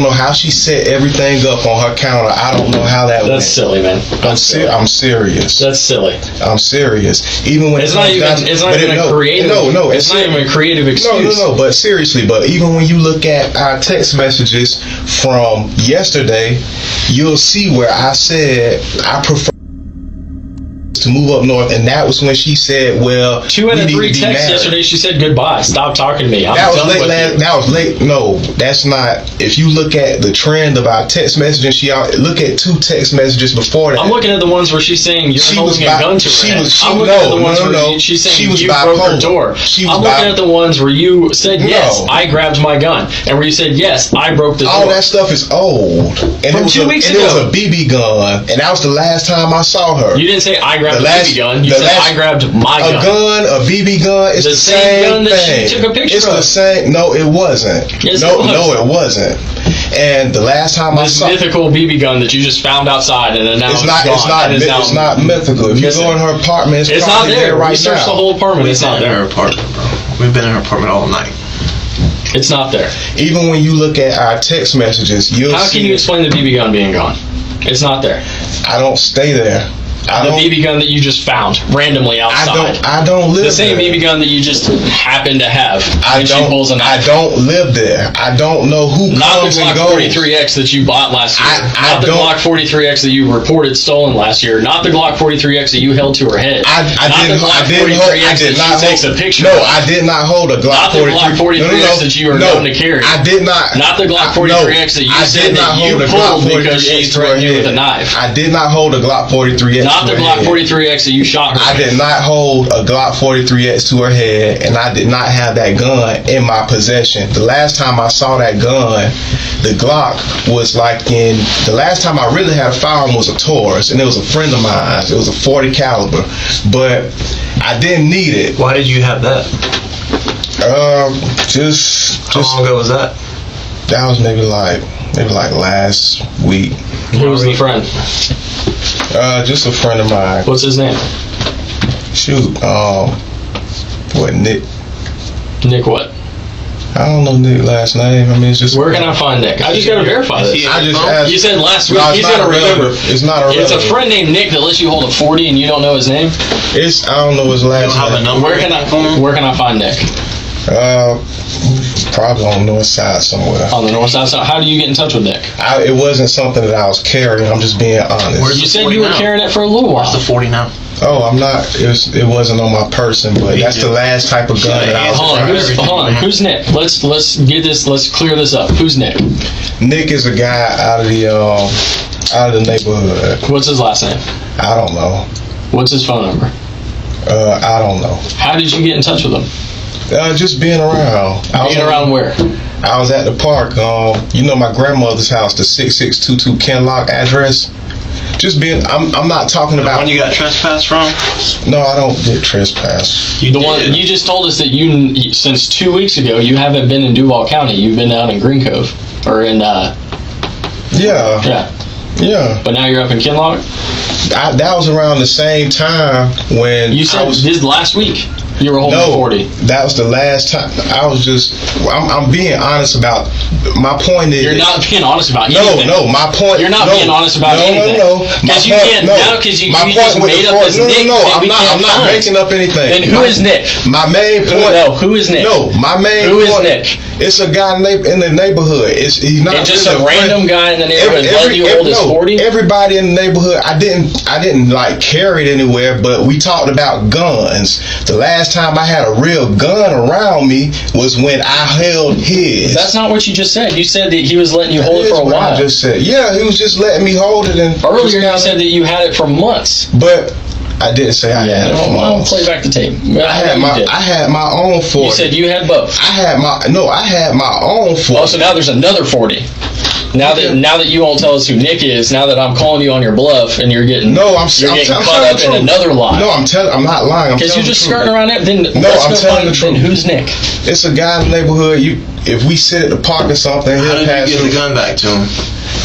how she set everything up on her counter. I don't know how that. That's silly, man. I'm serious. That's silly. I'm serious. Even when it's not even a creative. No, it's not even a creative excuse. No. But seriously, even when you look at our text messages from yesterday, you'll see where I said I prefer to move up north, and that was when she said, well, 2 out of 3 texts yesterday she said goodbye, stop talking to me. That was late. No, that's not. If you look at the trend of our text messaging, look at 2 text messages before that. I'm looking at the ones where she's saying you're holding a gun to her head. I'm looking at the ones where she's saying you broke her door. I'm looking at the ones where you said yes, I grabbed my gun, and where you said yes, I broke the door. All that stuff is old. And from 2 weeks ago. It was a BB gun, and that was the last time I saw her. You didn't say I grabbed a BB gun. You said I grabbed my gun. A gun, a BB gun, it's the same gun that thing. she took a picture of. It's the same. No, it wasn't. Yes, no, it wasn't. And the last time I saw this mythical BB gun that you just found outside, and then now it's not mythical. If you go in her apartment, it's not there right now. We searched the whole apartment. It's not there. Her apartment, bro. We've been in her apartment all night. It's not there. Even when you look at our text messages, how can you explain the BB gun being gone? It's not there. I don't stay there. The BB gun that you just found randomly outside. I don't live there. The same BB gun that you just happen to have. I don't live there. I don't know who comes and goes. Not the Glock 43X that you bought last year. Not the Glock 43X that you reported stolen last year. Not the Glock 43X that you held to her head. I did not takes a picture. No, I did not hold a Glock 43. Not the Glock 43X that you are known to carry. I did not. Not the Glock 43X that you said that you pulled because she threatened you with a knife. I did not hold a Glock 43X. Not the Glock 43X that you shot her. I did not hold a Glock 43X to her head, and I did not have that gun in my possession. The last time I saw that gun, the Glock was the last time I really had a firearm was a Taurus, and it was a friend of mine. It was a 40 caliber, but I didn't need it. Why did you have that? Just how long ago was that? That was maybe like last week. Who was the friend? Just a friend of mine. What's his name? Shoot. What, Nick? Nick what? I don't know Nick's last name. I mean, it's just. Where can I find Nick? I just got to verify this. I just asked. You said last week. No, He's going to remember. It's not a. It's a friend named Nick that lets you hold a 40 and you don't know his name? I don't know his last name. Where can I find Nick? Probably on the north side somewhere. On the north side? So how do you get in touch with Nick? It wasn't something that I was carrying. I'm just being honest. You said you were carrying it for a little while. Where's the 40 now? Oh, I'm not. It wasn't on my person, but that's the last type of gun that I was Hold on. Who's Nick? Let's get this. Let's clear this up. Who's Nick? Nick is a guy out of the neighborhood. What's his last name? I don't know. What's his phone number? I don't know. How did you get in touch with him? Just being around. Around where? I was at the park. My grandmother's house, the 6622 Kenlock address. Just being. I'm not talking about. The one you got trespassed from? No, I don't get trespassed. You just told us that since 2 weeks ago, you haven't been in Duval County. You've been down in Green Cove, or in. Yeah. But now you're up in Kinlock. That was around the same time when you said this last week. You were holding 40. That was the last time. I'm being honest about. My point is. You're not being honest about anything. No. My point. You're not being honest about anything. No. Because you can't now. Because you just made up this Nick. No. I'm not making up anything. Then who is Nick? My main point. No. Who is Nick? No. My main point. Who is Nick? It's a guy in the neighborhood. He's not just a random guy in the neighborhood. Letting you hold his 40. Everybody in the neighborhood. I didn't like carry it anywhere, but we talked about guns. The last time I had a real gun around me was when I held his. That's not what you just said. You said that he was letting you hold it for a while. I just said, yeah, he was just letting me hold it. And earlier you said that you had it for months. But I didn't say I had it for months. I'll play back the tape. I had my own 40. You said you had both. I had my own 40. Oh, so now there's another 40. Now that you won't tell us who Nick is, now that I'm calling you on your bluff and you're getting caught up in another lie. No, I'm not lying. Because you're just skirting around it. Then I'm telling the truth. Then who's Nick? It's a guy in the neighborhood. If we sit at the park or something, how did you get the gun back to him?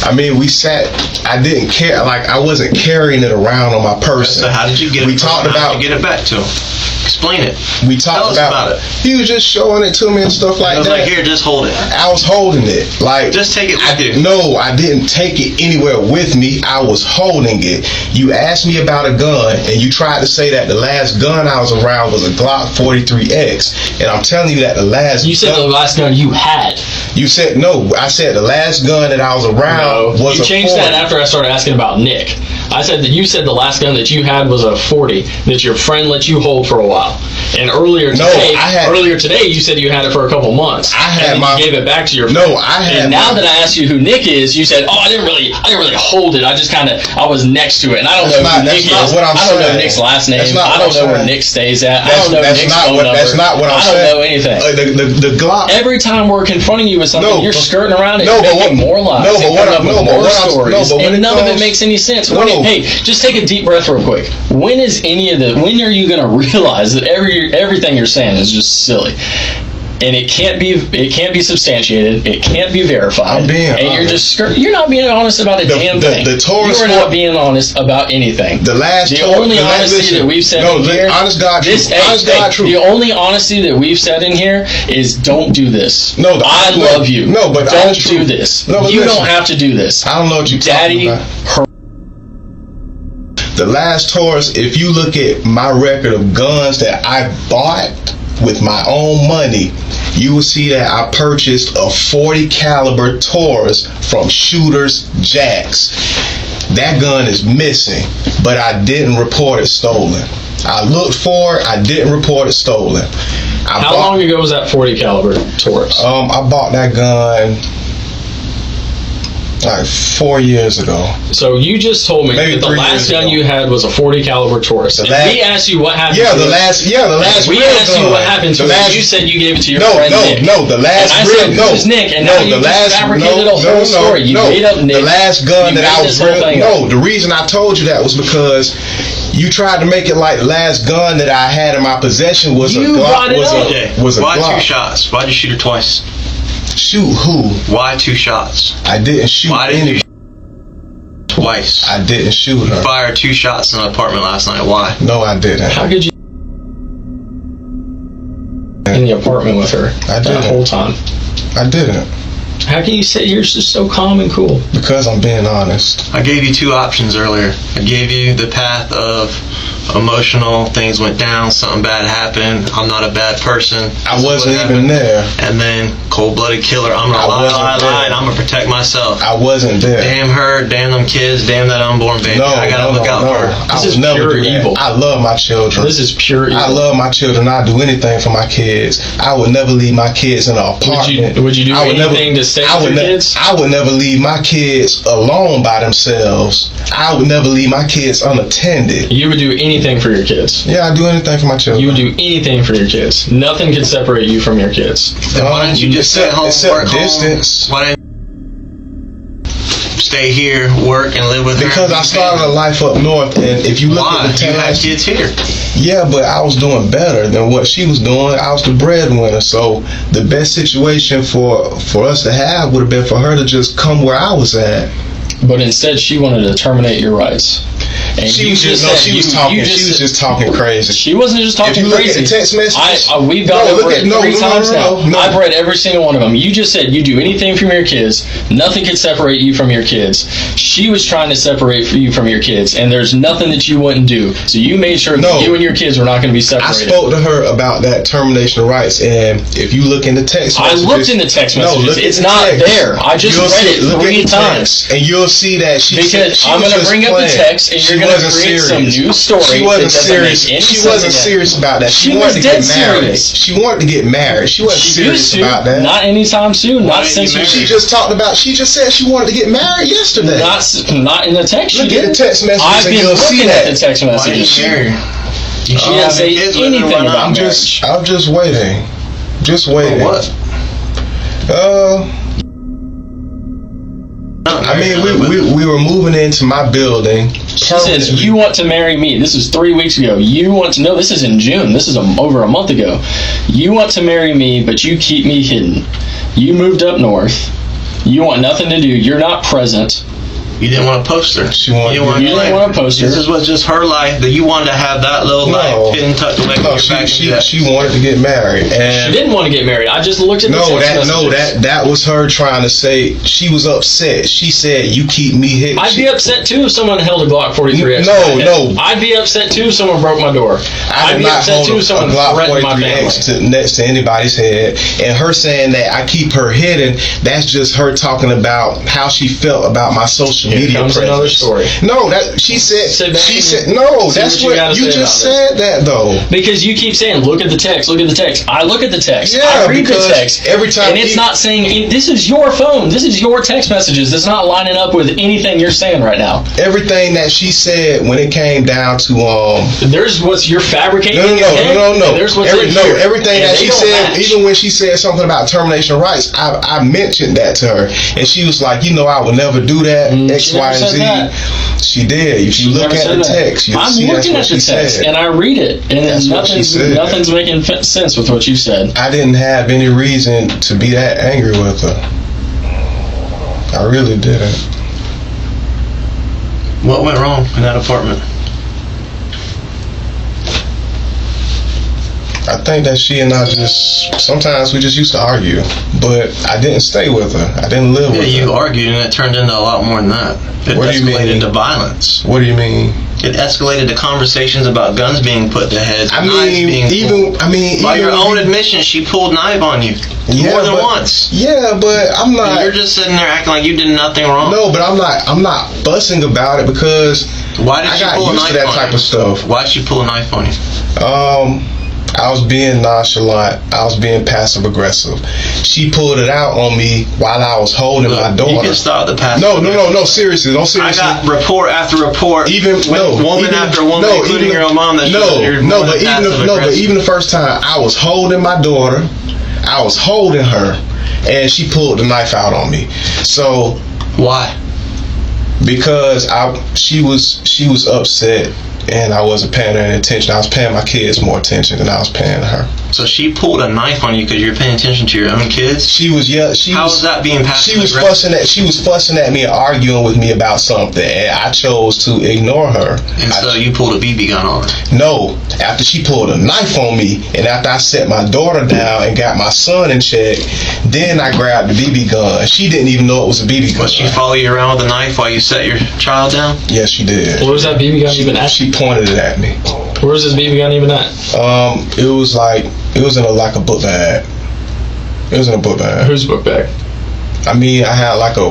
I mean, we sat. I didn't care. Like I wasn't carrying it around on my person. So how did you get? We talked about get it back to him. Explain it. We talked about it. He was just showing it to me and stuff like that. I was like, here, just hold it. I was holding it. Like, just take it with you. No, I didn't take it anywhere with me. I was holding it. You asked me about a gun, and you tried to say that the last gun I was around was a Glock 43X, and I'm telling you that the last. You said the last gun you had. You said no. I said the last gun that I was around was a 40. You changed that after I started asking about Nick. I said that you said the last gun that you had was a 40 that your friend let you hold for a while. And earlier today you said you had it for a couple months. You gave it back to your friend. And now that I asked you who Nick is, you said, "Oh, I didn't really hold it. I was next to it, and I don't know who Nick is. I don't know Nick's last name. I don't know where Nick stays at. I don't know Nick's phone number. That's not what I'm saying. I don't know anything. The Glock. Every time we're confronting you with something, you're skirting around it. Making more lies. And none of it makes any sense. Hey, just take a deep breath real quick. When are you going to realize that everything you're saying is just silly? And it can't be substantiated. It can't be verified. You're not being honest about a damn thing. You're not being honest about anything. The only honesty that we've said in here. Honest God truth. The only honesty that we've said in here is don't do this. I love you. No, but don't do this. You don't have to do this. I don't know what you're talking about. The last Taurus, if you look at my record of guns that I bought with my own money, you will see that I purchased a 40 caliber Taurus from Shooters Jacks. That gun is missing, but I didn't report it stolen. I looked for it, I didn't report it stolen. How long ago was that 40 caliber Taurus? I bought that gun like 4 years ago. So you just told me that the last gun you had was a 40 caliber Taurus. We asked you what happened. The last. We asked you what happened to it. You said you gave it to your friend Nick. The last. And I said this is Nick, and now you just fabricated a whole story. You made up Nick. The last gun that I was the reason I told you that was because you tried to make it like the last gun that I had in my possession was a Glock. Why 2 shots? Why'd you shoot her twice? Shoot who? Why 2 shots? I didn't shoot. Why didn't you twice? I didn't shoot her. You fired 2 shots in an apartment last night. Why? No, I didn't. How could you? in the apartment with her that whole time? I didn't. How can you say you're just so calm and cool? Because I'm being honest. I gave you two options earlier. I gave you the path of emotional, things went down, something bad happened, I'm not a bad person. I wasn't even there. And then cold-blooded killer, I'm gonna lie, and I'm gonna protect myself. I wasn't there. Damn her, damn them kids, damn that unborn baby. I gotta look out for her. This is pure evil. I love my children. This is pure evil. I love my children. I'd do anything for my kids. I would never leave my kids in an apartment. Would you do anything to stay with your kids? I would never leave my kids alone by themselves. I would never leave my kids unattended. You would do anything for your kids? Yeah, I'd do anything for my children. You would do anything for your kids. Nothing can separate you from your kids. Why didn't you just stay home, work distance? Home? Why didn't stay here, work, and live with her? Because I started a life up north, and if you look at the you had kids here. Yeah, but I was doing better than what she was doing. I was the breadwinner, so the best situation for us to have would have been for her to just come where I was at. But instead, she wanted to terminate your rights. And she was just talking crazy. She wasn't just talking look crazy. At the text messages, we've gone over it 3 times now. I've read every single one of them. You just said you do anything from your kids. Nothing can separate you from your kids. She was trying to separate you from your kids, and there's nothing that you wouldn't do. So you made sure that you and your kids were not going to be separated. I spoke to her about that termination of rights, and if you look in the text messages, I looked in the text messages. It's not there. I just read it 3 times, and you'll see that I'm going to bring up the text, and you're going to create some new story. She wasn't serious. She wasn't serious about that. She was dead serious. She wanted to get married. She wasn't serious about that. Not anytime soon. Not since she just talked about. She just said she wanted to get married yesterday. Not in the text. Look at the text messages. I've been looking at the text messages. She didn't say anything about marriage. I'm just waiting. Just waiting. For what? I mean, we were moving into my building. She says, you want to marry me. This is 3 weeks ago. You want to know, this is in June. This is over a month ago. You want to marry me, but you keep me hidden. You moved up north. You want nothing to do. You're not present. You didn't want to post her. You didn't want to post her. This was just her life, that you wanted to have that little life hidden tucked away from your back. She wanted to get married. And she didn't want to get married. I just looked at the text messages. That was her trying to say she was upset. She said, you keep me hidden. I'd be upset too if someone held a Glock 43X. No. I'd be upset too if someone broke my door. I'd be upset too if someone threatened my family. Next to anybody's head. And her saying that I keep her hidden, that's just her talking about how she felt about my social media presence. Another story. No, that she said no. That's what you just said that though. Because you keep saying, look at the text, look at the text. I look at the text. Yeah, I read the text every time, and it's not saying this is your phone. This is your text messages. It's not lining up with anything you're saying right now. Everything that she said when it came down to there's what's you're fabricating. No. There's what's everything that she said. Even when she said something about termination of rights, I mentioned that to her, and she was like, I would never do that. X, Y, and Z. She did. If you look at the text, you'll see that's what she said. I'm looking at the text, and I read it, and nothing's making sense with what you said. I didn't have any reason to be that angry with her. I really didn't. What went wrong in that apartment? I think that she and I sometimes we just used to argue, but I didn't stay with her. I didn't live with her. Yeah, you argued and it turned into a lot more than that. It escalated to violence. What do you mean? It escalated to conversations about guns being put to heads. By your own admission, she pulled knife on you more than once. Yeah, but I'm not. And you're just sitting there acting like you did nothing wrong. No, but I'm not fussing about it because why did she pull a knife to that on type you? of stuff. Why'd she pull a knife on you? I was being nonchalant. I was being passive aggressive. She pulled it out on me while I was holding my daughter. You can stop the passive. No. Seriously, don't seriously. I got report after report. Woman after woman, including your own mom. But even the first time, I was holding my daughter. I was holding her, and she pulled the knife out on me. So why? Because she was upset. And I wasn't paying her any attention. I was paying my kids more attention than I was paying her. So she pulled a knife on you because you're paying attention to your own kids? How was that being passive aggressive? She was fussing at me and arguing with me about something, and I chose to ignore her. And so you pulled a BB gun on her? No, after she pulled a knife on me, and after I set my daughter down and got my son in check, then I grabbed the BB gun. She didn't even know it was a BB gun. Did she follow you around with a knife while you set your child down? Yes, she did. Where was that BB gun even at? She pointed it at me. Where was this BB gun even at? It was in a book bag. It was in a book bag. Whose book bag? I mean, I had like a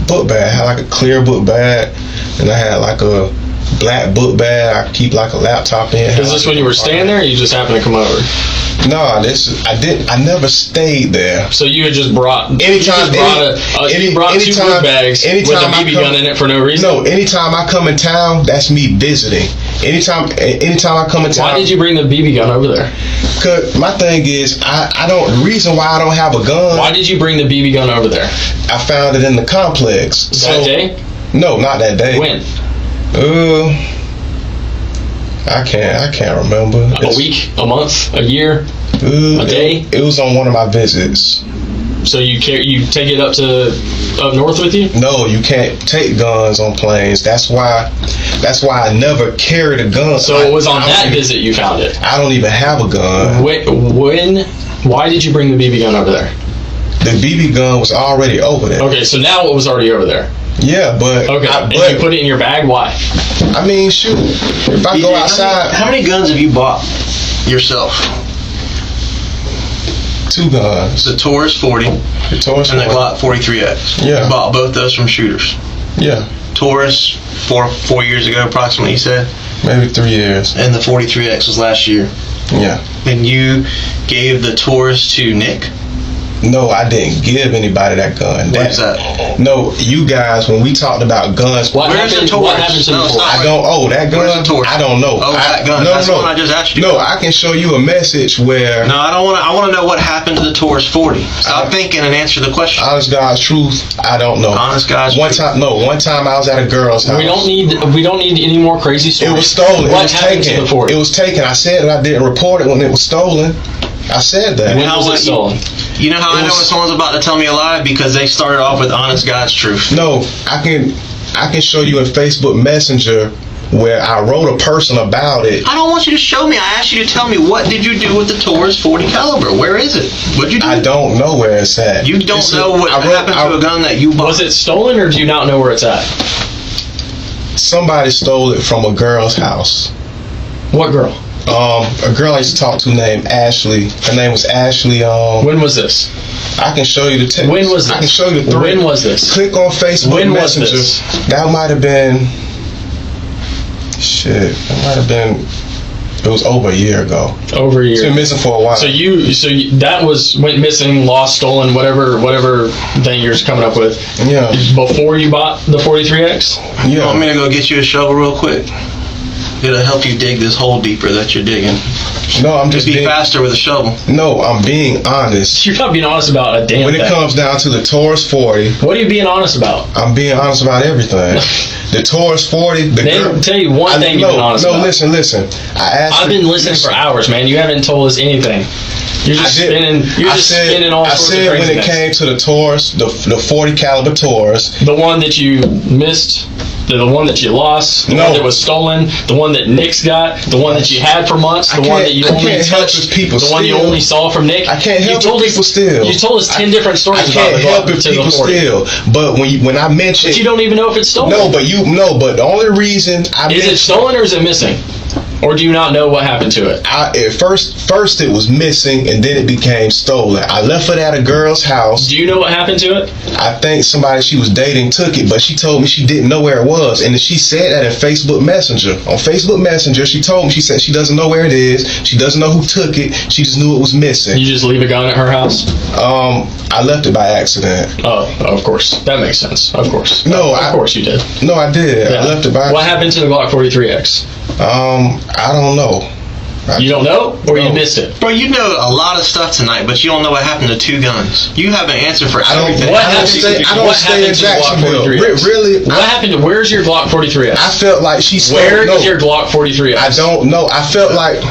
book bag. I had like a clear book bag, and I had like a black book bag. I keep like a laptop in. Is this when you were staying there, or you just happened to come over? No, I never stayed there. So you had just brought. You brought two book bags with a BB gun in it for no reason. No, anytime I come in town, that's me visiting. Anytime I come in town. Why did you bring the BB gun over there? Cause my thing is, the reason why I don't have a gun. Why did you bring the BB gun over there? I found it in the complex. That day? No, not that day. When? I can't remember. A week, a month, a year, a day? It was on one of my visits. So you take it up north with you? No, you can't take guns on planes. That's why I never carried a gun. So it was on that visit you found it? I don't even have a gun. Why did you bring the BB gun over there? The BB gun was already over there. Okay, so now it was already over there. Yeah, but okay. And you put it in your bag. Why? I mean, shoot. If I go outside, how many guns have you bought yourself? 2 guns. The Taurus 40 and the Glock 43X. Yeah. You bought both those from shooters. Yeah. Taurus 4 years ago, approximately. You said. Maybe 3 years. And the 43X was last year. Yeah. And you gave the Taurus to Nick? No, I didn't give anybody that gun. What's that? No, you guys, when we talked about guns, Where's the Taurus? What happened to the Taurus? I don't. Oh, that gun. Where's the Taurus? I don't know. Oh, that gun. That's the one I just asked you. No, I can show you a message where. No, I don't want to. I want to know what happened to the Taurus 40. Stop thinking and answer the question. Honest God's truth, I don't know. Honest God's truth. One time I was at a girl's house. We don't need any more crazy stories. It was stolen. What happened to the 40? It was taken. I said that I didn't report it when it was stolen. I said that. When was it stolen? You know how I know when someone's about to tell me a lie? Because they started off with honest God's truth. No, I can show you in Facebook Messenger where I wrote a person about it. I don't want you to show me. I asked you to tell me, what did you do with the Taurus 40 caliber? Where is it? What'd you do? I don't know where it's at. You don't know what happened to a gun that you bought? Was it stolen, or do you not know where it's at? Somebody stole it from a girl's house. What girl? A girl I used to talk to named Ashley. Her name was Ashley. When was this? I can show you the text. When was this? I can show you the thread. When was this? Click on Facebook Messenger. Was this? That might have been. Shit. That might have been. It was over a year ago. Over a year. It's been missing for a while. So that went missing, lost, stolen, whatever thing you're coming up with. Yeah. Before you bought the 43X? Yeah. You want me to go get you a shovel real quick? It'll help you dig this hole deeper that you're digging. No, I'm just be faster with a shovel. No, I'm being honest. You're not being honest about a damn When thing. it comes down to the Taurus 40. What are you being honest about? I'm being honest about everything. The Taurus 40. Tell you one thing you've been honest about. No, listen. I've been listening for hours, man. You haven't told us anything. You're just spinning. Spinning all sorts of crazy I said when it came to the Taurus, the 40 caliber Taurus, the one that you missed. The one that you lost, the one that was stolen, the one that Nick's got, the one that you had for months, the one that you only touched, the one you only saw from Nick. I can't help if people steal. You told us 10 different stories about the Glock. I can't help if people steal. But when I mention, but you don't even know if it's stolen. But the only reason is it stolen or is it missing? Or do you not know what happened to it? At first it was missing, and then it became stolen. I left it at a girl's house. Do you know what happened to it? I think somebody she was dating took it, but she told me she didn't know where it was. And she said that in Facebook Messenger. On Facebook Messenger, she told me, she said she doesn't know where it is. She doesn't know who took it. She just knew it was missing. You just leave a gun at her house? I left it by accident. Oh, of course. That makes sense. Of course. No, of course you did. No, I did. Yeah. I left it by accident. What happened to the Glock 43X? I don't know. You don't know? Or you missed it? Bro, you know a lot of stuff tonight, but you don't know what happened to 2 guns. You have an answer for everything. I don't stay in Jacksonville. Really? What happened to, where's your Glock 43X? I felt like she stole. Where is your Glock 43X? I don't know. I felt like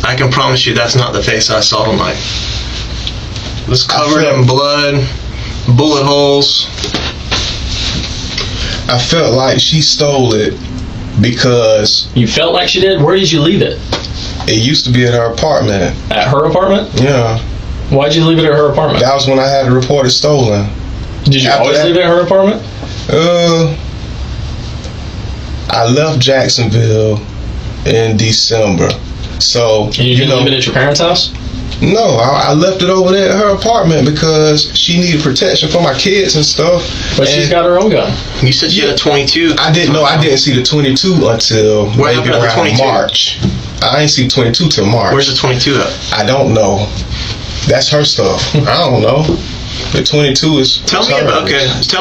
I can promise you that's not the face I saw tonight. It was covered in blood, bullet holes. I felt like she stole it because... You felt like she did? Where did you leave it? It used to be at her apartment. At her apartment? Yeah. Why'd you leave it at her apartment? That was when I had to report it stolen. Did you always leave it at her apartment? I left Jacksonville in December. So you didn't leave it at your parents' house? No, I left it over there at her apartment because she needed protection for my kids and stuff. But she's got her own gun. You said she had a 22. I didn't know. I didn't see the 22 until maybe around March. I didn't see 22 till March. Where's the 22 at? I don't know. That's her stuff. I don't know. The 22 is. Tell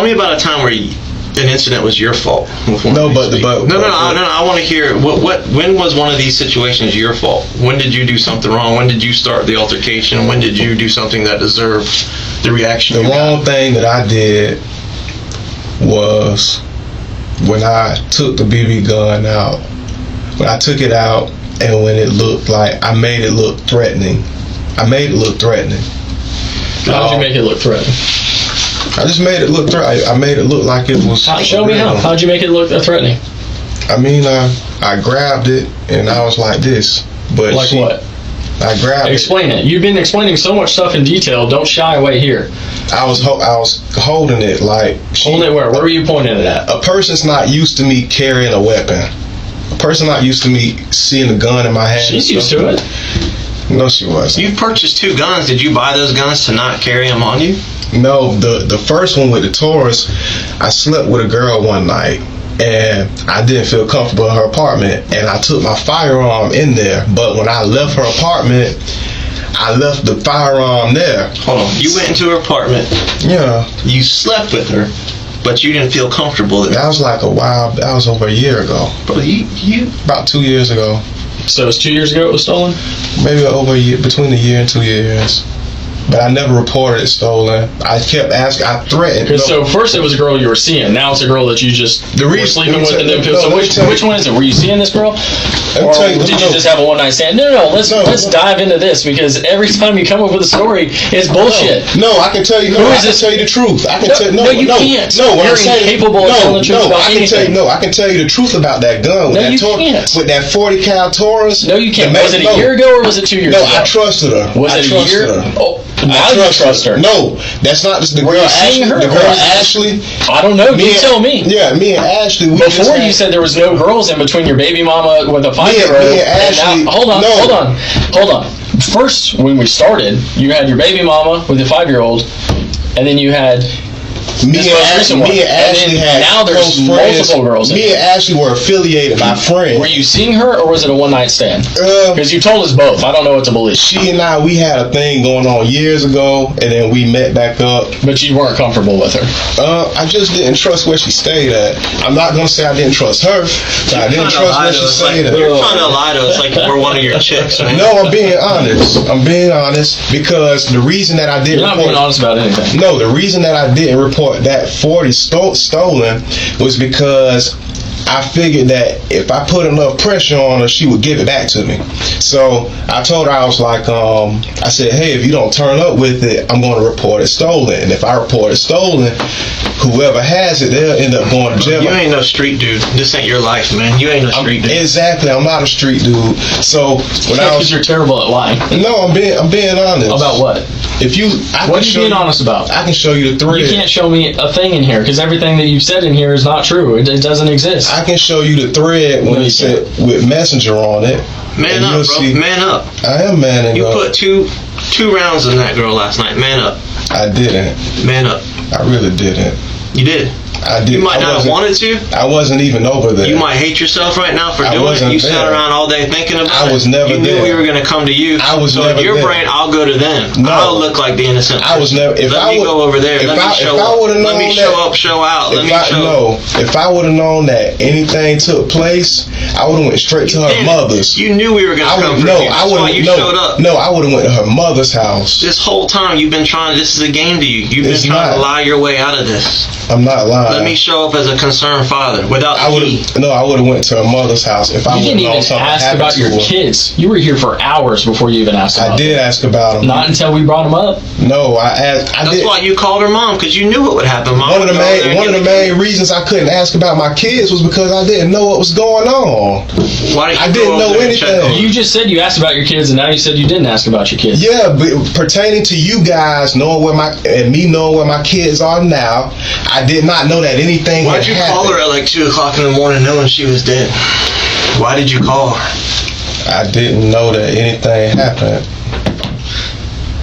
me about a time where an incident was your fault. No, I want to hear when was one of these situations your fault? When did you do something wrong? When did you start the altercation? When did you do something that deserved the reaction? The wrong thing that I did was when I took the BB gun out. When I took it out and when it looked like I made it look threatening. How did you make it look threatening? I just made it look threatening. I made it look like it was. Show me how. How'd you make it look threatening? I mean, I grabbed it and I was like this. But like what? I grabbed Explain it. You've been explaining so much stuff in detail. Don't shy away here. I was holding it like. Holding it where? Where were you pointing it at? A person's not used to me carrying a weapon. A person not used to me seeing a gun in my hand. She's used to it. No, she wasn't. You've purchased 2 guns. Did you buy those guns to not carry them on you? No, the first one with the Taurus, I slept with a girl one night and I didn't feel comfortable in her apartment and I took my firearm in there. But when I left her apartment, I left the firearm there. Hold on. You went into her apartment. Yeah. You slept with her, but you didn't feel comfortable. That was like a while. That was over a year ago. Bro, you about 2 years ago. So it was 2 years ago it was stolen? Maybe over a year, between a year and 2 years. But I never reported it stolen. I kept asking. I threatened. So first it was a girl you were seeing. Now it's a girl that you just were sleeping with and didn't feel. So which one is it? Were you seeing this girl, or did you just have a one-night stand? No. Let's dive into this because every time you come up with a story, it's bullshit. No, I can tell you. No, I can tell you the truth. I can tell. No, you can't. No, you're incapable of telling the truth about anything. I can tell you the truth about that gun. No, you can't. With that 40 cal Taurus. No, you can't. Was it a year ago or was it 2 years ago? No, I trusted her. Was it a year? Oh. Now you trust her. No, that's not the girl Ashley. The girl Ashley. I don't know. You tell me. Yeah, me and Ashley. Before you said there was no girls in between your baby mama with a 5-year-old. Me and Ashley. Hold on. First, when we started, you had your baby mama with a 5-year-old, and then you had. Me and Ashley had now there's multiple girls. Me and Ashley were affiliated by friends. Were you seeing her or was it a one-night stand? Because you told us both. I don't know what to believe. She and I, we had a thing going on years ago, and then we met back up. But you weren't comfortable with her. I just didn't trust where she stayed at. I'm not gonna say I didn't trust her, but I didn't trust where she stayed at. You're trying to lie to us like we're one of your chicks, right? No, I'm being honest. Because the reason that I didn't. You're not being honest about anything. No, the reason that I didn't report that 40 stolen was because I figured that if I put enough pressure on her, she would give it back to me. So I told her, I was like, I said, hey, if you don't turn up with it, I'm going to report it stolen. And if I report it stolen, whoever has it, they'll end up going to jail. You ain't no street dude. This ain't your life, man. You ain't no street dude. Exactly. I'm not a street dude. So when you're terrible at lying. No, I'm being honest. About what? What are you being honest about? I can show you the thread. You can't show me a thing in here because everything that you've said in here is not true. It doesn't exist. I can show you the thread when it said with Messenger on it. Man up, bro. Man up. I am manning up. You put two rounds in that girl last night. Man up. I didn't. Man up. I really didn't. You did. I did. You might not have wanted to. I wasn't even over there. You might hate yourself right now for doing it. You sat around all day thinking about it. I was never there. You knew we were going to come to you. I was so never in your there. brain, I'll go to them. No. I'll look like the innocent person. I was never. Let me go over there. Let me show up. Let me show up, show out. Let me show up. If I would have known that anything took place, I would have went straight to her mother's. You knew we were going to come for you. That's why you showed up. No, I would have went to her mother's house. This whole time you've been trying. This is a game to you. You've been trying to lie your way out of this. I'm not lying. Let me show up as a concerned father without I would have went to her mother's house if I would have known something happened. You didn't even ask about your kids. You were here for hours before you even asked about them. I did ask about them. Not until we brought them up. No, I asked. That's why you called her mom, because you knew what would happen. Mom, one of the main reasons I couldn't ask about my kids was because I didn't know what was going on. Why I didn't know anything. You just said you asked about your kids, and now you said you didn't ask about your kids. Yeah, but pertaining to you guys knowing me knowing where my kids are now, I did not know that anything. Why'd you call her at like 2 o'clock in the morning knowing she was dead? Why did you call her? I didn't know that anything happened.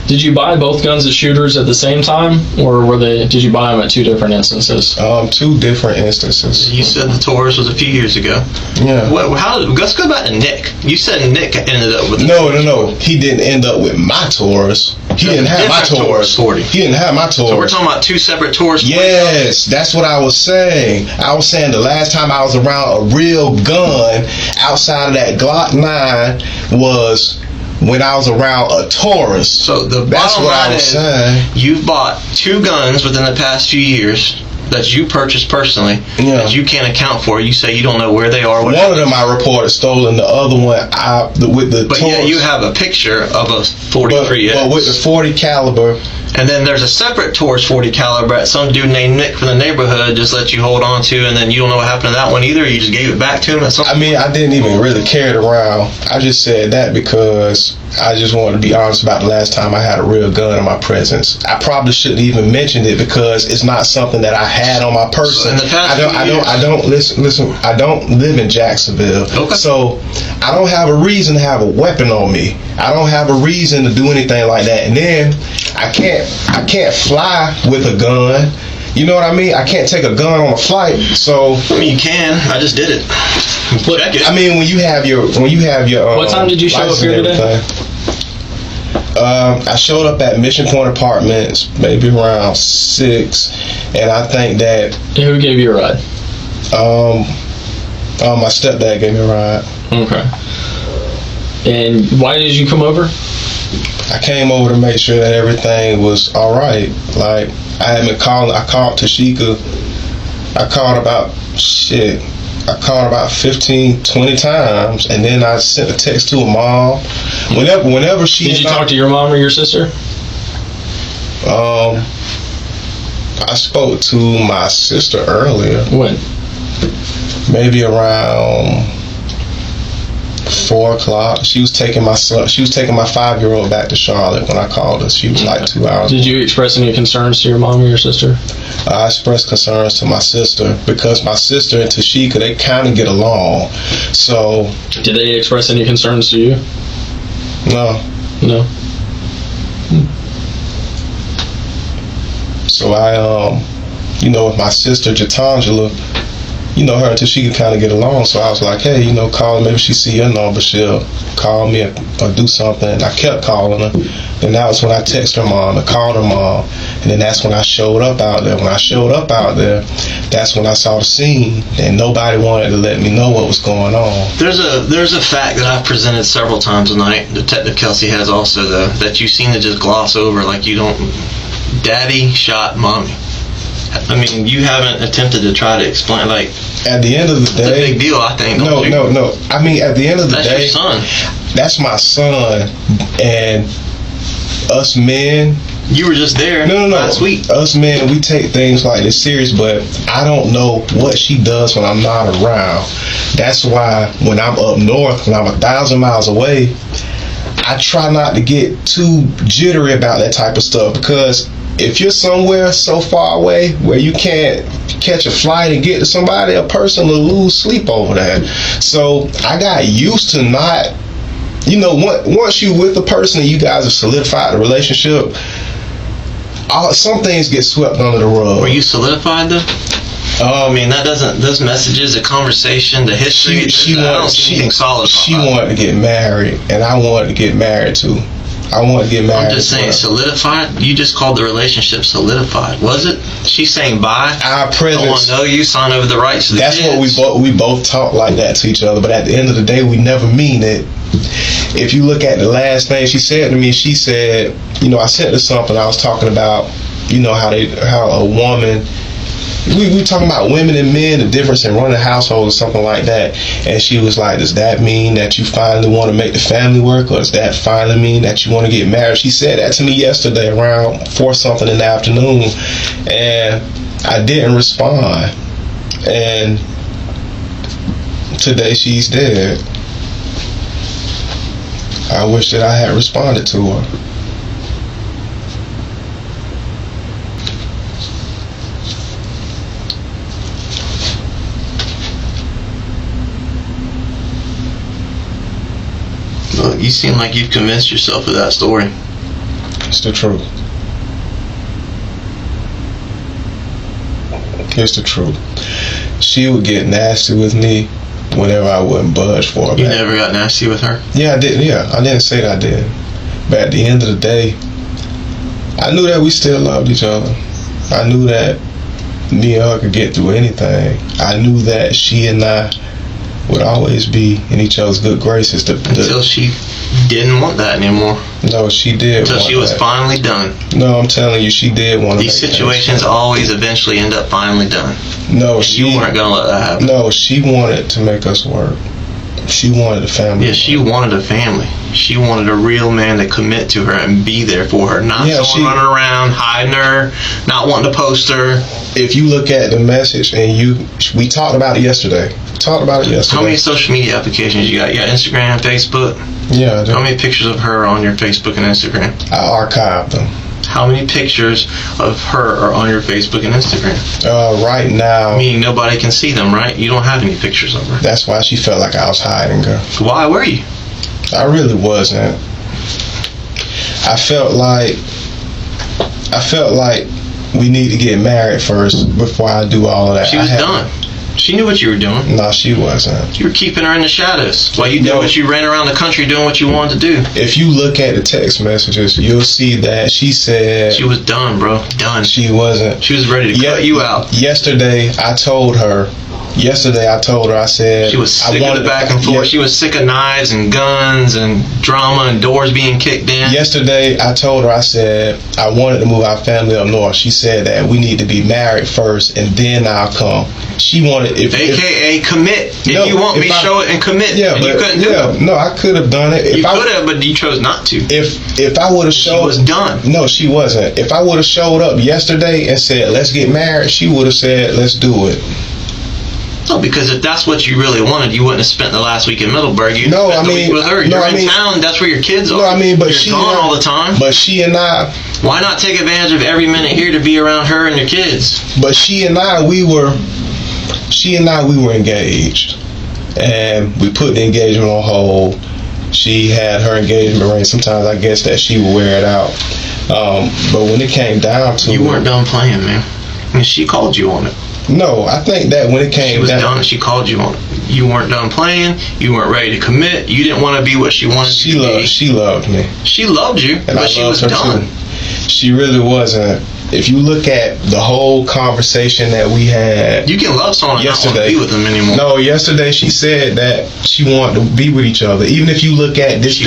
Did you buy both guns at shooters at the same time, or did you buy them at 2 different instances? 2 different instances. You said the Taurus was a few years ago. Yeah. Let's go back to Nick. You said Nick ended up with No. He didn't end up with my Taurus. He didn't have my Taurus. 40. He didn't have my Taurus. So we're talking about 2 separate Taurus. Yes, that's what I was saying. I was saying the last time I was around a real gun outside of that Glock 9 was when I was around a Taurus. So that's what I was saying. You've bought 2 guns within the past few years that you purchased personally that you can't account for. You say you don't know where they are. One of them I reported stolen. The other one with the But Taurus. yeah, you have a picture of a 43. But with the 40 caliber. And then there's a separate Taurus 40 caliber that some dude named Nick from the neighborhood just let you hold on to, and then you don't know what happened to that one either. You just gave it back to him. I mean, I didn't even really carry it around. I just said that because I just wanted to be honest about the last time I had a real gun in my presence. I probably shouldn't even mention it because it's not something that I had on my person. I don't live in Jacksonville. Okay. So I don't have a reason to have a weapon on me. I don't have a reason to do anything like that. And then I can't fly with a gun. You know what I mean? I can't take a gun on a flight. So I mean, you can. I just did it. Check it. I mean, when you have your what time did you show up here today? I showed up at Mission Point Apartments maybe around 6, and I think that. Who gave you a ride? My stepdad gave me a ride. Okay. And why did you come over? I came over to make sure that everything was all right. Like, I had been calling. I called Tasheka. I called about 15, 20 times, and then I sent a text to her mom. Whenever she. Did you talk to your mom or your sister? I spoke to my sister earlier. When? Maybe around 4 o'clock. She was taking my 5-year-old back to Charlotte when I called her. She was like 2 hours. Did you express any concerns to your mom or your sister? I expressed concerns to my sister because my sister and Tasheka, they kind of get along. So. Did they express any concerns to you? No. No. So I, with my sister Jatangela, her and Tasheka kind of get along. So I was like, hey, call her. Maybe she see your number, she'll call me or do something. And I kept calling her. Then that was when I texted her mom and called her mom. And then that's when I showed up out there. When I showed up out there, that's when I saw the scene. And nobody wanted to let me know what was going on. There's a fact that I've presented several times tonight. Detective Kelsey has also, though, that you seem to just gloss over like you don't. Daddy shot mommy. I mean, you haven't attempted to try to explain, like. At the end of the day, it's a big deal, I think. No. I mean, at the end of the day, that's your son. That's my son, and us men. You were just there. No. Last week. Us men, we take things like this serious, but I don't know what she does when I'm not around. That's why when I'm up north, when I'm 1,000 miles away, I try not to get too jittery about that type of stuff, because if you're somewhere so far away where you can't catch a flight and get to somebody, a person will lose sleep over that. So I got used to not, once you with a person and you guys have solidified the relationship, some things get swept under the rug. Were you solidified though? I mean, that doesn't. Those messages, the conversation, the history. I don't see anything solid. She wanted to get married, and I wanted to get married too. I want to get married. I'm just saying, solidified. You just called the relationship solidified, was it? She's saying bye. Our presence. Don't want to know you. Sign over the rights to the kids. That's what we both talk like that to each other. But at the end of the day, we never mean it. If you look at the last thing she said to me, she said, I sent her something. I was talking about, how a woman we talking about women and men, the difference in running a household or something like that. And she was like, does that mean that you finally want to make the family work, or does that finally mean that you want to get married? She said that to me yesterday around 4 something in the afternoon, and I didn't respond. And today she's dead. I wish that I had responded to her. Look, you seem like you've convinced yourself of that story. It's the truth. It's the truth. She would get nasty with me whenever I wouldn't budge for her. You never got nasty with her? Yeah, I did. Yeah, I didn't say that I did. But at the end of the day, I knew that we still loved each other. I knew that me and her could get through anything. I knew that she and I would always be in each other's good graces. Until she didn't want that anymore. No, she did. Until she was finally done. No, I'm telling you, she did want to. These situations always eventually end up finally done. No, you weren't gonna let that happen. No, she wanted to make us work. She wanted a family. Yeah, she wanted a family. She wanted a real man to commit to her and be there for her, not someone running around hiding her, not wanting to post her. If you look at the message, and we talked about it yesterday. How many social media applications you got? You got Instagram, Facebook? Yeah. How many pictures of her are on your Facebook and Instagram? I archived them. How many pictures of her are on your Facebook and Instagram? Right now. Meaning nobody can see them, right? You don't have any pictures of her. That's why she felt like I was hiding her. Why were you? I really wasn't. I felt like we need to get married first before I do all of that. She was done. She knew what you were doing. No, she wasn't. You were keeping her in the shadows while you did what you ran around the country doing what you wanted to do. If you look at the text messages, you'll see that she said... She was done, bro. Done. She wasn't. She was ready to cut you out. Yesterday, I told her, I said... She was sick of the back and forth. She was sick of knives and guns and drama and doors being kicked in. Yesterday, I told her, I said, I wanted to move our family up north. She said that we need to be married first and then I'll come. She wanted... AKA commit. If you want me, show it and commit. Yeah, and but you couldn't do it. No, I could have done it. You could have, but you chose not to. If I would have showed... She was done. No, she wasn't. If I would have showed up yesterday and said, let's get married, she would have said, let's do it. No, because if that's what you really wanted, you wouldn't have spent the last week in Middleburg. You'd spent the week with her. You're in town. That's where your kids are. But you're gone all the time. But she and I... Why not take advantage of every minute here to be around her and your kids? But she and I, we were engaged. And we put the engagement on hold. She had her engagement ring. Sometimes I guess that she would wear it out. But when it came down to... You weren't done playing, man. And she called you on it. No, I think that when it came down... She was done. She called you on it. You weren't done playing. You weren't ready to commit. You didn't want to be what she wanted you to be. She loved me. She loved you, but she was done. Too. She really wasn't. If you look at the whole conversation that we had... You can love someone and not want to be with them anymore. No, yesterday she said that she wanted to be with each other. Even if you look at this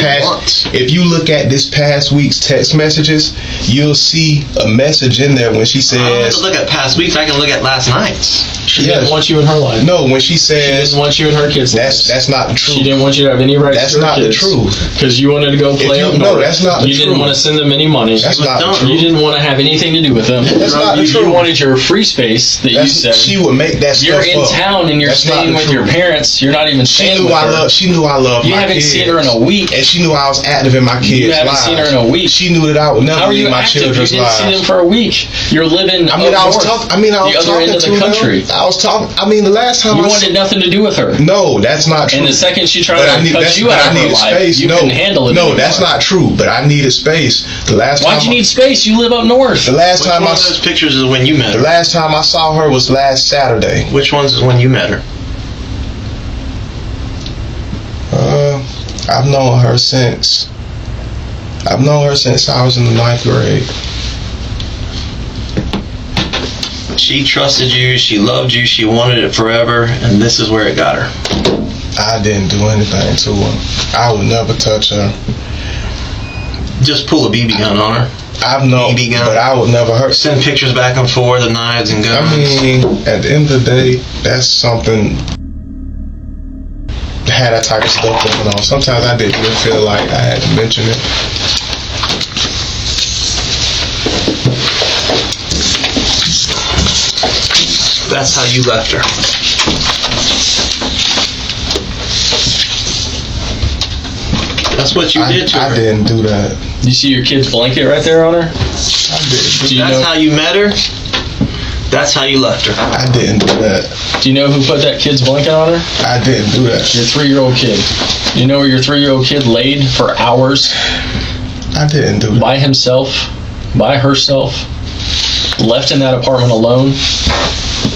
past week's text messages, you'll see a message in there when she says... I don't have to look at past weeks. I can look at last night's. She didn't want you in her life. No, when she says... She didn't want you in her kids' lives. That's not the truth. She didn't want you to have any rights to her kids. That's not the truth. Because you wanted to go play up north. No, that's not the truth. You didn't want to send them any money. That's not the truth. You didn't want to have anything to do with them. That's not the truth. You wanted your free space that you said. She would make that stuff up. You're in town and you're staying with your parents. You're not even staying with her. She knew I loved my kids. You haven't seen her in a week. And she knew I was active in my kids' lives. You haven't seen her in a week. She knew that I would never leave my children's lives. You didn't see them for a week. You're living the other end of the country. I was talking. The last time you wanted nothing to do with her. No, that's not true. And the second she tried to cut you out of her life, you couldn't handle it. No, that's not true. But I needed space. Why'd you need space? You live up north. The last time Which one of those pictures is when you met her? The last time I saw her was last Saturday. Which ones is when you met her? I've known her since I was in the 9th grade. She trusted you, she loved you, she wanted it forever, and this is where it got her. I didn't do anything to her. I would never touch her. Just pull a BB gun on her. I've known, but I would never hurt. Send pictures back and forth of knives and guns. I mean, at the end of the day, that's something. Had that type of stuff going on. Sometimes I didn't even feel like I had to mention it. That's how you left her. That's what you did to her. I didn't do that. You see your kid's blanket right there on her? I didn't. That's how you met her? That's how you left her. I didn't do that. Do you know who put that kid's blanket on her? I didn't do that. Your 3-year-old kid. You know where your 3-year-old kid laid for hours? I didn't do that. By himself, by herself, left in that apartment alone.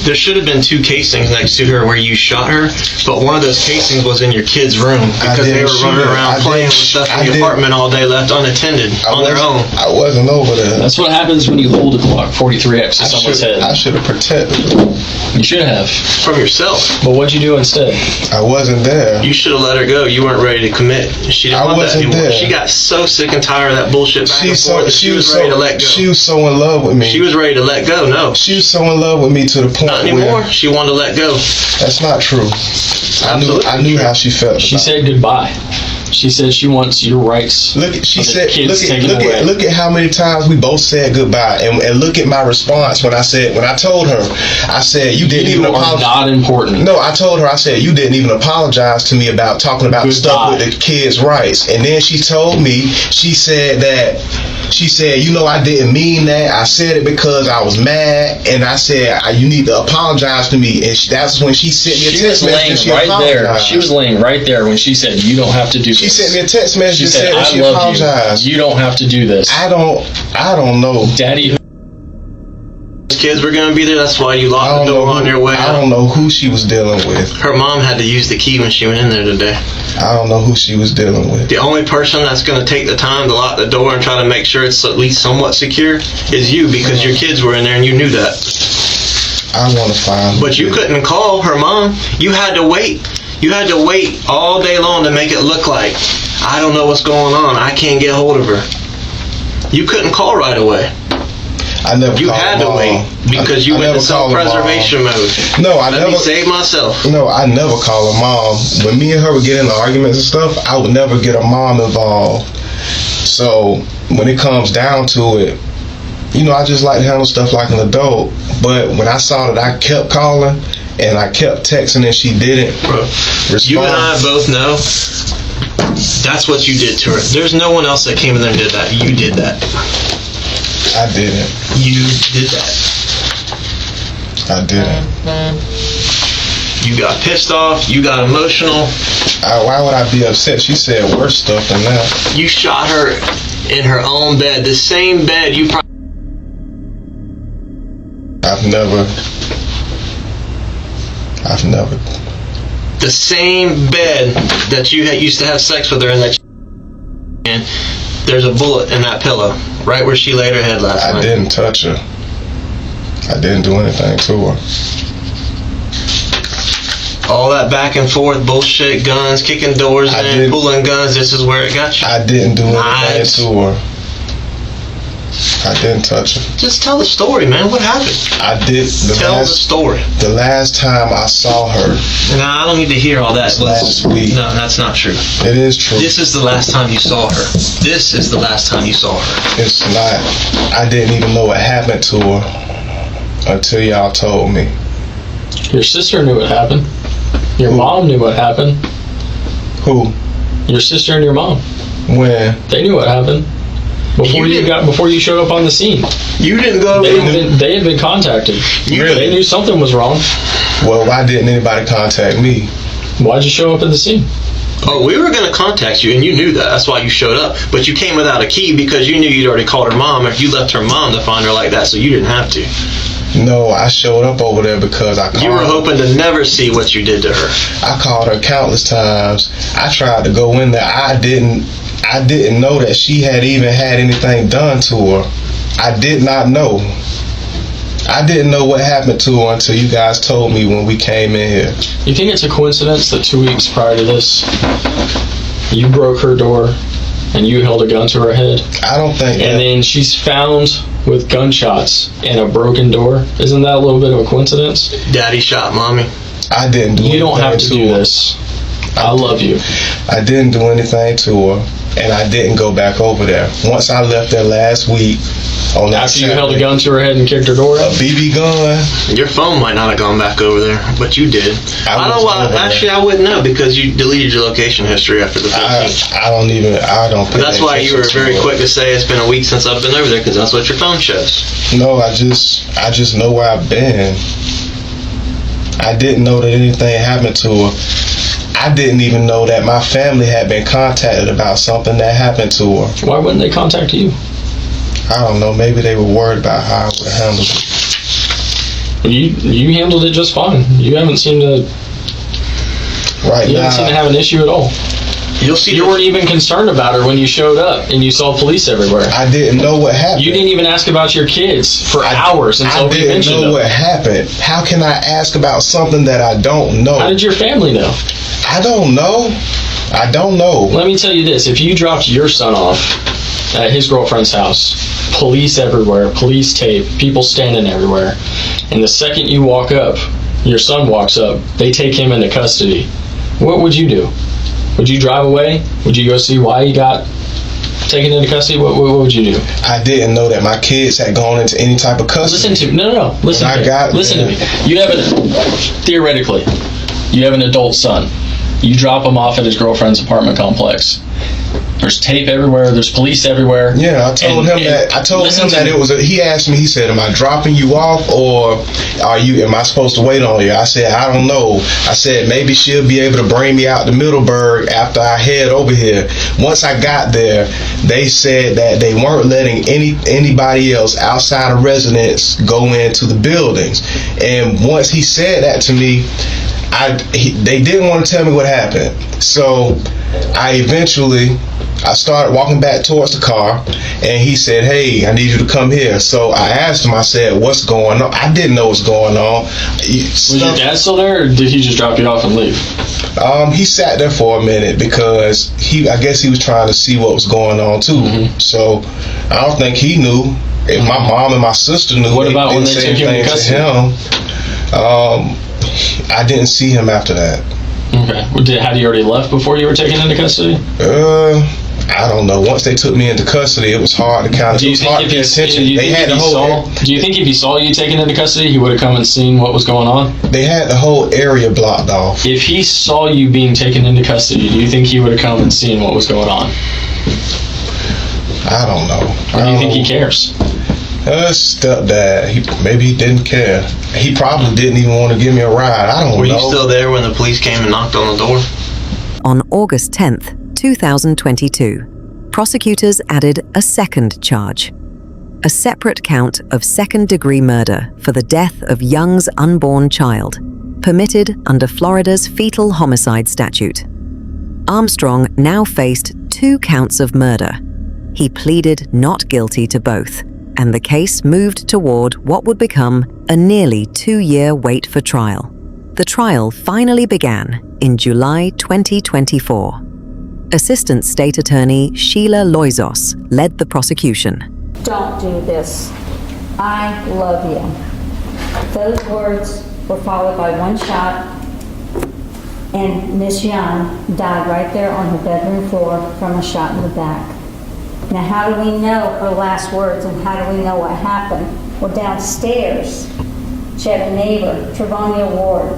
There should have been 2 casings next to her where you shot her, but one of those casings was in your kid's room because they were running around playing with stuff in the apartment all day, left unattended on their own. I wasn't over there. That's what happens when you hold a Glock 43X to someone's head. I should have protected her. You should have. From yourself. But what'd you do instead? I wasn't there. You should have let her go. You weren't ready to commit. She didn't want that anymore. She got so sick and tired of that bullshit back and forth that she was ready to let go. She was so in love with me. She was ready to let go, no. She was so in love with me to the point Not anymore. She wanted to let go. That's not true. I knew how she felt. She said goodbye. She said she wants your rights. Look at how many times we both said goodbye, and look at my response when I told her, I said you didn't even apologize. Not important. No, I told her, I said you didn't even apologize to me about talking about stuff with the kids' rights, and then she told me, she said, you know, I didn't mean that. I said it because I was mad, and I said you need to apologize to me, and that's when she sent me a text message. She was laying right there when she said you don't have to do this. She sent me a text message. She said I she love apologized. You don't have to do this. I don't know. Daddy. Kids were going to be there. That's why you locked the door on your way out. I don't know who she was dealing with. Her mom had to use the key when she went in there today. I don't know who she was dealing with. The only person that's going to take the time to lock the door and try to make sure it's at least somewhat secure is you, because your kids were in there and you knew that. I want to find. But you couldn't call her mom. You had to wait. You had to wait all day long to make it look like, I don't know what's going on. I can't get hold of her. You couldn't call right away. You had to wait because you went into self-preservation mode. No, Let me save myself. No, I never call her mom. When me and her would get into arguments and stuff, I would never get her mom involved. So when it comes down to it, you know, I just like to handle stuff like an adult. But when I saw that I kept calling and I kept texting and she didn't respond. You and I both know that's what you did to her. There's no one else that came in there and did that. You did that. I didn't. You did that. I didn't. You got pissed off. You got emotional. Why would I be upset? She said worse stuff than that. You shot her in her own bed. The same bed you probably... I've never. The same bed that you used to have sex with her in, and there's a bullet in that pillow, right where she laid her head last night. I didn't touch her. I didn't do anything to her. All that back and forth bullshit, guns, kicking doors in, pulling guns, this is where it got you. I didn't do anything to her. I didn't touch her. Just tell the story, man. What happened? I did. Tell the story. The last time I saw her. No, I don't need to hear all that. Last week. No, that's not true. It is true. This is the last time you saw her. This is the last time you saw her. It's not. I didn't even know what happened to her until y'all told me. Your sister knew what happened. Your mom knew what happened. Who? Your sister and your mom. When? They knew what happened. Before you showed up on the scene. You didn't go. They had been contacted. They knew something was wrong. Well, why didn't anybody contact me? Why'd you show up at the scene? Oh, we were going to contact you, and you knew that. That's why you showed up. But you came without a key because you knew you'd already called her mom, or you left her mom to find her like that, so you didn't have to. No, I showed up over there because I called her. You were hoping to never see what you did to her. I called her countless times. I tried to go in there. I didn't know that she had even had anything done to her. I did not know. I didn't know what happened to her until you guys told me when we came in here. You think it's a coincidence that 2 weeks prior to this, you broke her door and you held a gun to her head. I don't think And then she's found with gunshots and a broken door. Isn't that a little bit of a coincidence? Daddy shot mommy. I didn't do anything. You don't have to do her. this. I love you. I didn't do anything to her, and I didn't go back over there. Once I left there last week, on that After you Saturday, held a gun to her head and kicked her door a out? BB gun. Your phone might not have gone back over there, but you did. I don't know why. Actually, I wouldn't know because you deleted your location history after the 15th. I don't think That's why you were very quick to say it's been a week since I've been over there, because that's what your phone shows. No, I just know where I've been. I didn't know that anything happened to her. I didn't even know that my family had been contacted about something that happened to her. Why wouldn't they contact you? I don't know. Maybe they were worried about how I would handle it. You handled it just fine. You haven't seemed to. Right you now, haven't seemed to have an issue at all. You'll see. You weren't even concerned about her when you showed up and you saw police everywhere. I didn't know what happened. You didn't even ask about your kids for hours until we mentioned I didn't know what happened. How can I ask about something that I don't know? How did your family know? I don't know. I don't know. Let me tell you this. If you dropped your son off at his girlfriend's house, police everywhere, police tape, people standing everywhere, and the second you walk up, your son walks up, they take him into custody, what would you do? Would you drive away? Would you go see why he got taken into custody? What would you do? I didn't know that my kids had gone into any type of custody. Listen to me. No. Listen to me. Listen to me. You have theoretically, you have an adult son. You drop him off at his girlfriend's apartment complex. There's tape everywhere. There's police everywhere. Yeah, I told him that it was. He asked me. He said, "Am I dropping you off, or am I supposed to wait on you?" I said, "I don't know." I said, "Maybe she'll be able to bring me out to Middleburg after I head over here." Once I got there, they said that they weren't letting anybody else outside of residents go into the buildings. And once he said that to me, they didn't want to tell me what happened. So I started walking back towards the car, and he said, "Hey, I need you to come here." So I asked him, I said, "What's going on?" I didn't know what's going on. Was your dad still there, or did he just drop you off and leave? He sat there for a minute because I guess he was trying to see what was going on too. Mm-hmm. So I don't think he knew. If my mom and my sister knew, what about when they took him into custody? I didn't see him after that. Okay. Had he already left before you were taken into custody? I don't know. Once they took me into custody, it was hard to kind of pay attention. Do you think if he saw you taken into custody, he would have come and seen what was going on? They had the whole area blocked off. If he saw you being taken into custody, do you think he would have come and seen what was going on? I don't know. Or do you think he cares? Stepdad, maybe he didn't care. He probably didn't even want to give me a ride. I don't know. Were you still there when the police came and knocked on the door? On August 10th, 2022, prosecutors added a second charge, a separate count of second-degree murder for the death of Young's unborn child, permitted under Florida's fetal homicide statute. Armstrong now faced 2 counts of murder. He pleaded not guilty to both, and the case moved toward what would become a nearly 2-year wait for trial. The trial finally began in July 2024. Assistant State Attorney Sheila Loizos led the prosecution. Don't do this. I love you. Those words were followed by one shot, and Miss Young died right there on her bedroom floor from a shot in the back. Now, how do we know her last words, and how do we know what happened? Well, downstairs, she had a neighbor, Travonia Ward.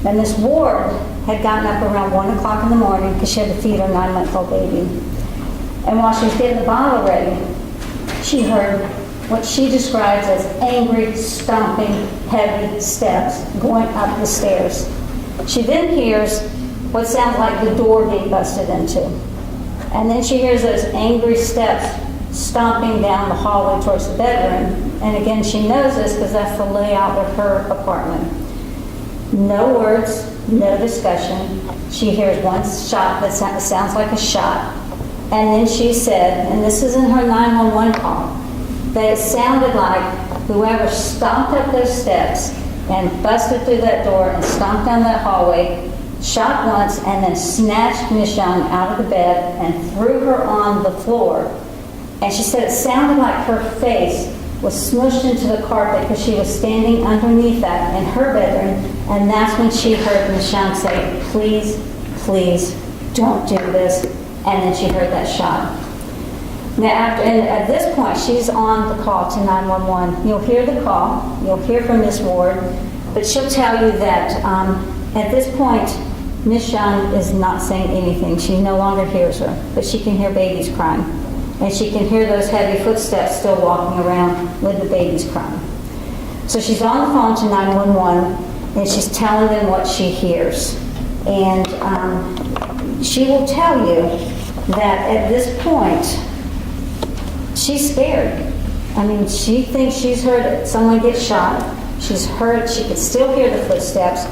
And Miss Ward had gotten up around 1 o'clock in the morning because she had to feed her 9-month-old baby. And while she was getting the bottle ready, she heard what she describes as angry, stomping, heavy steps going up the stairs. She then hears what sounds like the door being busted into. And then she hears those angry steps stomping down the hallway towards the bedroom. And again, she knows this because that's the layout of her apartment. No words, no discussion. She hears one shot that sounds like a shot. And then she said, and this is in her 911 call, that it sounded like whoever stomped up those steps and busted through that door and stomped down that hallway shot once, and then snatched Miss Young out of the bed and threw her on the floor. And she said it sounded like her face was smushed into the carpet because she was standing underneath that in her bedroom, and that's when she heard Miss Young say, "Please, please, don't do this," and then she heard that shot. Now, at this point, she's on the call to 911. You'll hear the call, you'll hear from Miss Ward, but she'll tell you that at this point, Miss Young is not saying anything. She no longer hears her, but she can hear babies crying. And she can hear those heavy footsteps still walking around with the babies crying. So she's on the phone to 911, and she's telling them what she hears. And she will tell you that at this point, she's scared. I mean, she thinks she's heard someone get shot. She's heard, she can still hear the footsteps.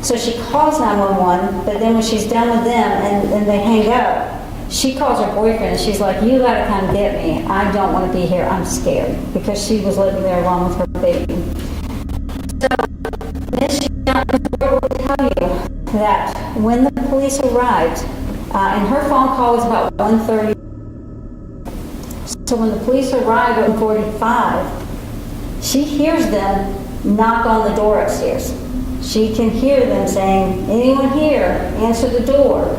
So she calls 911, but then when she's done with them and they hang up, she calls her boyfriend and she's like, "You gotta come get me. I don't want to be here. I'm scared," because she was living there along with her baby. So Miss Young will tell you that when the police arrived, and her phone call was about 1:30. So when the police arrived at 1:45, she hears them knock on the door upstairs. She can hear them saying, "Anyone here? Answer the door."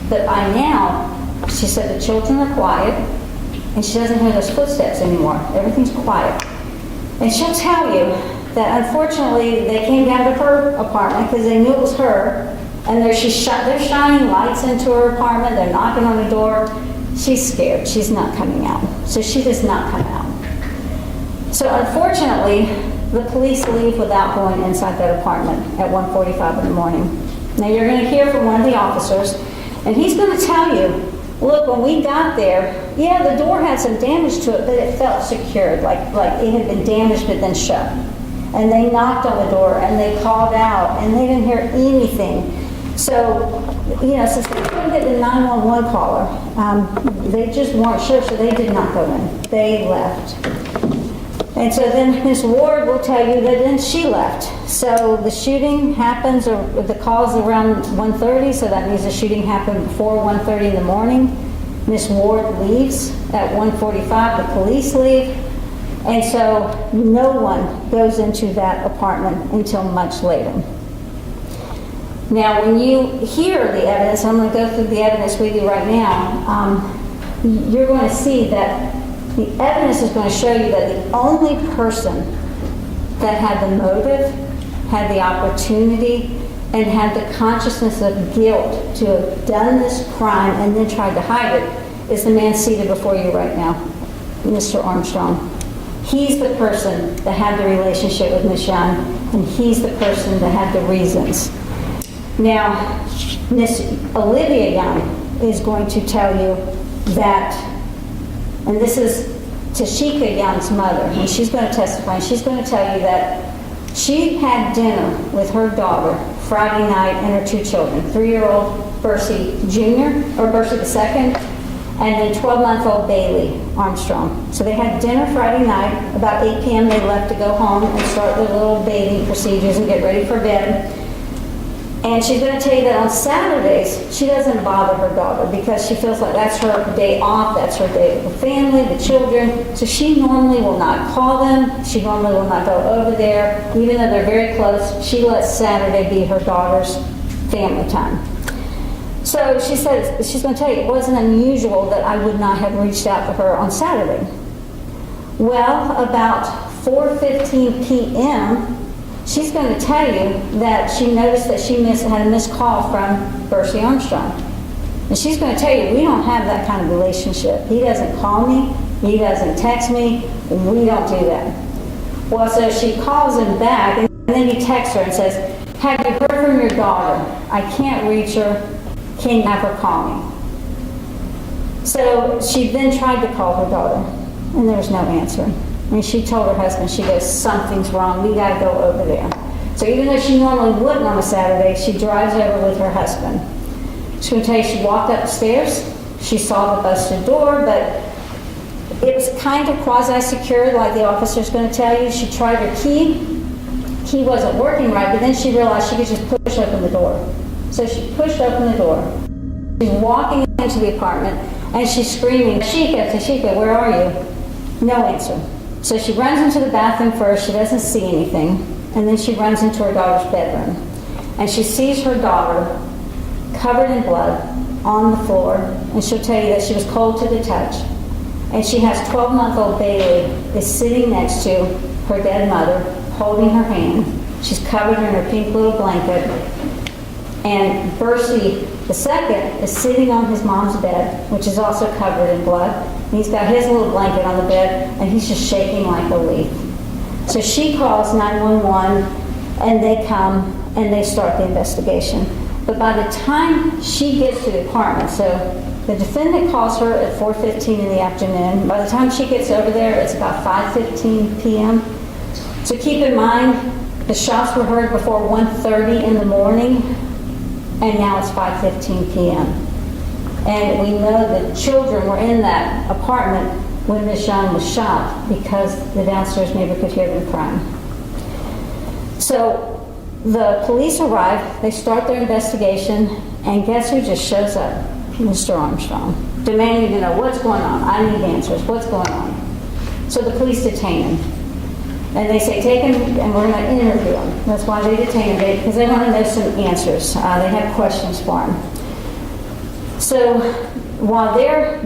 But by now, she said the children are quiet, and she doesn't hear those footsteps anymore. Everything's quiet. And she'll tell you that unfortunately they came down to her apartment because they knew it was her, and they're shining lights into her apartment, they're knocking on the door. She's scared. She's not coming out. So she does not come out. So unfortunately, the police leave without going inside that apartment at 1:45 in the morning. Now you're going to hear from one of the officers, and he's going to tell you, "Look, when we got there, yeah, the door had some damage to it, but it felt secured, like it had been damaged but then shut. And they knocked on the door, and they called out, and they didn't hear anything." So, since they couldn't get the 911 caller, they just weren't sure, so they did not go in. They left. And so then Ms. Ward will tell you that then she left. So the shooting happens, or the call is around 1:30, so that means the shooting happened before 1:30 in the morning. Ms. Ward leaves at 1:45, the police leave, and so no one goes into that apartment until much later. Now, when you hear the evidence, I'm going to go through the evidence with you right now, you're going to see that the evidence is going to show you that the only person that had the motive, had the opportunity, and had the consciousness of guilt to have done this crime and then tried to hide it is the man seated before you right now, Mr. Armstrong. He's the person that had the relationship with Miss Young, and he's the person that had the reasons. Now, Miss Olivia Young is going to tell you that, and this is Tasheka Young's mother, and she's going to testify, and she's going to tell you that she had dinner with her daughter Friday night and her two children, 3-year-old Bursey Jr., or Bursey II, and then 12-month-old Bailey Armstrong. So they had dinner Friday night. About 8 p.m. they left to go home and start their little bathing procedures and get ready for bed. And she's going to tell you that on Saturdays, she doesn't bother her daughter because she feels like that's her day off, that's her day with the family, the children. So she normally will not call them. She normally will not go over there. Even though they're very close, she lets Saturday be her daughter's family time. So she said, she's going to tell you, it wasn't unusual that I would not have reached out to her on Saturday. Well, about 4:15 p.m., she's going to tell you that she noticed that she had a missed call from Bursey Armstrong. And she's going to tell you, we don't have that kind of relationship. He doesn't call me. He doesn't text me. We don't do that. Well, so she calls him back, and then he texts her and says, "Have you heard from your daughter? I can't reach her. Can you have her call me?" So she then tried to call her daughter, and there was no answer. And she told her husband, she goes, "Something's wrong. We got to go over there." So even though she normally wouldn't on a Saturday, she drives over with her husband. She's going to tell you she walked up the stairs. She saw the busted door, but it was kind of quasi-secured, like the officer's going to tell you. She tried her key. Key wasn't working right, but then she realized she could just push open the door. So she pushed open the door. She's walking into the apartment and she's screaming, Tasheka, Tasheka, where are you? No answer. So she runs into the bathroom first, she doesn't see anything, and then she runs into her daughter's bedroom. And she sees her daughter covered in blood on the floor, and she'll tell you that she was cold to the touch. And she has 12-month-old Bailey is sitting next to her dead mother, holding her hand. She's covered in her pink little blanket. And Bursey II is sitting on his mom's bed, which is also covered in blood. And he's got his little blanket on the bed, and he's just shaking like a leaf. So she calls 911, and they come, and they start the investigation. But by the time she gets to the apartment, so the defendant calls her at 4:15 in the afternoon. By the time she gets over there, it's about 5:15 p.m. So keep in mind, the shots were heard before 1:30 in the morning, and now it's 5:15 p.m. And we know that children were in that apartment when Miss Young was shot because the downstairs neighbor could hear them crying. So the police arrive, they start their investigation, and guess who just shows up? Mr. Armstrong, demanding to know what's going on. I need answers. What's going on? So the police detain him. And they say, take him and we're going to interview him. That's why they detain him, because they want to know some answers. They have questions for him. So while they're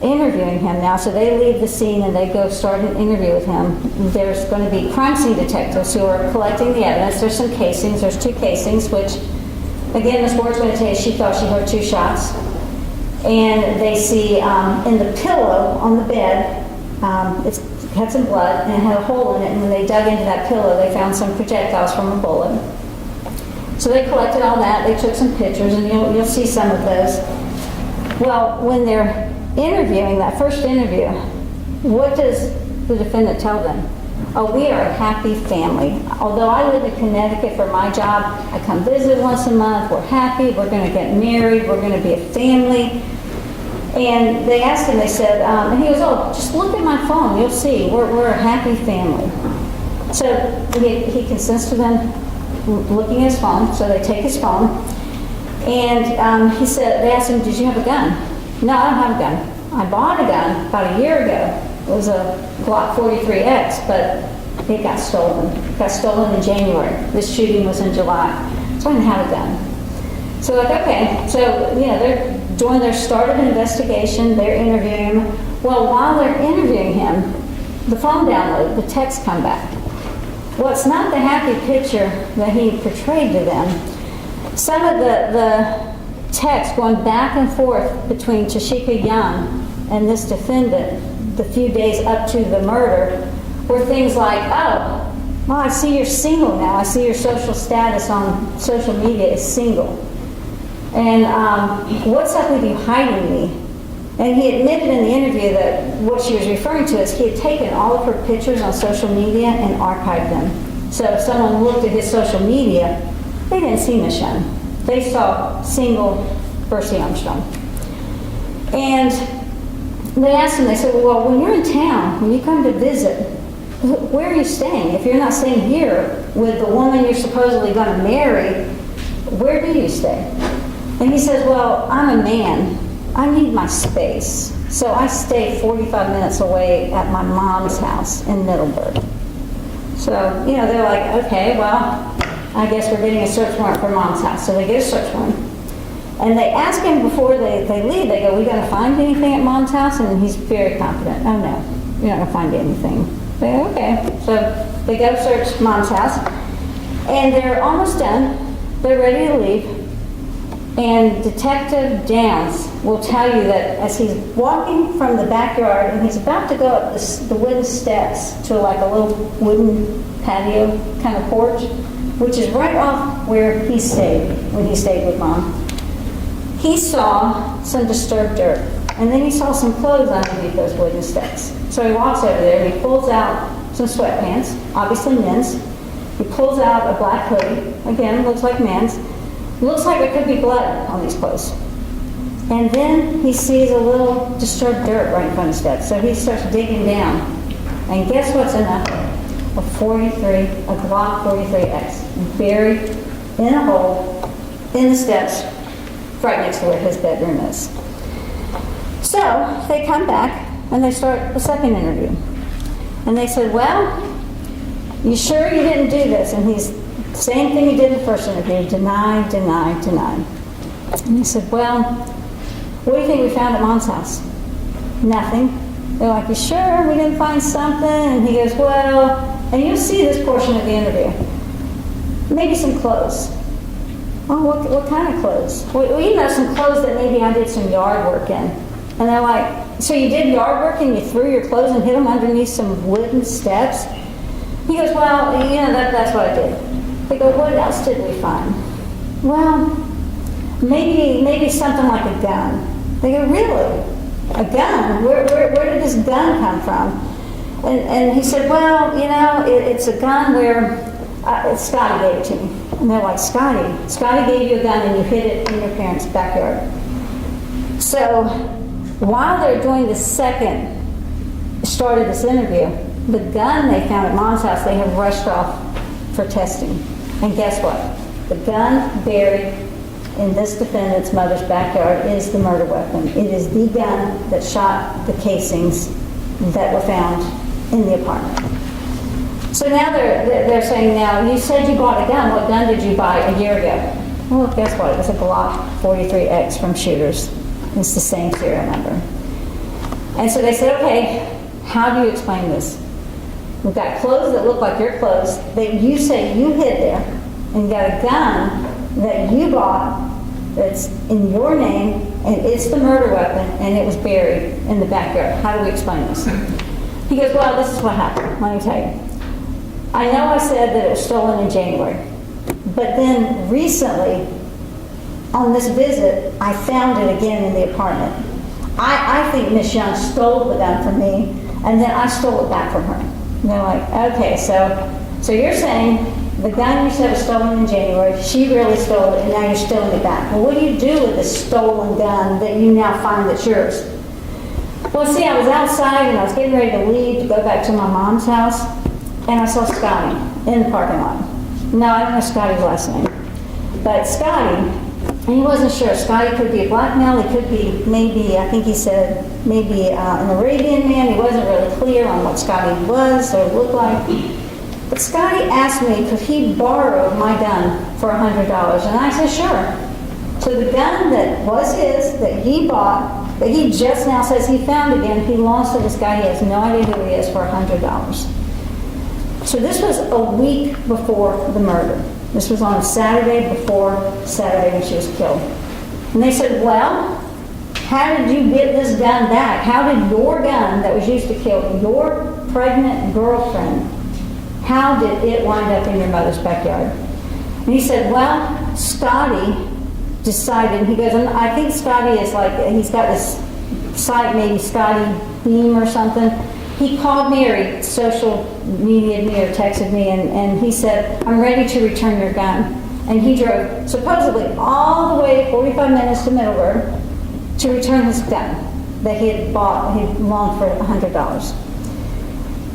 interviewing him now, so they leave the scene and they go start an interview with him, there's going to be crime scene detectives who are collecting the evidence. There's some casings. There's 2 casings, which, again, Ms. Ward's going to tell you she thought she heard 2 shots. And they see in the pillow on the bed, it's had some blood and it had a hole in it, and when they dug into that pillow, they found some projectiles from a bullet. So they collected all that, they took some pictures, and you'll see some of those. Well, when they're interviewing, that first interview, what does the defendant tell them? Oh, we are a happy family. Although I live in Connecticut for my job, I come visit once a month, we're happy, we're going to get married, we're going to be a family. And they asked him, they said, and he goes, oh, just look at my phone, you'll see, we're a happy family. So he consents to them looking at his phone, so they take his phone. And he said, they asked him, did you have a gun? No, I don't have a gun. I bought a gun about a year ago. It was a Glock 43X, but it got stolen. It got stolen in January. This shooting was in July. So I didn't have a gun. So like, okay, so, you know, they're doing their start of an investigation, they're interviewing him. Well, while they're interviewing him, the phone download, the texts come back. Well, it's not the happy picture that he portrayed to them. Some of the texts going back and forth between Tasheka Young and this defendant the few days up to the murder were things like, oh, well, I see you're single now. I see your social status on social media is single. And what's up with you hiding me? And he admitted in the interview that what she was referring to is he had taken all of her pictures on social media and archived them. So if someone looked at his social media, they didn't see Miss Young. They saw single Bursey Armstrong. And they asked him, they said, well, when you're in town, when you come to visit, where are you staying? If you're not staying here with the woman you're supposedly going to marry, where do you stay? And he says, well, I'm a man. I need my space. So I stay 45 minutes away at my mom's house in Middleburg. So, you know, they're like, okay, well, I guess we're getting a search warrant for mom's house. So they get a search warrant. And they ask him before they leave, they go, we going to find anything at mom's house? And he's very confident. Oh, no, you're not going to find anything. They go, okay. So they go search mom's house. And they're almost done. They're ready to leave. And Detective Downs will tell you that as he's walking from the backyard and he's about to go up the wooden steps to like a little wooden patio kind of porch, which is right off where he stayed when he stayed with Mom, he saw some disturbed dirt. And then he saw some clothes underneath those wooden steps. So he walks over there and he pulls out some sweatpants, obviously men's. He pulls out a black hoodie, again, looks like men's. Looks like there could be blood on these clothes. And then he sees a little disturbed dirt right in front of the steps. So he starts digging down. And guess what's in that? A Glock 43X, buried in a hole in the steps right next to where his bedroom is. So they come back and they start the second interview. And they said, well, you sure you didn't do this? And he's same thing he did in the first interview, deny, deny, deny. And he said, well, what do you think we found at Mom's house? Nothing. They're like, you sure we didn't find something? And he goes, well, and you'll see this portion of the interview. Maybe some clothes. Oh, what kind of clothes? Well, you know, some clothes that maybe I did some yard work in. And they're like, so you did yard work and you threw your clothes and hid them underneath some wooden steps? He goes, well, you know, that's what I did. They go, what else did we find? Well, maybe something like a gun. They go, really? A gun? Where did this gun come from? And he said, well, you know, it's a gun where Scotty gave it to me. And they're like, Scotty gave you a gun and you hid it in your parents' backyard. So while they're doing the second start of this interview, the gun they found at Mom's house, they have rushed off for testing. And guess what? The gun buried in this defendant's mother's backyard is the murder weapon. It is the gun that shot the casings that were found in the apartment. So now they're saying, now, you said you bought a gun. What gun did you buy a year ago? Well, guess what? It was a Glock 43X from Shooters. It's the same serial number. And so they said, okay, how do you explain this? We've got clothes that look like your clothes that you say you hid there, and you got a gun that you bought that's in your name, and it's the murder weapon, and it was buried in the backyard. How do we explain this? He goes, well, this is what happened. Let me tell you. I know I said that it was stolen in January, but then recently, on this visit, I found it again in the apartment. I think Miss Young stole the gun from me, and then I stole it back from her. And they're like, okay, so you're saying the gun you said was stolen in January, she really stole it, and now you're stealing it back. Well, what do you do with this stolen gun that you now find that's yours? Well, see, I was outside, and I was getting ready to leave to go back to my mom's house, and I saw Scotty in the parking lot. No, I don't know Scotty's last name, but Scotty, and he wasn't sure. Scotty could be a black male, he could be maybe, I think he said, maybe an Arabian man. He wasn't really clear on what Scotty was or looked like. But Scotty asked me, could he borrow my gun for $100? And I said, sure. So the gun that was his, that he bought, that he just now says he found again, he lost to this guy he has no idea who he is for $100. So this was a week before the murder. This was on a Saturday before Saturday when she was killed. And they said, well, how did you get this gun back? How did your gun that was used to kill your pregnant girlfriend, how did it wind up in your mother's backyard? And he said, well, Scotty decided, he goes, and I think Scotty is like, he's got this site, maybe Scotty Beam or something. He called me or he social media'd me or texted me and he said, I'm ready to return your gun. And he drove supposedly all the way 45 minutes to Middleburg to return this gun that he had bought, he loaned for $100.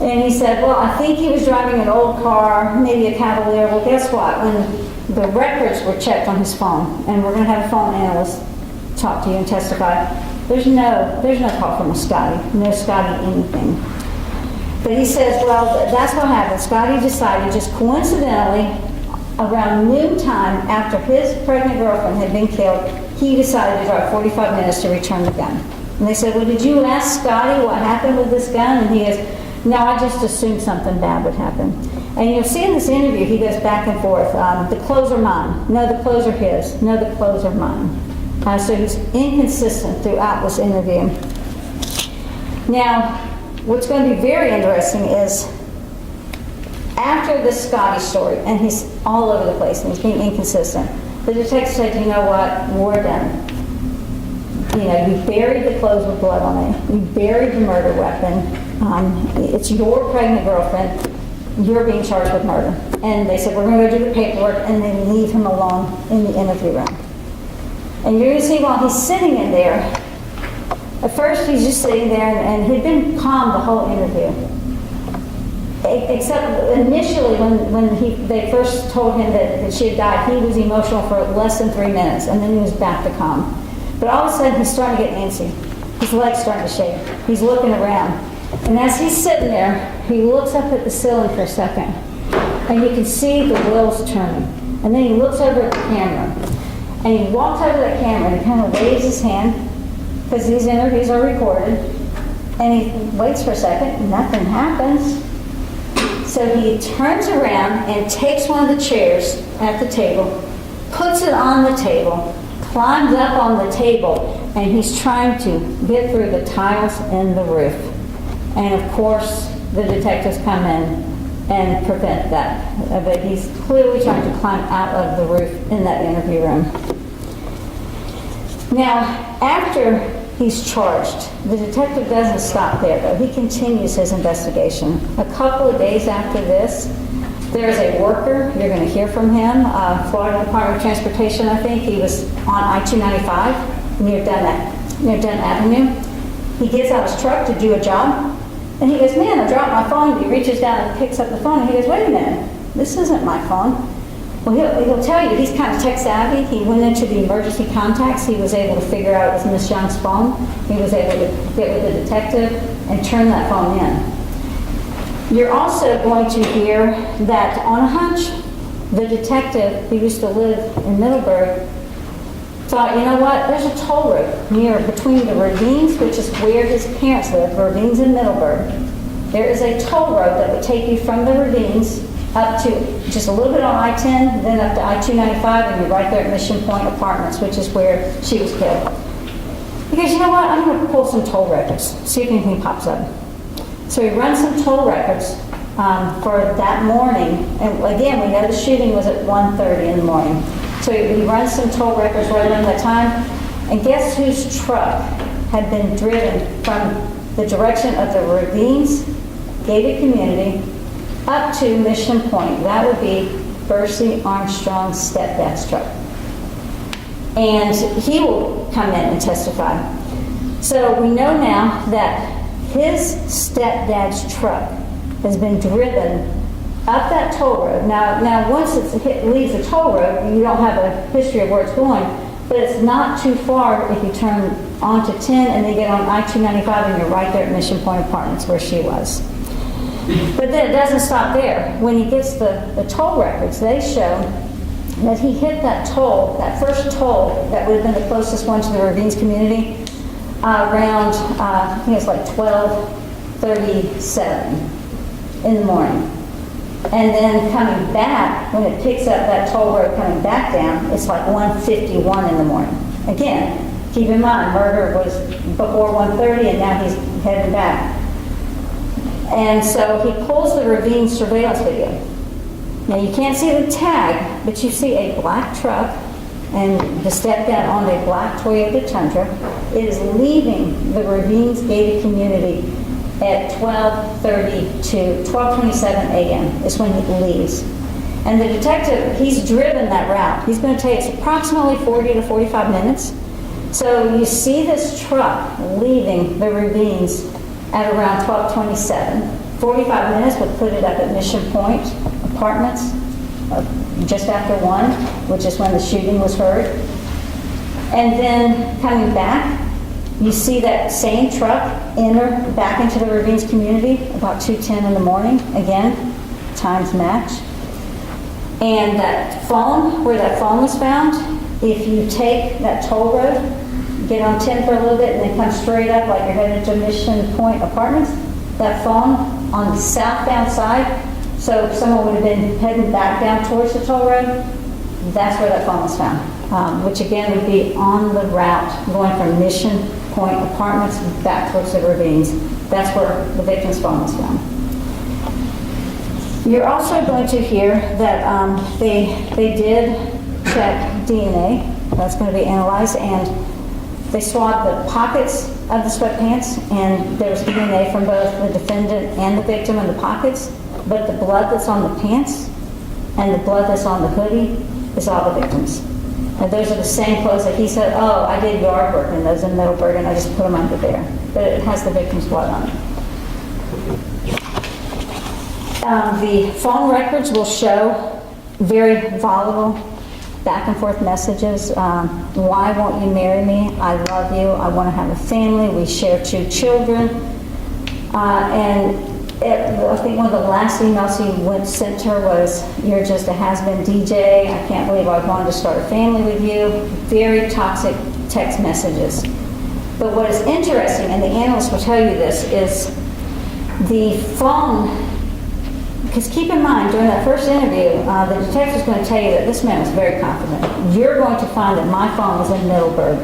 And he said, well, I think he was driving an old car, maybe a Cavalier. Well, guess what? When the records were checked on his phone, and we're going to have a phone analyst talk to you and testify, there's no call from a Scotty, no Scotty anything. But he says, well, that's what happened. Scotty decided just coincidentally around noontime after his pregnant girlfriend had been killed, he decided to drive 45 minutes to return the gun. And they said, well, did you ask Scotty what happened with this gun? And he goes, no, I just assumed something bad would happen. And you'll see in this interview, he goes back and forth. The clothes are mine. No, the clothes are his. No, the clothes are mine. So he's inconsistent throughout this interview. Now, what's going to be very interesting is after this Scotty story, and he's all over the place and he's being inconsistent, the detective said, you know what, we're done. You know, you buried the clothes with blood on it. You buried the murder weapon. It's your pregnant girlfriend. You're being charged with murder. And they said, we're going to go do the paperwork and then leave him alone in the interview room. And you're going to see while he's sitting in there, at first he's just sitting there and he'd been calm the whole interview. Except initially when they first told him that she had died, he was emotional for less than 3 minutes, and then he was back to calm. But all of a sudden, he's starting to get antsy. His legs starting to shake. He's looking around. And as he's sitting there, he looks up at the ceiling for a second, and you can see the wheels turning. And then he looks over at the camera, and he walks over to that camera, and he kind of waves his hand, because these interviews are recorded, and he waits for a second, nothing happens. So he turns around and takes one of the chairs at the table, puts it on the table, climbs up on the table, and he's trying to get through the tiles in the roof. And of course, the detectives come in and prevent that. But he's clearly trying to climb out of the roof in that interview room. Now, after he's charged, the detective doesn't stop there, though. He continues his investigation. A couple of days after this, there's a worker, you're going to hear from him, Florida Department of Transportation, I think. He was on I-295 near Dunn Avenue. He gets out his truck to do a job, and he goes, man, I dropped my phone. He reaches down and picks up the phone, and he goes, wait a minute, this isn't my phone. Well, he'll tell you, he's kind of tech savvy. He went into the emergency contacts. He was able to figure out it was Miss Young's phone. He was able to get with the detective and turn that phone in. You're also going to hear that on a hunch, the detective who used to live in Middleburg thought, you know what, there's a toll road near between the ravines, which is where his parents live, ravines in Middleburg. There is a toll road that would take you from the ravines up to just a little bit on I-10, then up to I-295, and you're right there at Mission Point Apartments, which is where she was killed. He goes, you know what, I'm going to pull some toll records, see if anything pops up. So he runs some toll records for that morning, and again, we know the shooting was at 1:30 in the morning. So he runs some toll records right around that time, and guess whose truck had been driven from the direction of the ravines, gated community, up to Mission Point? That would be Bursey Armstrong's stepdad's truck. And he will come in and testify. So we know now that his stepdad's truck has been driven up that toll road. Now once it leaves the toll road, you don't have a history of where it's going, but it's not too far if you turn onto 10 and then get on I-295 and you're right there at Mission Point Apartments where she was. But then it doesn't stop there. When he gets the toll records, they show that he hit that toll, that first toll that would have been the closest one to the ravines community, around, I think it's like 12:37 in the morning. And then coming back, when it picks up that toll road coming back down, it's like 1:51 in the morning. Again, keep in mind, murder was before 1:30 and now he's heading back. And so he pulls the ravine surveillance video. Now you can't see the tag, but you see a black truck and the stepdad on a black Toyota Tundra. It is leaving the ravines gated community at 12:27 a.m. is when he leaves. And the detective, he's driven that route. He's going to tell you it's approximately 40 to 45 minutes. So you see this truck leaving the ravines at around 12:27. 45 minutes would put it up at Mission Point Apartments just after 1, which is when the shooting was heard. And then coming back, you see that same truck enter back into the ravines community about 2:10 in the morning. Again, times match. And that phone, where that phone was found, if you take that toll road, get on 10 for a little bit, and then come straight up like you're headed to Mission Point Apartments, that phone on the southbound side, so if someone would have been heading back down towards the toll road, that's where that phone was found, which again would be on the route going from Mission Point Apartments back towards the ravines. That's where the victim's phone was found. You're also going to hear that they did check DNA. That's going to be analyzed, and they swabbed the pockets of the sweatpants, and there was DNA from both the defendant and the victim in the pockets, but the blood that's on the pants and the blood that's on the hoodie is all the victim's. And those are the same clothes that he said, oh, I did yard work in those in Middleburg and I just put them under there. But it has the victim's blood on it. The phone records will show very volatile back and forth messages. Why won't you marry me? I love you. I want to have a family. We share 2 children. I think one of the last emails he sent her was, "You're just a has-been DJ. I can't believe I wanted to start a family with you." Very toxic text messages. But what is interesting, and the analysts will tell you this, is the phone, because keep in mind, during that first interview, the detective's going to tell you that this man was very confident. You're going to find that my phone was in Middleburg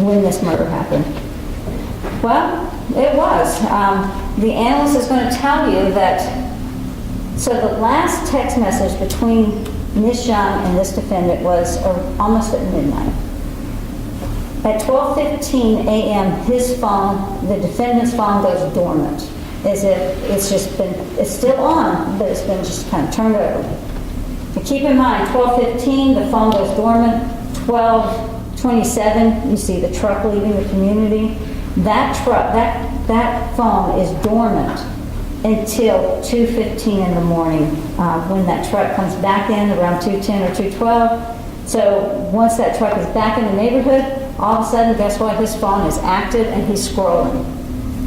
when this murder happened. Well, it was. The analyst is going to tell you that, so the last text message between Ms. Young and this defendant was almost at midnight. At 12:15 a.m., his phone, the defendant's phone, goes dormant, as if it's still on, but it's been just kind of turned over. But keep in mind, 12:15, the phone goes dormant. 12:27, you see the truck leaving the community. That truck, that phone is dormant until 2:15 in the morning, when that truck comes back in around 2:10 or 2:12. So once that truck is back in the neighborhood, all of a sudden, guess what? His phone is active and he's scrolling.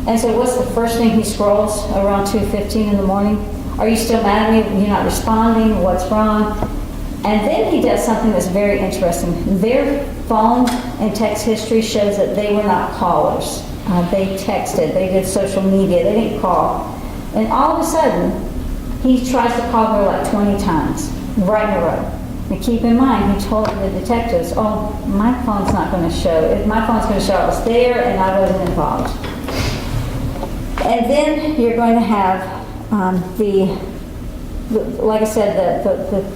And so what's the first thing he scrolls around 2:15 in the morning? Are you still mad at me? You're not responding? What's wrong? And then he does something that's very interesting. Their phone and text history shows that they were not callers. They texted, they did social media, they didn't call. And all of a sudden, he tries to call her like 20 times, right in a row. And keep in mind, he told the detectives, "Oh, my phone's not going to show. My phone's going to show I was there and I wasn't involved." And then you're going to have like I said,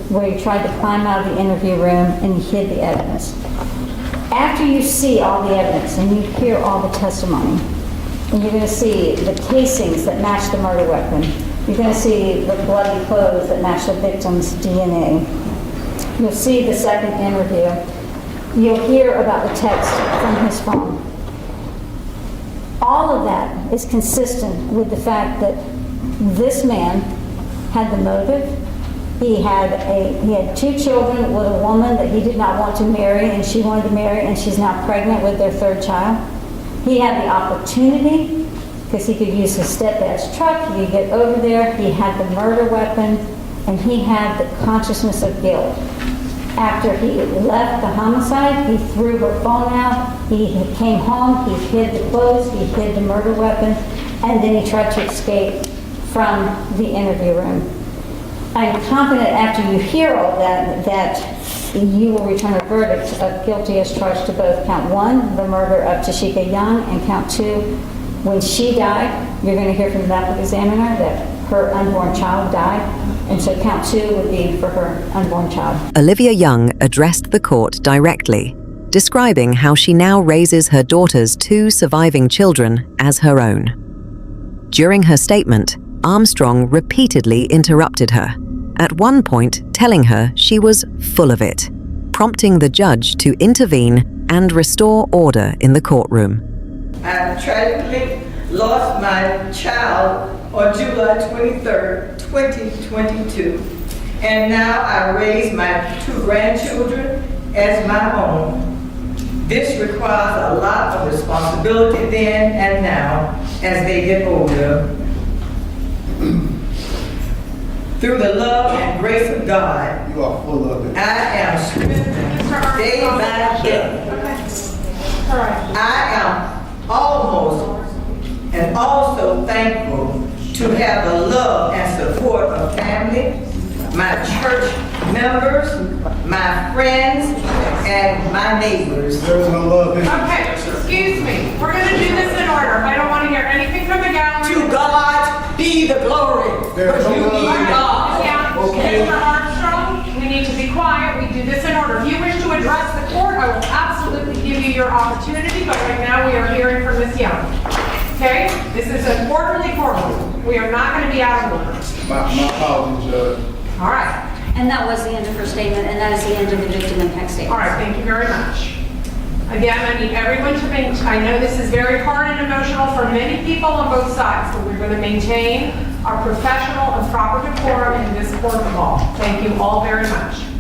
where he tried to climb out of the interview room and he hid the evidence. After you see all the evidence and you hear all the testimony, and you're going to see the casings that match the murder weapon, you're going to see the bloody clothes that match the victim's DNA. You'll see the second interview. You'll hear about the text from his phone. All of that is consistent with the fact that this man had the motive. He had 2 children with a woman that he did not want to marry, and she wanted to marry, and she's now pregnant with their 3rd child. He had the opportunity, because he could use his stepdad's truck, he could get over there, he had the murder weapon, and he had the consciousness of guilt. After he left the homicide, he threw her phone out, he came home, he hid the clothes, he hid the murder weapon, and then he tried to escape from the interview room. I'm confident after you hear all that you will return a verdict of guilty as charged to both count 1, the murder of Tasheka Young, and count 2, when she died, you're going to hear from the medical examiner that her unborn child died, and so count 2 would be for her unborn child. Olivia Young addressed the court directly, describing how she now raises her daughter's 2 surviving children as her own. During her statement, Armstrong repeatedly interrupted her, at one point telling her she was full of it, prompting the judge to intervene and restore order in the courtroom. I tragically lost my child on July 23rd, 2022, and now I raise my 2 grandchildren as my own. This requires a lot of responsibility then and now as they get older. Through the love and grace of God, you are full of it. I am strengthened day by day. I am almost and also thankful to have the love and support of family, my church members, my friends, and my neighbors. There is no love in it. Okay, excuse me. We're going to do this in order. I don't want to hear anything from the gallery. To God be the glory. Because you need God. Okay. Mr. Armstrong, we need to be quiet. We do this in order. If you wish to address the court, I will absolutely give you your opportunity, but right now we are hearing from Ms. Young. Okay? This is an orderly courtroom. We are not going to be out of order. My apologies, Judge. All right. And that was the end of her statement, and that is the end of the victim impact statement. All right, thank you very much. Again, I need everyone to maintain, I know this is very hard and emotional for many people on both sides, but we're going to maintain are professional and proper decorum in this court of law. Thank you all very much.